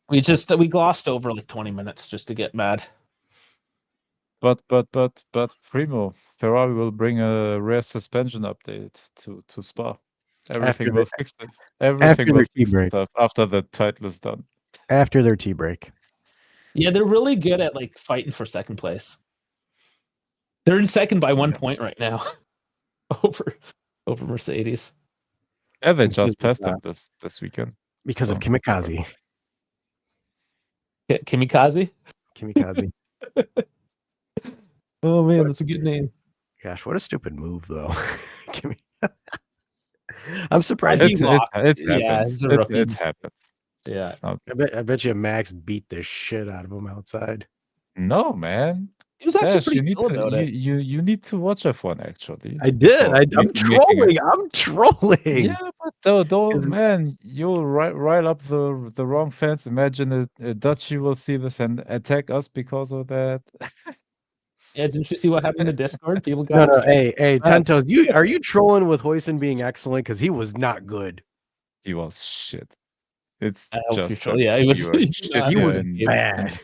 We glossed over like 20 minutes just to get mad. But Primo, Ferrari will bring a rare suspension update to Spa. Everything will fix it. Everything will fix itself after the title is done. After their tea break. Yeah, they're really good at like fighting for second place. They're in second by 1 point right now. over Mercedes. Yeah, they just passed them this weekend. Because of Kimikaze. Kimikaze? Kimikaze. Oh man, that's a good name. Gosh, what a stupid move though. I'm surprised it happens. Yeah, it happens. Yeah. I bet you Max beat the shit out of him outside. No, man. He was actually pretty cool about it. You need to watch F1 actually. I did. I'm trolling. I'm trolling. Yeah, but though man, you'll rile up the wrong fans. Imagine a Dutchy will see this and attack us because of that. Yeah, didn't you see what happened in the Discord? People got no. Hey, Tentos, are you trolling with Hoyson being excellent? Because he was not good. He was shit. It's just yeah, he was shit. He was bad.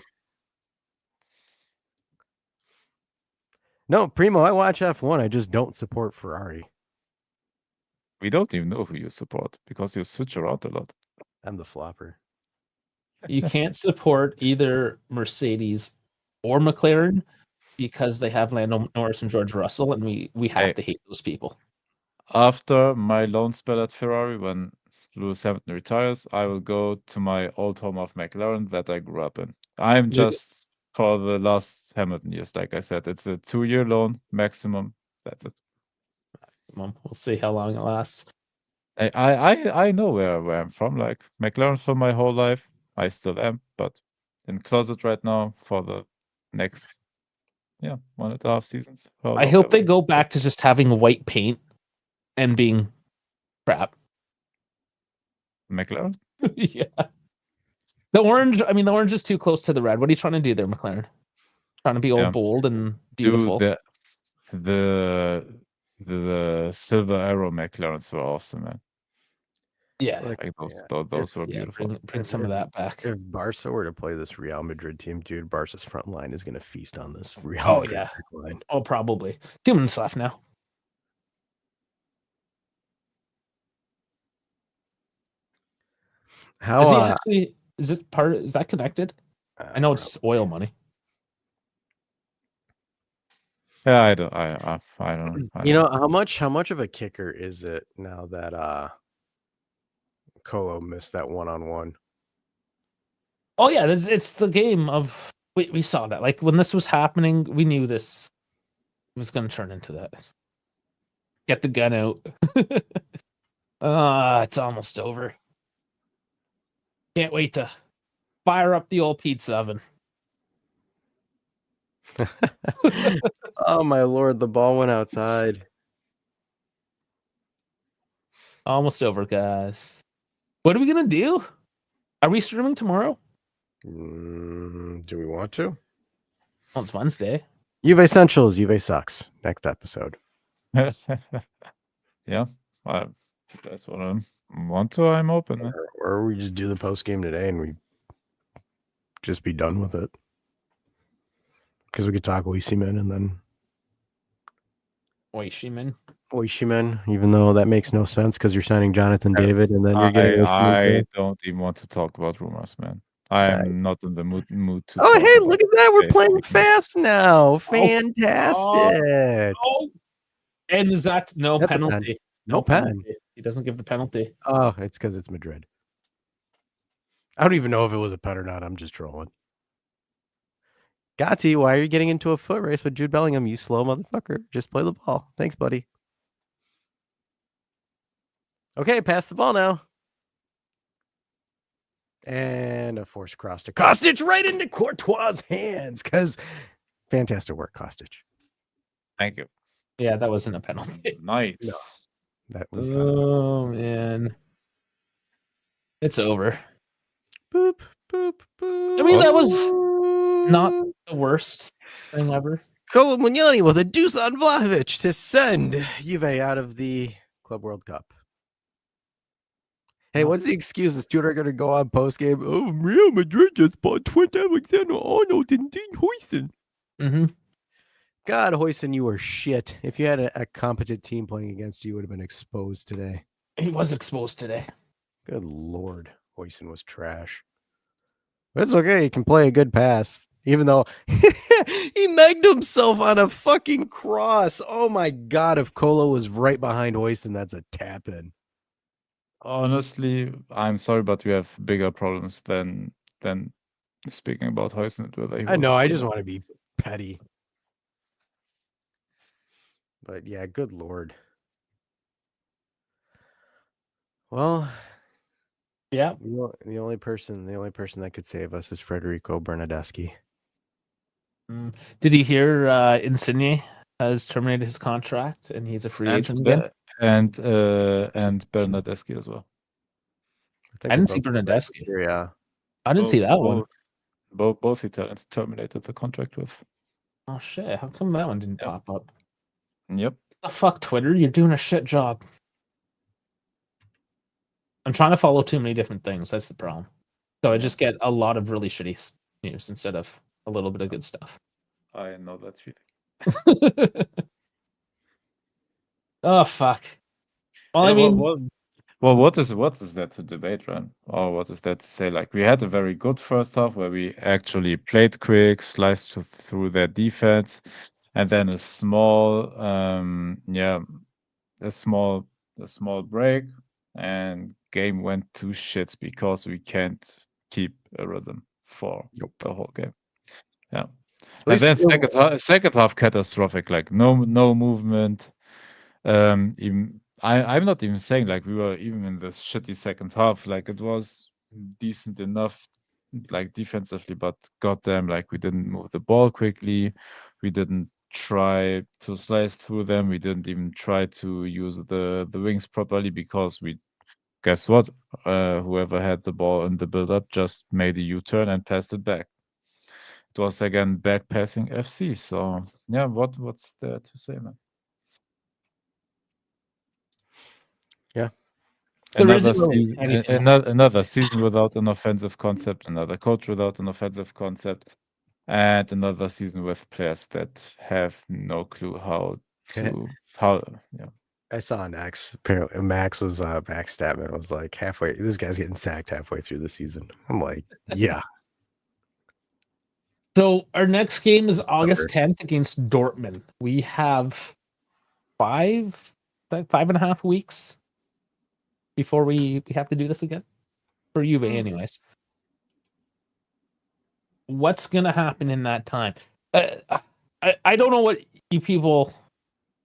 No, Primo, I watch F1. I just don't support Ferrari. We don't even know who you support because you switch around a lot. I'm the flopper. You can't support either Mercedes or McLaren because they have Lando Norris and George Russell, and we have to hate those people. After my loan spell at Ferrari, when Lewis Hamilton retires, I will go to my old home of McLaren that I grew up in. I'm just for the last Hamilton years, like I said, it's a 2-year loan maximum. That's it. We'll see how long it lasts. I know where I'm from. Like McLaren for my whole life, I still am, but in closet right now for the next 1.5 seasons. I hope they go back to just having white paint and being crap. McLaren? Yeah. The orange is too close to the red. What are you trying to do there, McLaren? Trying to be all bold and beautiful. The silver arrow McLarens were awesome, man. Yeah, like those were beautiful. Bring some of that back. If Barca were to play this Real Madrid team, dude, Barca's front line is going to feast on this Real Madrid line. Oh, probably. 2 minutes left now. How is he actually? Is this part? Is that connected? I know it's oil money. Yeah, I don't. You know how much of a kicker is it now that Colo missed that 1-on-1? Oh yeah, it's the game of we saw that. Like when this was happening, we knew this was going to turn into that. Get the gun out. It's almost over. Can't wait to fire up the old pizza oven. Oh my lord, the ball went outside. Almost over, guys. What are we gonna do? Are we streaming tomorrow? Do we want to? Well, it's Wednesday. Juve Essentials, Juve sucks. Next episode. Yeah, that's what I want to. I'm open. Or we just do the post game today and we just be done with it. Because we could talk Oishiman and then Oishiman, even though that makes no sense because you're signing Jonathan David and then you're getting. I don't even want to talk about rumors, man. I am not in the mood to. Oh, hey, look at that! We're playing fast now. Fantastic. And is that That's penalty? No penalty. He doesn't give the penalty. Oh, it's because it's Madrid. I don't even know if it was a pen or not. I'm just trolling. Gotti, why are you getting into a foot race with Jude Bellingham? You slow motherfucker. Just play the ball. Thanks, buddy. Okay, pass the ball now. And a forced cross to Kostic right into Courtois' hands. Because fantastic work, Kostic. Thank you. Yeah, that wasn't a penalty. Nice. No, that was not. Man. It's over. Boop, boop, boop. I mean, that was not The worst thing ever. Kolo Mugnani with a Dusan Vlahovic to send Juve out of the Club World Cup. Hey, what's the excuse? Is Tudor going to go on post game? Oh, Real Madrid just bought Trent Alexander-Arnold and Dean Huijsen. Mm-hmm. God, Huijsen, you were shit. If you had a competent team playing against you, you would have been exposed today. He was exposed today. Good Lord. Huijsen was trash. But it's okay. He can play a good pass. Even though he megged himself on a fucking cross. Oh my God. If Kolo was right behind Huijsen, that's a tap in. Honestly, I'm sorry, but we have bigger problems than speaking about Huijsen. Whether he I know. was I good just or want to not. be petty. But yeah, good Lord. Well, Yeah. the only person that could save us is Federico Bernardeschi. Did you hear Insigne has terminated his contract and he's a free agent again? And Bernardeschi as well. I didn't see Bernardeschi. Yeah. I didn't see that one. Both Italians terminated the contract with. Oh shit! How come that one didn't pop up? Yep. The fuck, Twitter! You're doing a shit job. I'm trying to follow too many different things. That's the problem. So I just get a lot of really shitty news instead of a little bit of good stuff. I know that feeling. Oh fuck. Well, Yeah, I mean, what is that to debate, Ron? Or what is that to say? Like, we had a very good first half where we actually played quick, sliced through their defense, and then a small break, and game went to shits because we can't keep a rhythm for the whole game. Yeah. And then second half catastrophic, like no movement. Even I'm not even saying like we were even in this shitty second half. Like, it was decent enough, like defensively, but goddamn, like we didn't move the ball quickly. We didn't try to slice through them. We didn't even try to use the wings properly because guess what? Whoever had the ball in the build-up just made a U-turn and passed it back. It was again back passing FC. So yeah, what's there to say, man? Yeah. Another season without an offensive concept, another coach without an offensive concept, and another season with players that have no clue how. Yeah. I saw an X. Apparently, Max Statman was like halfway. This guy's getting sacked halfway through the season. I'm like, yeah. So our next game is August 10th against Dortmund. We have 5.5 weeks before we have to do this again for Juve, anyways. What's gonna happen in that time? I don't know what you people.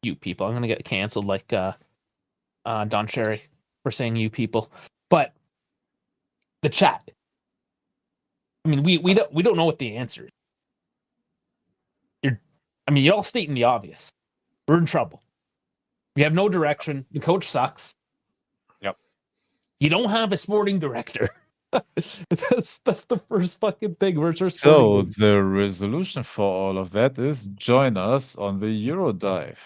I'm gonna get canceled like Don Cherry for saying you people, but the chat. I mean, we don't know what the answer is. You're all stating the obvious. We're in trouble. We have no direction. The coach sucks. Yep. You don't have a sporting director. that's the first fucking thing. So the resolution for all of that is join us on the Euro Dive.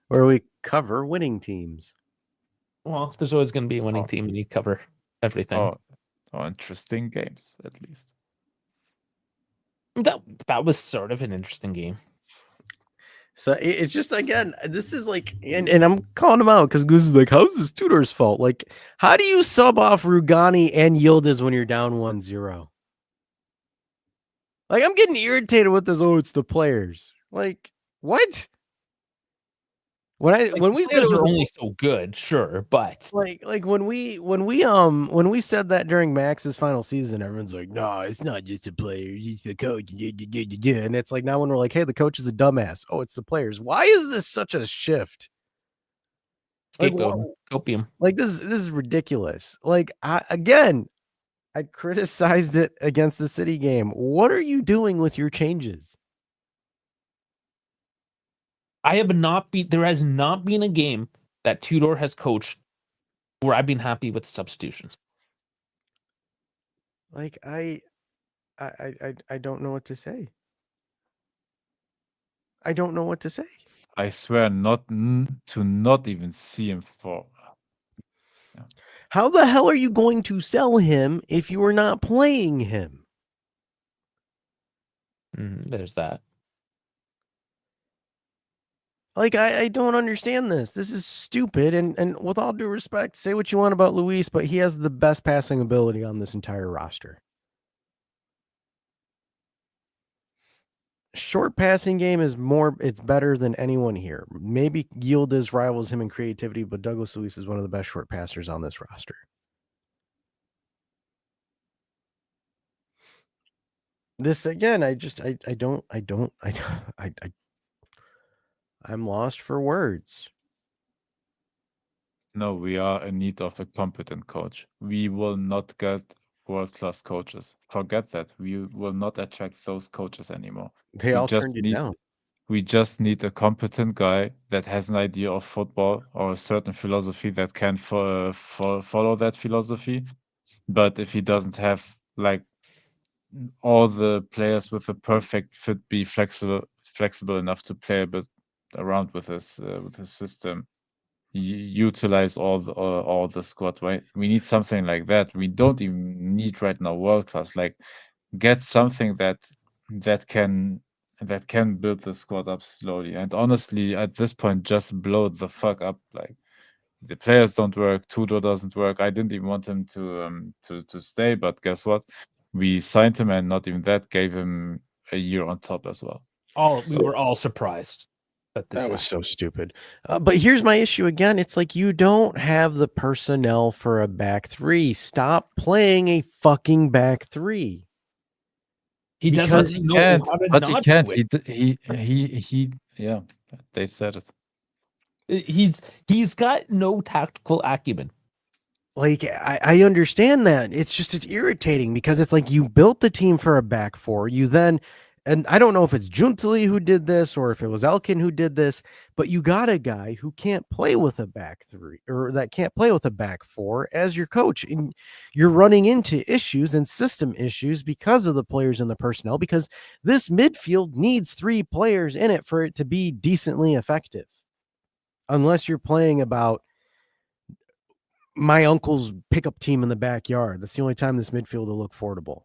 Where we cover winning teams. Well, there's always going to be a winning team and you cover everything. Oh, interesting games, at least. That was sort of an interesting game. So it's just, again, this is like, and I'm calling him out because Goose is like, how's this Tudor's fault? Like, how do you sub off Rugani and Yildiz when you're down 1-0? Like, I'm getting irritated with this. Oh, it's the players. Like, what? When we said it was only so good, sure, but like when we said that during Max's final season, everyone's like, no, it's not just the players, it's the coach. And it's like, now when we're like, hey, the coach is a dumbass. Oh, it's the players. Why is this such a shift? Scapegoat, opium. Like this is ridiculous. Like I criticized it against the City game. What are you doing with your changes? There has not been a game that Tudor has coached where I've been happy with the substitutions. Like I don't know what to say. I don't know what to say. I swear to not even see him for. How the hell are you going to sell him if you are not playing him? There's that. Like, I don't understand this. This is stupid. And with all due respect, say what you want about Luis, but he has the best passing ability on this entire roster. Short passing game is it's better than anyone here. Maybe Yildiz rivals him in creativity, but Douglas Luis is one of the best short passers on this roster. This again, I'm lost for words. No, we are in need of a competent coach. We will not get world-class coaches. Forget that. We will not attract those coaches anymore. They all turned you down. We just need a competent guy that has an idea of football or a certain philosophy that can follow that philosophy. But if he doesn't have like all the players with the perfect fit, be flexible enough to play a bit around with his system, utilize all the squad, right? We need something like that. We don't even need right now world class. Like, get something that can build the squad up slowly. And honestly, at this point, just blow the fuck up. Like, the players don't work. Tudor doesn't work. I didn't even want him to stay, but guess what? We signed him, and not even that, gave him a year on top as well. We were all surprised that this was so stupid. But here's my issue again. It's like you don't have the personnel for a back three. Stop playing a fucking back three. He doesn't know how to not do it. Yeah, they've said it. He's got no tactical acumen. Like, I understand that. It's irritating because it's like you built the team for a back four. You then, and I don't know if it's Juntali who did this or if it was Elkin who did this, but you got a guy who can't play with a back three or that can't play with a back four as your coach. And you're running into issues and system issues because of the players and the personnel, because this midfield needs 3 players in it for it to be decently effective. Unless you're playing about my uncle's pickup team in the backyard. That's the only time this midfield will look affordable.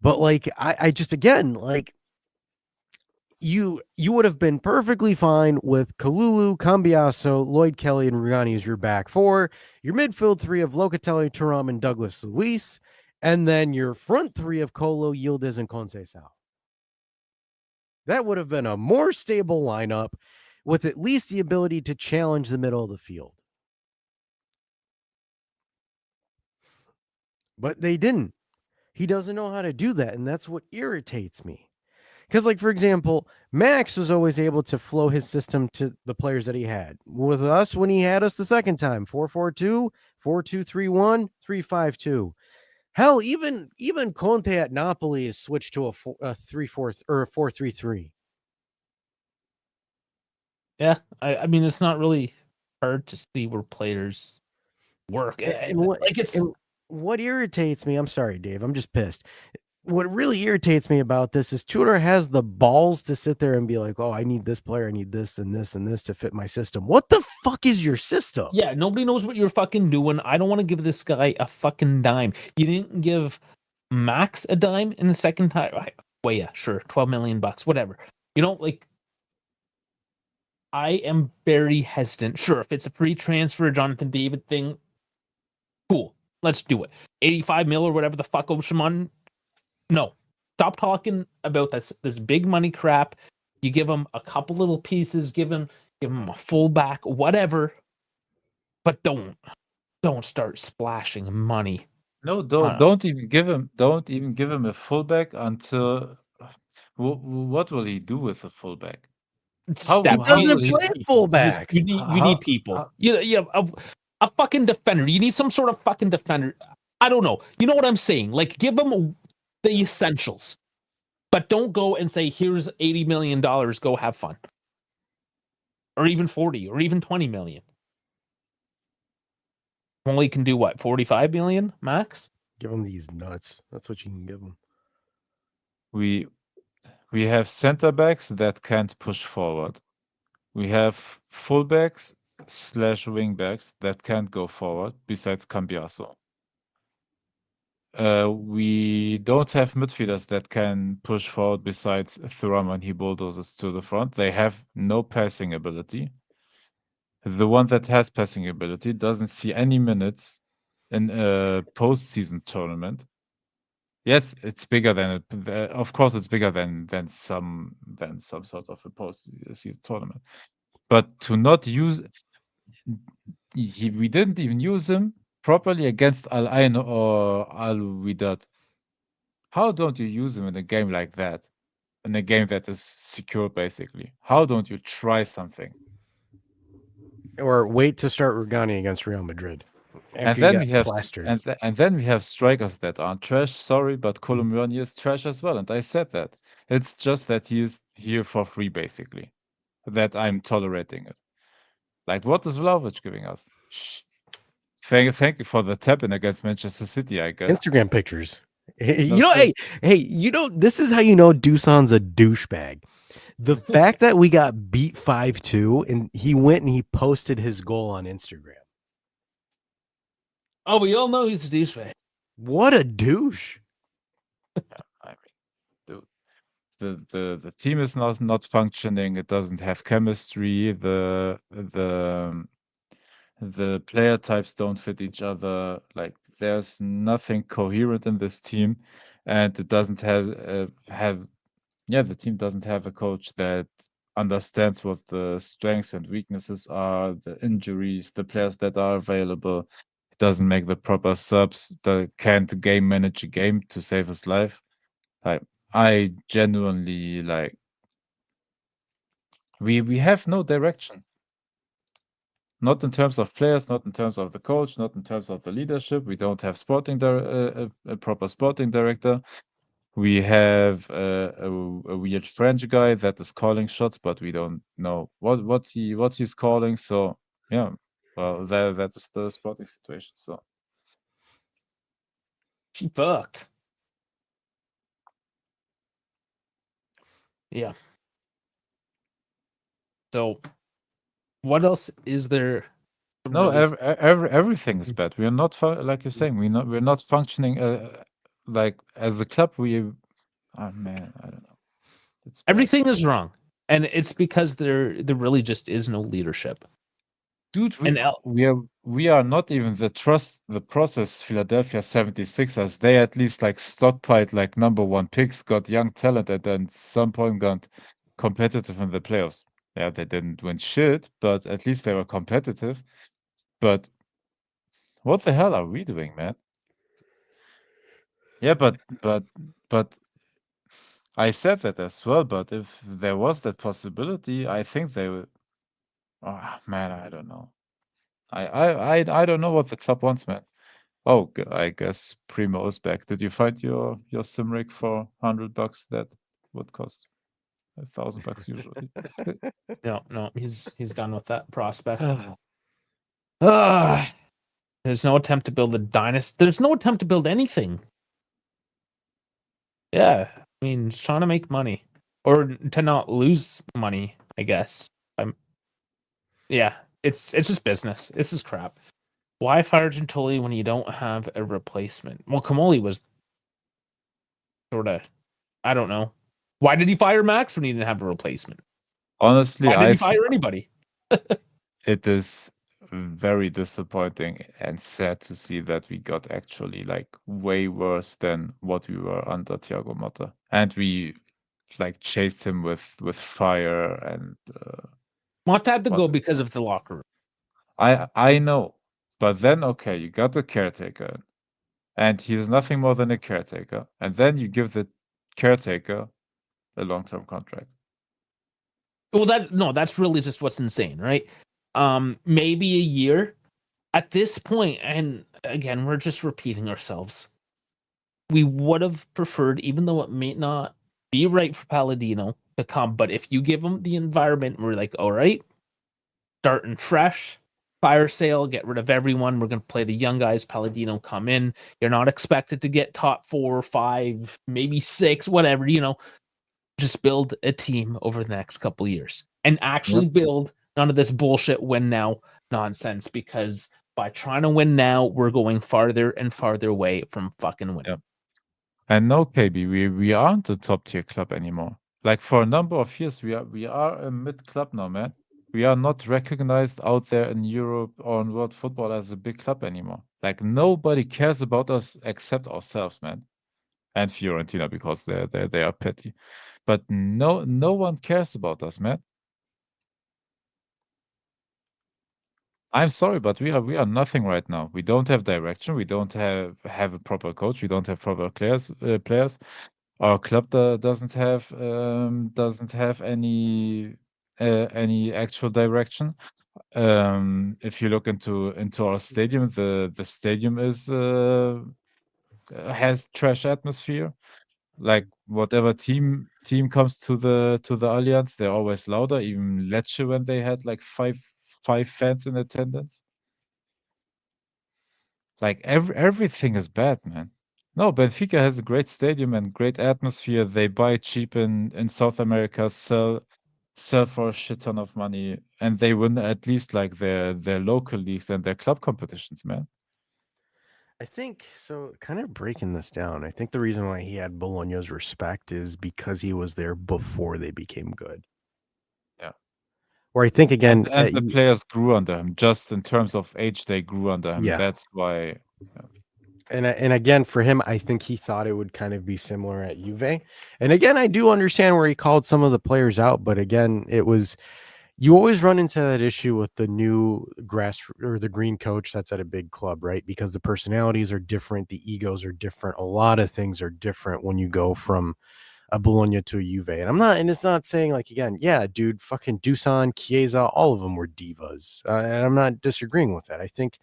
But like, I just, again, like you would have been perfectly fine with Kalulu, Cambiaso, Lloyd Kelly, and Rugani as your back four, your midfield 3 of Locatelli, Thuram, and Douglas Luis, and then your front 3 of Colo, Yildiz, and Conceição. That would have been a more stable lineup with at least the ability to challenge the middle of the field. But they didn't. He doesn't know how to do that, and that's what irritates me. Because, like, for example, Max was always able to flow his system to the players that he had. With us, when he had us the second time, 4-4-2, 4-2-3-1, 3-5-2. Hell, even Conte at Napoli is switched to a 3-4 or a 4-3-3. Yeah, I mean, it's not really hard to see where players work. What irritates me, I'm sorry, Dave, I'm just pissed. What really irritates me about this is Tudor has the balls to sit there and be like, oh, I need this player, I need this and this and this to fit my system. What the fuck is your system? Yeah, nobody knows what you're fucking doing. I don't want to give this guy a fucking dime. You didn't give Max a dime in the second time. Well, yeah, sure, $12 million, whatever. You know, like, I am very hesitant. Sure, if it's a free transfer, Jonathan David thing, cool. Let's do it. 85 mil or whatever the fuck, Oshimon. No. Stop talking about this big money crap. You give him a couple little pieces, give him a fullback, whatever. But don't start splashing money. No, don't even give him a fullback until what will he do with a fullback? He doesn't play fullback. You need people. A fucking defender. You need some sort of fucking defender. I don't know. You know what I'm saying? Like, give them the essentials, but don't go and say, here's $80 million, go have fun. Or even 40 or even 20 million. Only can do what, 45 million max? Give him these nuts. That's what you can give him. We have center backs that can't push forward. We have fullbacks / wing backs that can't go forward, besides Cambiaso. We don't have midfielders that can push forward besides Thuram when he bulldozes to the front. They have no passing ability. The one that has passing ability doesn't see any minutes in a postseason tournament. Yes, it's bigger than of course it's bigger than some sort of a postseason tournament. But to not use we didn't even use him properly against Al Ain or Al Wydad. How don't you use him in a game like that? In a game that is secure, basically. How don't you try something? Or wait to start Rugani against Real Madrid. And then we have and then we have strikers that aren't trash. Sorry, but Colombiani is trash as well, and I said that. It's just that he is here for free, basically. That I'm tolerating it. Like, what is Vlahovic giving us? Shh. Thank you for the tap-in against Manchester City, I guess. Instagram pictures. Hey, this is how you know Dusan's a douchebag. The fact that we got beat 5-2 and he went and he posted his goal on Instagram. Oh, we all know he's a douchebag. What a douche. I mean, the team is not functioning. It doesn't have chemistry. The player types don't fit each other. Like, there's nothing coherent in this team, and it doesn't the team doesn't have a coach that understands what the strengths and weaknesses are, the injuries, the players that are available. It doesn't make the proper subs. Can't game manage a game to save his life. I genuinely like. We have no direction. Not in terms of players, not in terms of the coach, not in terms of the leadership. We don't have a proper sporting director. We have a weird French guy that is calling shots, but we don't know what he's calling. So yeah, well, that is the sporting situation. So She fucked. Yeah. So, what else is there? no, everything is bad. We are not like you're saying. We're not functioning like as a club. Oh man, I don't know. Everything is wrong, and it's because there really just is no leadership. Dude, we are not even the process Philadelphia 76ers. They at least like stockpiled like number one picks, got young talent, and then at some point got competitive in the playoffs. Yeah, they didn't win shit, but at least they were competitive. But what the hell are we doing, man? Yeah, but I said that as well. But if there was that possibility, I think they would. Oh man, I don't know. I don't know what the club wants, man. Oh, I guess Primo is back. Did you find your sim rig for $100? That would cost $1,000 usually. No, he's done with that prospect. There's no attempt to build a dynasty. There's no attempt to build anything. Yeah, I mean, just trying to make money or to not lose money, I guess. Yeah, it's just business. This is crap. Why fire Gentoli when you don't have a replacement? Well, Kamoli was sort of, I don't know. Why did he fire Max when he didn't have a replacement? Honestly, why did he fire anybody? It is very disappointing and sad to see that we got actually like way worse than what we were under Thiago Motta, and we like chased him with fire and. Motta had to go because of the locker room. I know, but then okay, you got the caretaker, and he's nothing more than a caretaker, and then you give the caretaker a long-term contract. Well, that's really just what's insane, right? Maybe a year at this point, and again, we're just repeating ourselves. We would have preferred, even though it may not be right for Palladino to come, but if you give him the environment, we're like, all right, starting fresh, fire sale, get rid of everyone. We're going to play the young guys. Palladino come in. You're not expected to get top 4 or 5, maybe 6, whatever, just build a team over the next couple of years and actually build none of this bullshit win now nonsense, because by trying to win now, we're going farther and farther away from fucking winning. Yep. And no, KB, we aren't a top tier club anymore. Like for a number of years, we are a mid club now, man. We are not recognized out there in Europe or in world football as a big club anymore. Like nobody cares about us except ourselves, man. And Fiorentina, because they are petty. But no one cares about us, man. I'm sorry, but we are nothing right now. We don't have direction. We don't have a proper coach. We don't have proper players. Our club doesn't have any actual direction. If you look into our stadium, the stadium has trash atmosphere. Like whatever team comes to the Allianz, they're always louder. Even Lecce, when they had like five fans in attendance. Like everything is bad, man. No, Benfica has a great stadium and great atmosphere. They buy cheap in South America, sell for a shit ton of money, and they win at least like their local leagues and their club competitions, man. I think so. Kind of breaking this down, I think the reason why he had Bologna's respect is because he was there before they became good. Yeah. Or I think again, And the players grew under him. Just in terms of age, they grew under him. Yeah. That's why. Yeah. And again, for him, I think he thought it would kind of be similar at Juve. And again, I do understand where he called some of the players out, but again, it was, you always run into that issue with the new grass or the green coach that's at a big club, right? Because the personalities are different, the egos are different, a lot of things are different when you go from a Bologna to a Juve. And it's not saying like, again, yeah, dude, fucking Dusan, Chiesa, all of them were divas. And I'm not disagreeing with that. I think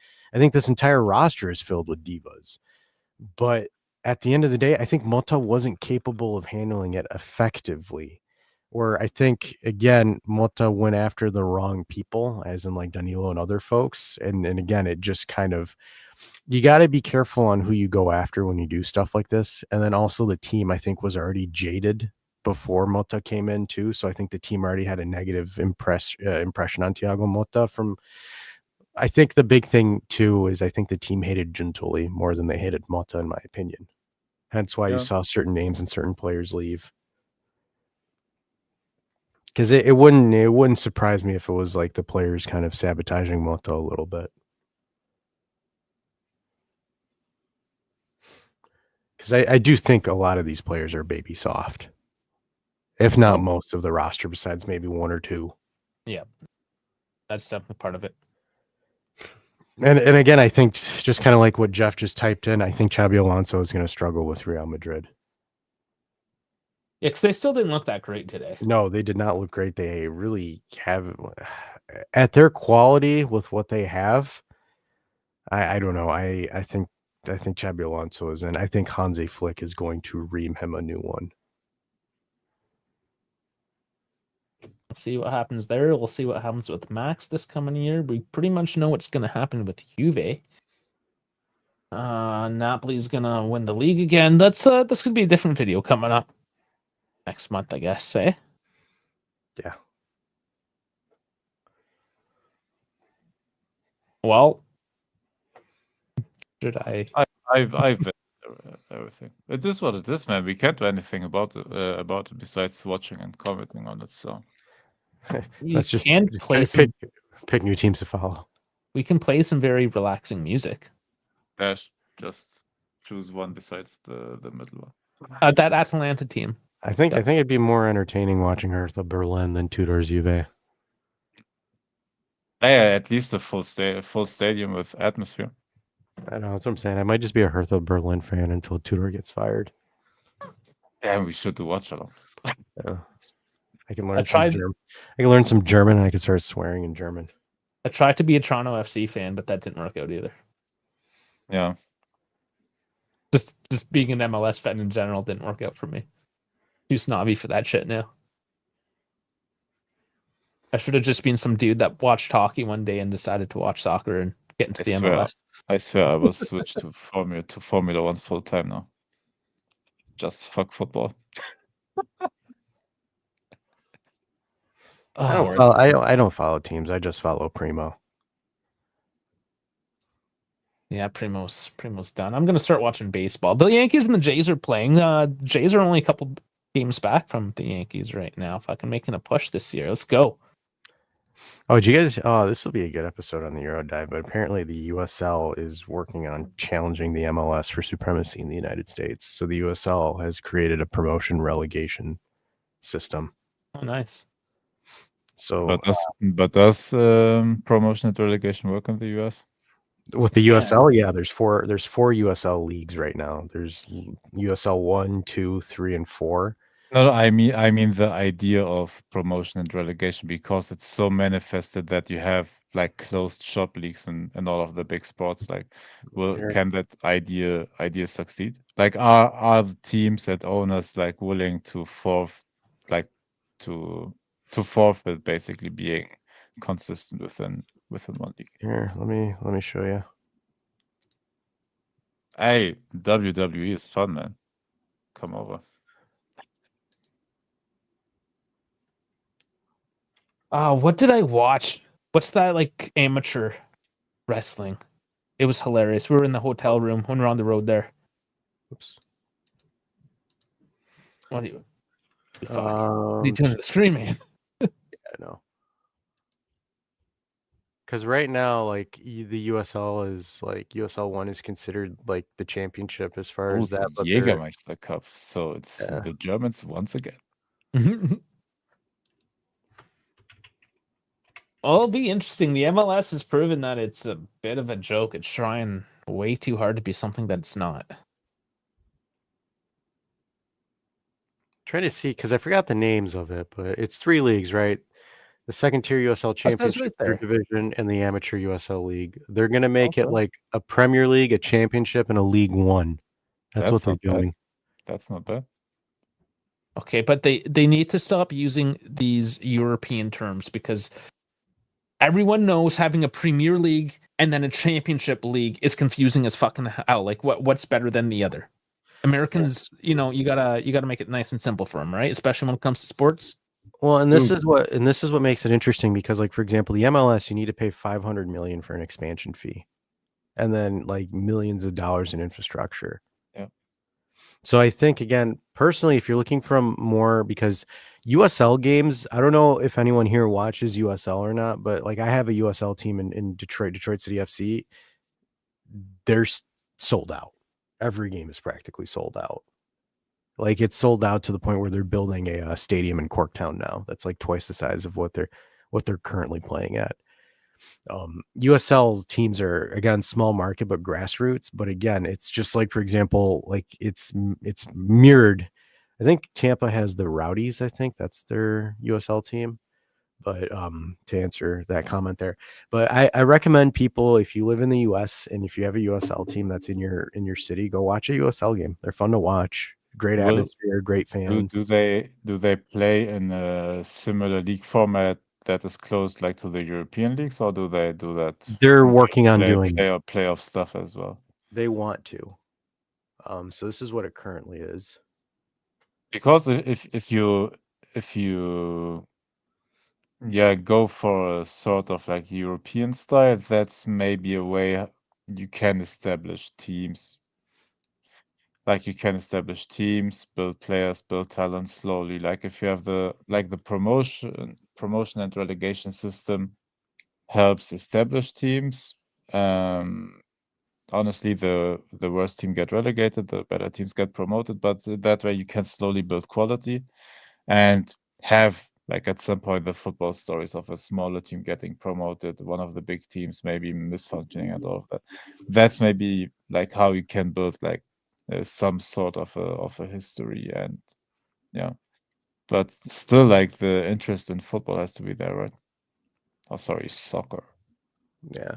this entire roster is filled with divas. But at the end of the day, I think Motta wasn't capable of handling it effectively. Or I think, again, Motta went after the wrong people, as in like Danilo and other folks. And again, it just kind of, you got to be careful on who you go after when you do stuff like this. And then also the team, I think, was already jaded before Motta came in too. So I think the team already had a negative impression on Thiago Motta from, I think the big thing too is I think the team hated Giuntoli more than they hated Motta, in my opinion. Hence why you saw certain names and certain players leave. Because it wouldn't surprise me if it was like the players kind of sabotaging Motta a little bit. Because I do think a lot of these players are baby soft. If not most of the roster, besides maybe one or two. Yeah. That's definitely part of it. And again, I think just kind of like what Jeff just typed in, I think Xabi Alonso is going to struggle with Real Madrid. Yeah, because they still didn't look that great today. No, they did not look great. They really have, at their quality with what they have, I don't know. I think Xabi Alonso is in. I think Hansi Flick is going to ream him a new one. We'll see what happens there. We'll see what happens with Max this coming year. We pretty much know what's going to happen with Juve. Napoli's going to win the league again. This could be a different video coming up next month, I guess, eh? Yeah. Well, should I've everything. It is what it is, man. We can't do anything about it besides watching and commenting on it. So let's just play pick new teams to follow. We can play some very relaxing music. Yes, just choose one besides the middle one. That Atalanta team. I think it'd be more entertaining watching Hertha Berlin than Tudor's Juve. Yeah, at least a full stadium with atmosphere. I know, that's what I'm saying. I might just be a Hertha Berlin fan until Tudor gets fired. Yeah, we should watch it. Yeah. I can learn some German and I can start swearing in German. I tried to be a Toronto FC fan, but that didn't work out either. Yeah. Just being an MLS fan in general didn't work out for me. Too snobby for that shit now. I should have just been some dude that watched hockey one day and decided to watch soccer and get into the MLS. I swear I was switched to Formula One full time now. Just fuck football. I don't follow teams. I just follow Primo. Yeah, Primo's done. I'm gonna start watching baseball. The Yankees and the Jays are playing. Jays are only a couple games back from the Yankees right now. Fucking making a push this year. Let's go. Oh, did you guys? Oh, this will be a good episode on the Euro Dive. But apparently, the USL is working on challenging the MLS for supremacy in the United States. So the USL has created a promotion relegation system. Oh, nice. So, but does promotion and relegation work in the US? With the USL, yeah, there's four USL leagues right now. There's USL 1, 2, 3, and 4. No, I mean the idea of promotion and relegation, because it's so manifested that you have like closed shop leagues and all of the big sports. Like, can that idea succeed? Like, are the teams and owners like willing to forfeit basically being consistent within one league? Here, let me show you. Hey, WWE is fun, man. Come over. What did I watch? What's that like amateur wrestling? It was hilarious. We were in the hotel room when we were on the road there. Oops. What are you doing to the screen, man? Yeah, no. Because right now, like the USL is like USL 1 is considered like the championship as far as that. But Jägermeister Cup, so it's the Germans once again. Well, it'll be interesting. The MLS has proven that it's a bit of a joke. It's trying way too hard to be something that it's not. Trying to see, because I forgot the names of it, but it's 3 leagues, right? The second tier USL Championship division and the amateur USL League. They're going to make it like a Premier League, a Championship, and a League One. That's what they're doing. That's not bad. Okay, but they need to stop using these European terms, because everyone knows having a Premier League and then a Championship League is confusing as fucking hell. Like, what's better than the other? Americans, you gotta make it nice and simple for them, right? Especially when it comes to sports. Well, and this is what makes it interesting, because, like, for example, the MLS, you need to pay $500 million for an expansion fee, and then like millions of dollars in infrastructure. Yeah. So I think, again, personally, if you're looking from more, because USL games, I don't know if anyone here watches USL or not, but like I have a USL team in Detroit City FC. They're sold out. Every game is practically sold out. Like, it's sold out to the point where they're building a stadium in Corktown now. That's like twice the size of what they're currently playing at. USL's teams are, again, small market but grassroots. But again, it's just like, for example, like it's mirrored. I think Tampa has the Rowdies. I think that's their USL team. But to answer that comment there, but I recommend people, if you live in the US and if you have a USL team that's in your city, go watch a USL game. They're fun to watch. Great atmosphere, great fans. Do they play in a similar league format that is close like to the European leagues, or do they do that? They're working on doing playoff stuff as well. They want to. So this is what it currently is. Because if you go for a sort of like European style, that's maybe a way you can establish teams. Like, you can establish teams, build players, build talent slowly. Like, if you have the promotion and relegation system helps establish teams. Honestly, the worst team get relegated, the better teams get promoted, but that way you can slowly build quality and have, like, at some point, the football stories of a smaller team getting promoted, one of the big teams maybe misfunctioning and all of that. That's maybe like how you can build like some sort of a history. And yeah, but still, like, the interest in football has to be there, right? Oh, sorry, soccer. Yeah.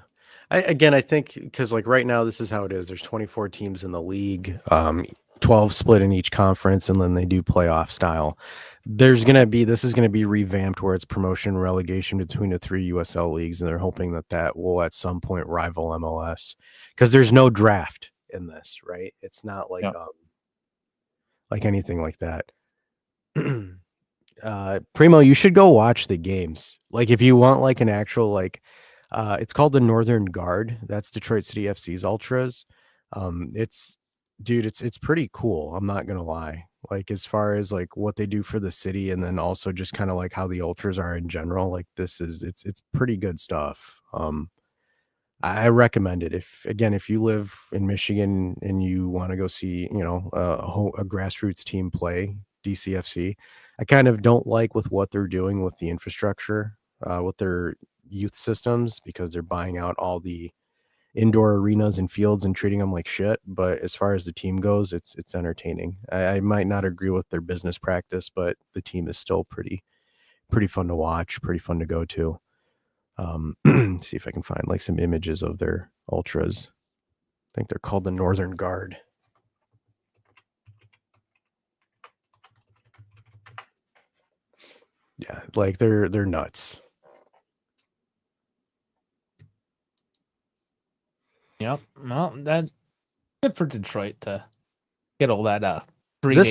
I think, because like right now, this is how it is. There's 24 teams in the league. 12 split in each conference, and then they do playoff style. This is going to be revamped where it's promotion and relegation between the 3 USL leagues, and they're hoping that will at some point rival MLS, because there's no draft in this, right? It's not like like anything like that. Primo, you should go watch the games. Like if you want like an actual it's called the Northern Guard. That's Detroit City FC's Ultras. It's pretty cool. I'm not gonna lie. Like as far as like what they do for the city, and then also just kind of like how the Ultras are in general. Like it's pretty good stuff. I recommend it. If you live in Michigan and you want to go see, a grassroots team play DCFC, I kind of don't like with what they're doing with the infrastructure, with their youth systems, because they're buying out all the indoor arenas and fields and treating them like shit. But as far as the team goes, it's entertaining. I might not agree with their business practice, but the team is still pretty fun to watch, pretty fun to go to. See if I can find like some images of their Ultras. I think they're called the Northern Guard. Yeah, like they're nuts. Yep. Well, that's good for Detroit to get all that The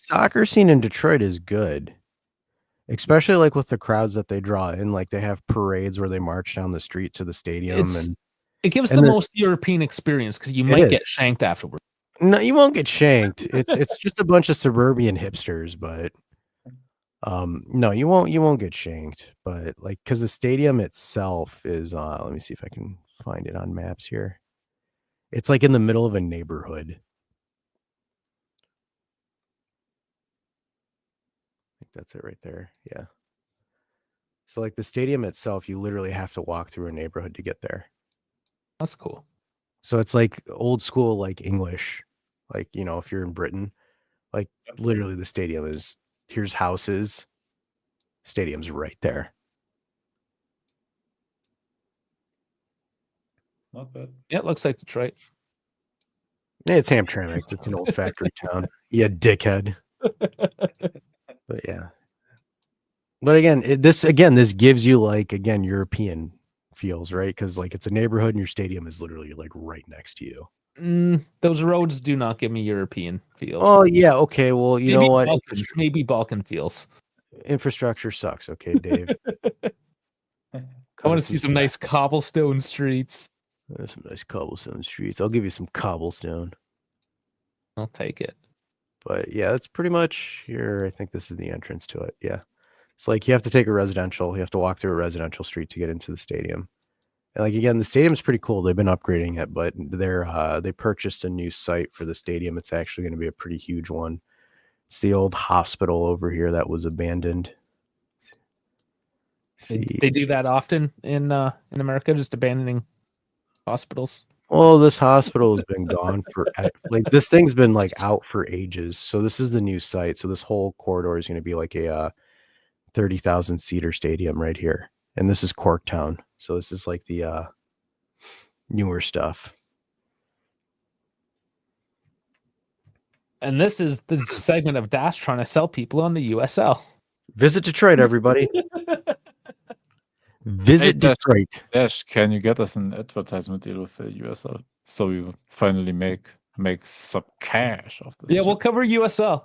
soccer scene in Detroit is good. Especially like with the crowds that they draw in, like they have parades where they march down the street to the stadium, and it gives the most European experience, because you might get shanked afterwards. No, you won't get shanked. It's just a bunch of suburban hipsters, but no, you won't get shanked. But like, because the stadium itself is let me see if I can find it on maps here. It's like in the middle of a neighborhood. I think that's it right there. Yeah. So like the stadium itself, you literally have to walk through a neighborhood to get there. That's cool. So it's like old school, like English, like, if you're in Britain, like literally the stadium is, here's houses, stadium's right there. Not bad. Yeah, it looks like Detroit. Yeah, it's Hamtramck. It's an old factory town. Yeah, dickhead. But yeah. But again, this gives you like, again, European feels, right? Because like it's a neighborhood and your stadium is literally like right next to you. Those roads do not give me European feels. Oh yeah, okay. Well, you know what? Maybe Balkan feels. Infrastructure sucks. Okay, Dave. I want to see some nice cobblestone streets. There's some nice cobblestone streets. I'll give you some cobblestone. I'll take it. But yeah, that's pretty much here. I think this is the entrance to it. Yeah. It's like you have to take a residential. You have to walk through a residential street to get into the stadium. And like, again, the stadium's pretty cool. They've been upgrading it, but they purchased a new site for the stadium. It's actually going to be a pretty huge one. It's the old hospital over here that was abandoned. They do that often in America, just abandoning hospitals. Well, this hospital has been gone for like this thing's been like out for ages. So this is the new site. So this whole corridor is going to be like a 30,000 seater stadium right here. And this is Corktown. So this is like the newer stuff. And this is the segment of Dash trying to sell people on the USL. Visit Detroit, everybody. Visit Detroit. Dash, can you get us an advertisement deal with the USL so we finally make some cash off this? Yeah, we'll cover USL.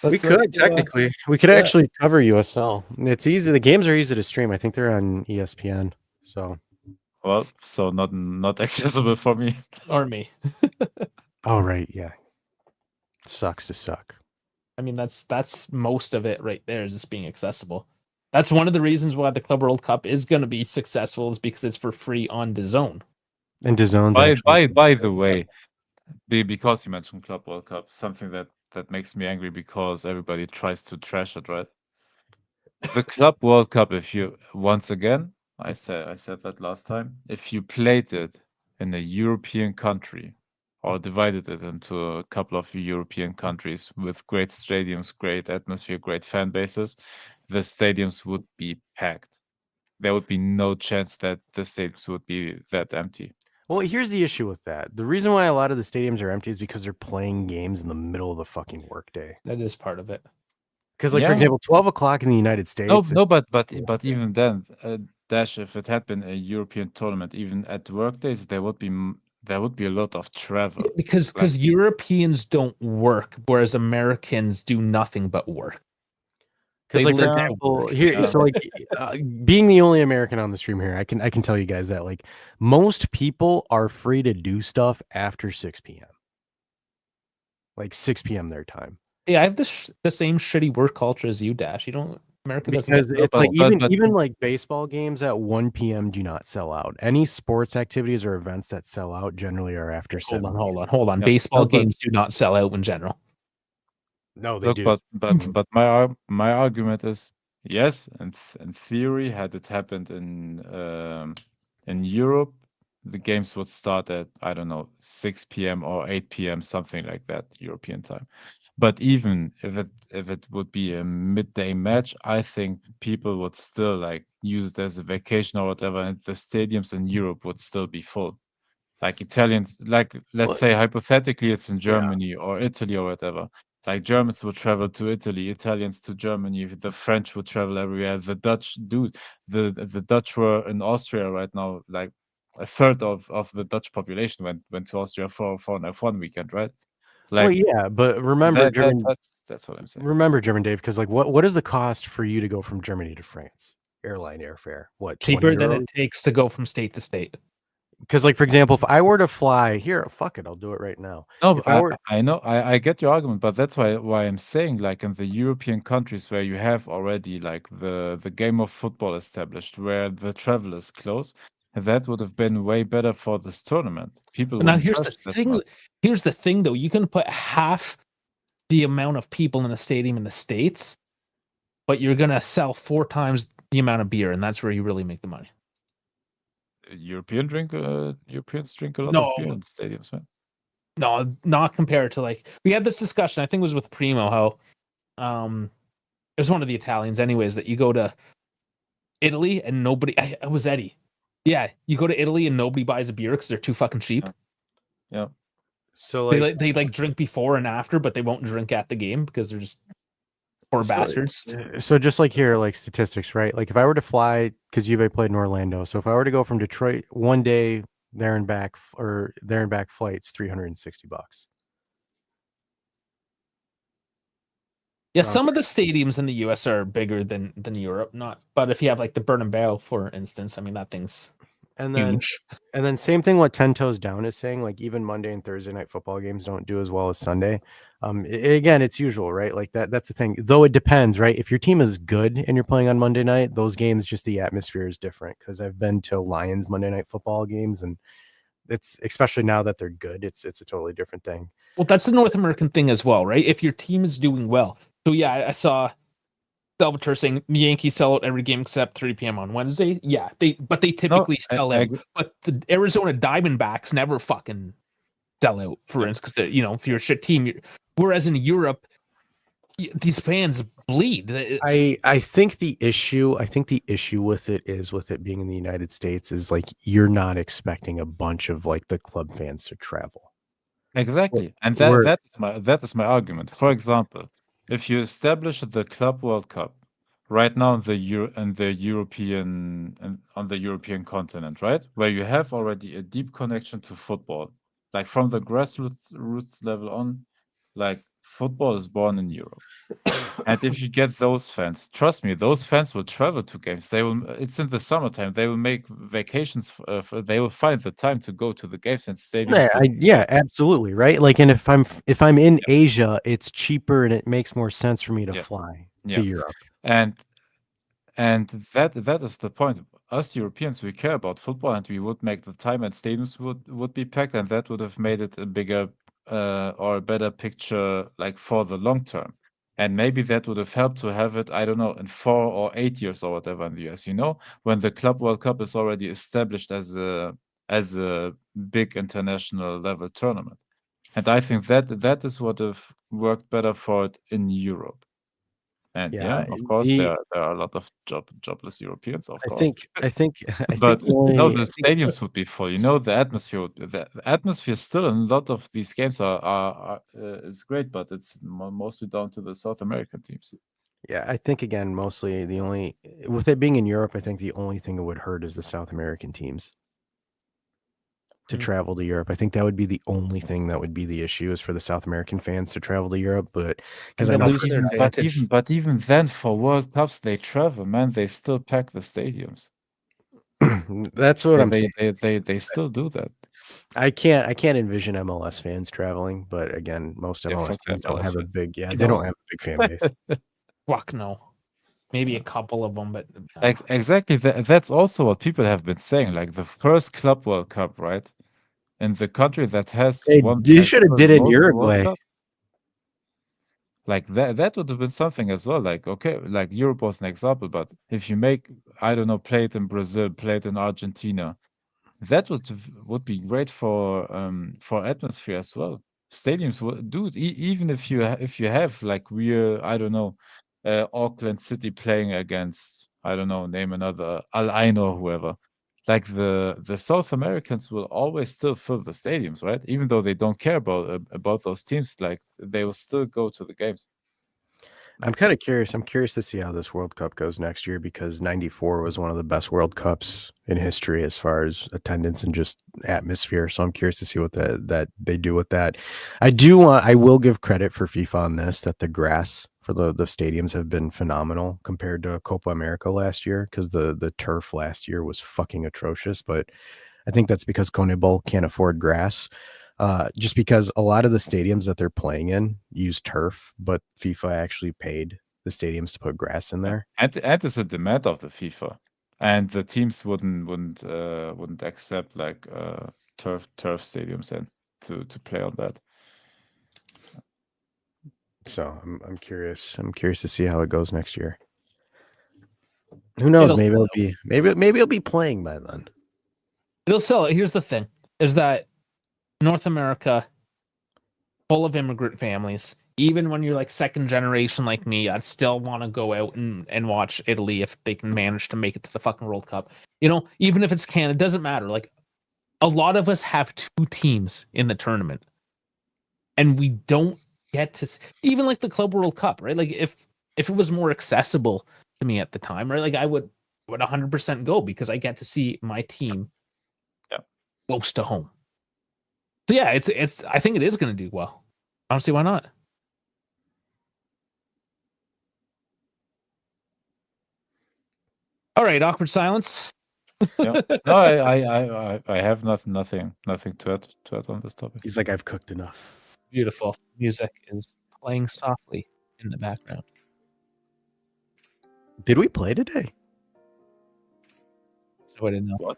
We could technically. We could actually cover USL. It's easy. The games are easy to stream. I think they're on ESPN. So, well, so not accessible for me or me. Oh right, yeah. Sucks to suck. I mean, that's most of it right there, is just being accessible. That's one of the reasons why the Club World Cup is going to be successful, is because it's for free on DAZN. And DAZN. By the way, because you mentioned Club World Cup, something that makes me angry because everybody tries to trash it, right? The Club World Cup, if you once again, I said that last time, if you played it in a European country or divided it into a couple of European countries with great stadiums, great atmosphere, great fan bases, the stadiums would be packed. There would be no chance that the stadiums would be that empty. Well, here's the issue with that. The reason why a lot of the stadiums are empty is because they're playing games in the middle of the fucking workday. That is part of it. Because, like, for Yeah. example, 12 o'clock in the United No, States. no, but Yeah. even then, Dash, if it had been a European tournament, even at work days, there would be a lot of travel. Because Europeans don't work, whereas Americans do nothing but work. Because, They like, for live at example, work. here, Yeah. so like, being the only American on the stream here, I can tell you guys that like most people are free to do stuff after 6 p.m. Like 6 p.m. their time. Yeah, I have the same shitty work culture as you, Dash. You don't. America doesn't. Because Get, it's but- like but- even like baseball games at 1 p.m. do not sell out. Any sports activities or events that sell out generally are after 7. Hold on. Yeah, Baseball no, but- games do not sell out in general. No, they Look, do. but my argument is yes, and in theory, had it happened in Europe, the games would start at, I don't know, 6 p.m. or 8 p.m., something like that, European time. But even if it would be a midday match, I think people would still like use it as a vacation or whatever, and the stadiums in Europe would still be full. Like Italians, like let's Well, say hypothetically it's in yeah. Germany or Italy or whatever. Like Germans would travel to Italy, Italians to Germany, the French would travel everywhere. The Dutch, dude, the Dutch were in Austria right now. Like a third of the Dutch population went to Austria for an F1 weekend, right? Well, Like yeah, but remember, German, that's what I'm saying. remember, German Dave, because like, what is the cost for you to go from Germany to France? Airline airfare, what, 20 Cheaper than euros? it takes to go from state to state. Because, like, for example, if I were to fly here, fuck it, I'll do it right now. No, If I were, I know I get your argument, but that's why I'm saying like in the European countries where you have already like the game of football established, where the travel is close, that would have been way better for this tournament. People But now wouldn't here's travel the as thing. much. Here's the thing, though. You can put half the amount of people in a stadium in the States, but you're gonna sell 4 times the amount of beer, and that's where you really make the money. Europeans drink a lot No. of beer in stadiums, man. No, not compared to like we had this discussion. I think it was with Primo. How it was one of the Italians, anyways. That you go to Italy and nobody. It was Eddie. Yeah, you go to Italy and nobody buys a beer because they're too fucking cheap. Yeah. so They drink before and after, but they won't drink at the game because they're just poor bastards. So just like here, like statistics, right? Like if I were to fly, because Juve played in Orlando, so if I were to go from Detroit one day there and back, or there and back flights, $360. Yeah, some of the stadiums in the US are bigger than Europe. Not, but if you have like the Bernabeu, for instance, I mean that thing's And then huge. And then same thing what 10 Toes Down is saying, like even Monday and Thursday night football games don't do as well as Sunday. Again, it's usual, right? Like that's the thing. Though it depends, right? If your team is good and you're playing on Monday night, those games, just the atmosphere is different. Because I've been to Lions Monday night football games, and it's, especially now that they're good, it's a totally different thing. Well, that's the North American thing as well, right? If your team is doing well. So yeah, I saw Salvatore saying the Yankees sell out every game except 3 p.m. on Wednesday. Yeah, they typically sell out. But the Arizona Diamondbacks never fucking sell out, for instance, because if you're a shit team. Whereas in Europe, these fans bleed. I think the issue with it is, with it being in the United States, is like you're not expecting a bunch of like the club fans to travel. Exactly. And that is my argument. For example, if you establish the Club World Cup right now on the European continent, right? Where you have already a deep connection to football, like from the grassroots level on, like football is born in Europe. And if you get those fans, trust me, those fans will travel to games. It's in the summertime. They will make vacations. They will find the time to go to the games and stadiums. Yeah, absolutely, right? Like, and if I'm in Asia, it's cheaper and it makes more sense for me to fly to Europe. And that is the point. Us Europeans, we care about football, and we would make the time, and stadiums would be packed, and that would have made it a bigger or a better picture, like for the long term. And maybe that would have helped to have it, I don't know, in 4 or 8 years or whatever in the US, when the Club World Cup is already established as a big international level tournament. And I think that is what have worked better for it in Europe. And Yeah, of course, the there are a lot of jobless Europeans, of I course. think But the only the stadiums would be full. The atmosphere, the atmosphere still in a lot of these games are is great, but it's mostly down to the South American teams. yeah, I think again, mostly the only with it being in Europe, I think the only thing it would hurt is the South American teams to travel to Europe. I think that would be the only thing that would be the issue is for the South American fans to travel to Europe. But because I know, lose their advantage. But even then, for World Cups, they travel, man. They still pack the stadiums. that's what I'm saying. They still do that. I can't envision MLS fans traveling, but again, most Yeah, MLS fuck teams don't MLS have a fans. big they No. don't have a big fan base. Fuck no. Maybe a couple of them, but Exactly. That's also what people have been saying. Like the first Club World Cup, right? In the country that has Hey, won you like should have the did it in most World Uruguay. Cups. Like that would have been something as well. Like, okay, like Europe was an example, but if you make, I don't know, play it in Brazil, play it in Argentina, that would be great for atmosphere as well. Stadiums would, dude. Even if you have like real, I don't know, Auckland City playing against, I don't know, name another Al Ain or whoever. Like the South Americans will always still fill the stadiums, right? Even though they don't care about those teams, like they will still go to the games. I'm kind of curious. I'm curious to see how this World Cup goes next year because '94 was one of the best World Cups in history as far as attendance and just atmosphere. So I'm curious to see what that they do with that. I will give credit for FIFA on this that the grass for the stadiums have been phenomenal compared to Copa America last year because the turf last year was fucking atrocious. But I think that's because CONMEBOL can't afford grass. Just because a lot of the stadiums that they're playing in use turf, but FIFA actually paid the stadiums to put grass in there. And it's a demand of the FIFA, and the teams wouldn't accept like turf stadiums and to play on that. So I'm curious. I'm curious to see how it goes next year. Who knows? Maybe it'll be playing by then. it'll sell it. Here's the thing: is that North America, full of immigrant families. Even when you're like second generation like me, I'd still want to go out and watch Italy if they can manage to make it to the fucking World Cup. Even if it's Canada, it doesn't matter. Like a lot of us have two teams in the tournament, and we don't get to even like the Club World Cup, right? Like if it was more accessible to me at the time, right? Like I would 100% go because I get to see my team close to home. So yeah, it's. I think it is going to do well. I don't see why not. All right, awkward silence. Yeah. No, I have nothing to add on this topic. He's like, I've cooked enough. Beautiful music is playing softly in the background. Did we play today? So I didn't know. What?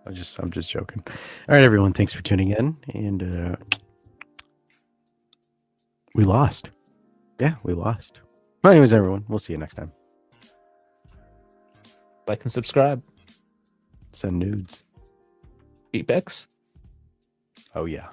I'm just joking. All right, everyone. Thanks for tuning in. And we lost. Yeah, we lost. Well, anyways, everyone, we'll see you next time. Like and subscribe. Send nudes. Feedbacks. Oh, yeah.